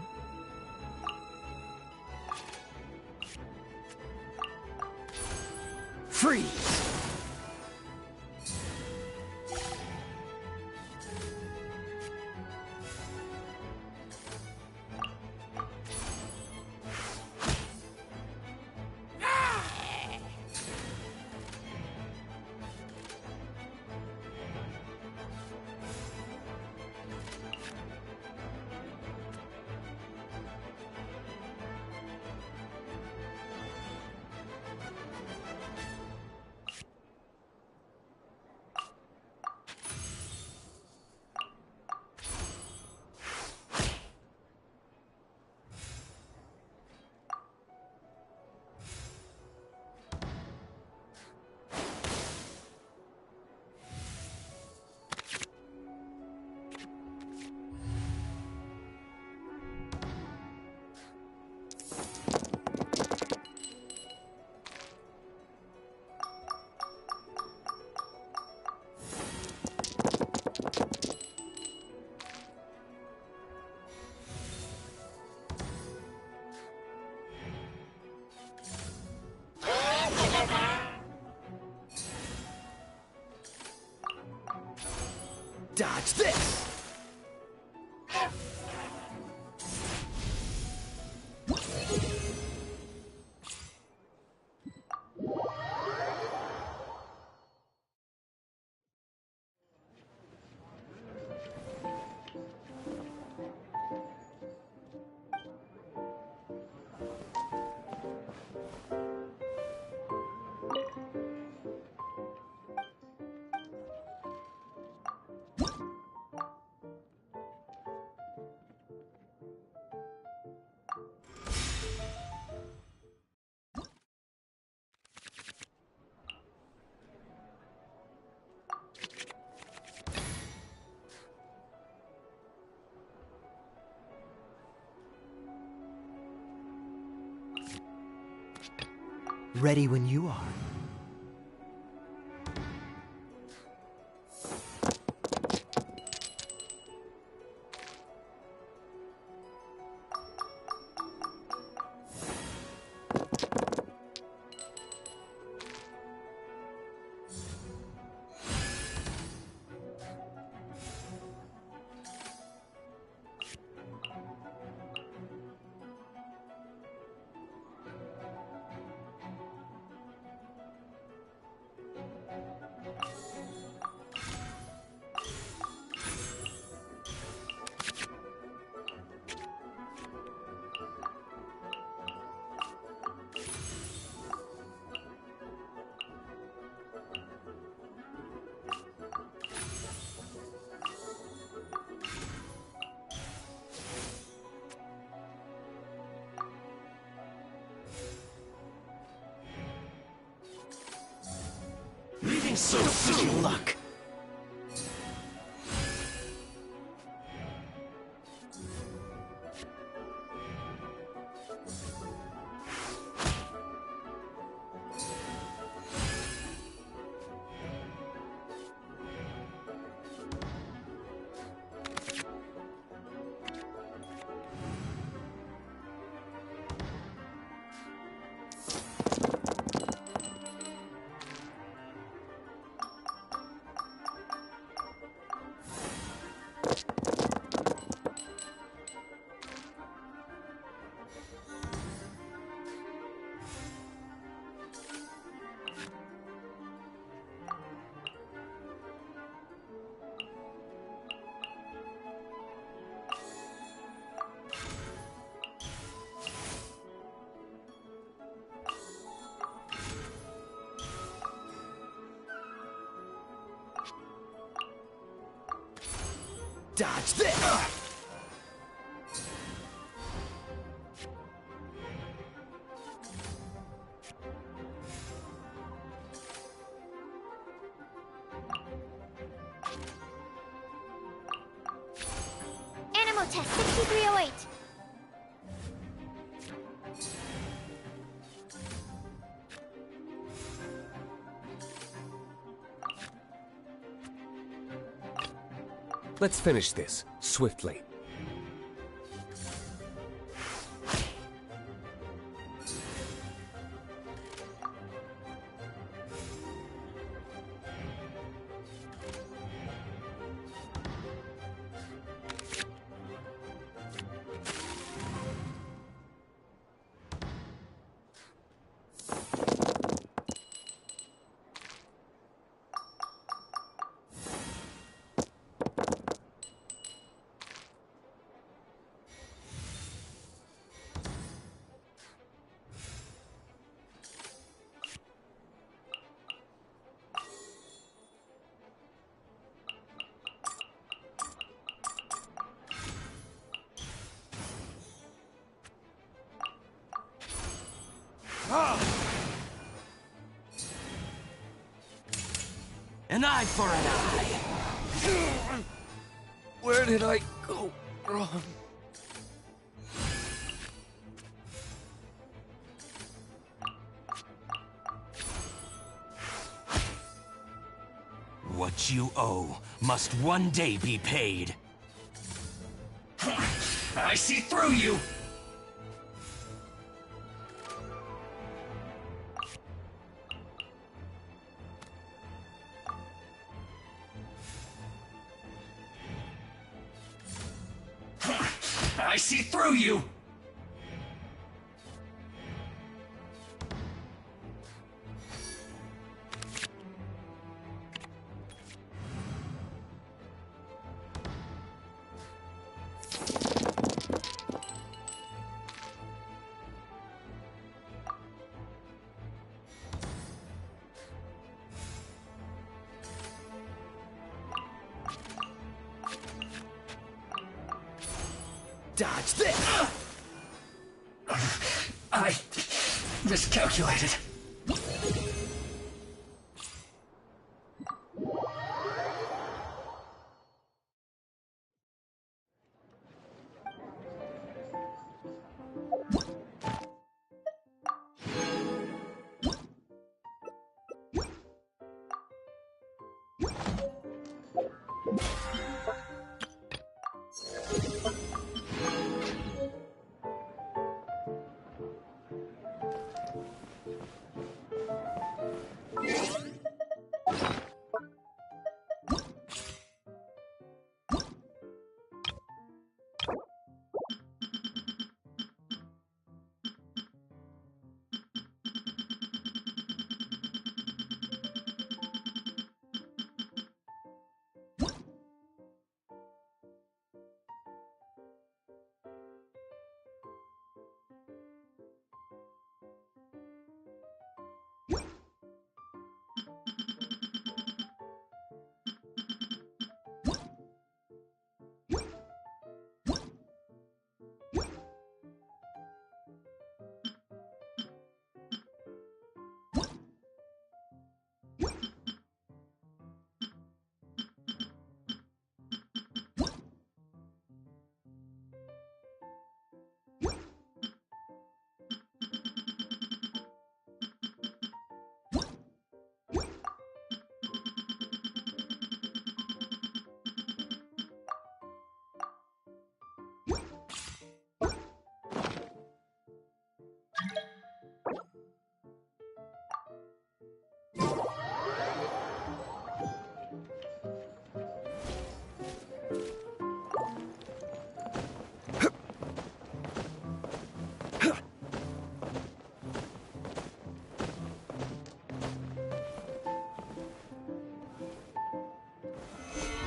Freeze! Dodge this! Ready when you are. Leaving so soon! Luck. Dodge this! Animal test 6308. Let's finish this, swiftly. An eye for an eye! Where did I go wrong? What you owe must one day be paid. I see through you! I see through you! Dodge this! I miscalculated.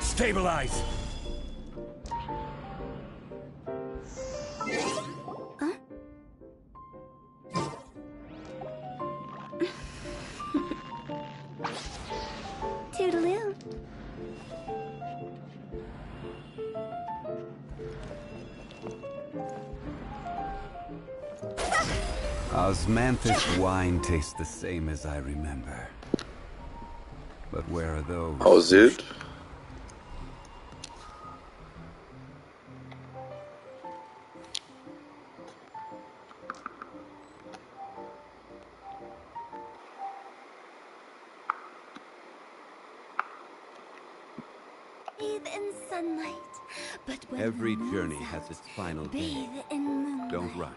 Stabilize! Huh? Toodaloo. Osmanthus wine tastes the same as I remember. But where are those? How's it? Bathe in sunlight, but when Every the moon's journey out, has its final day. bathe in moonlight. Don't rush.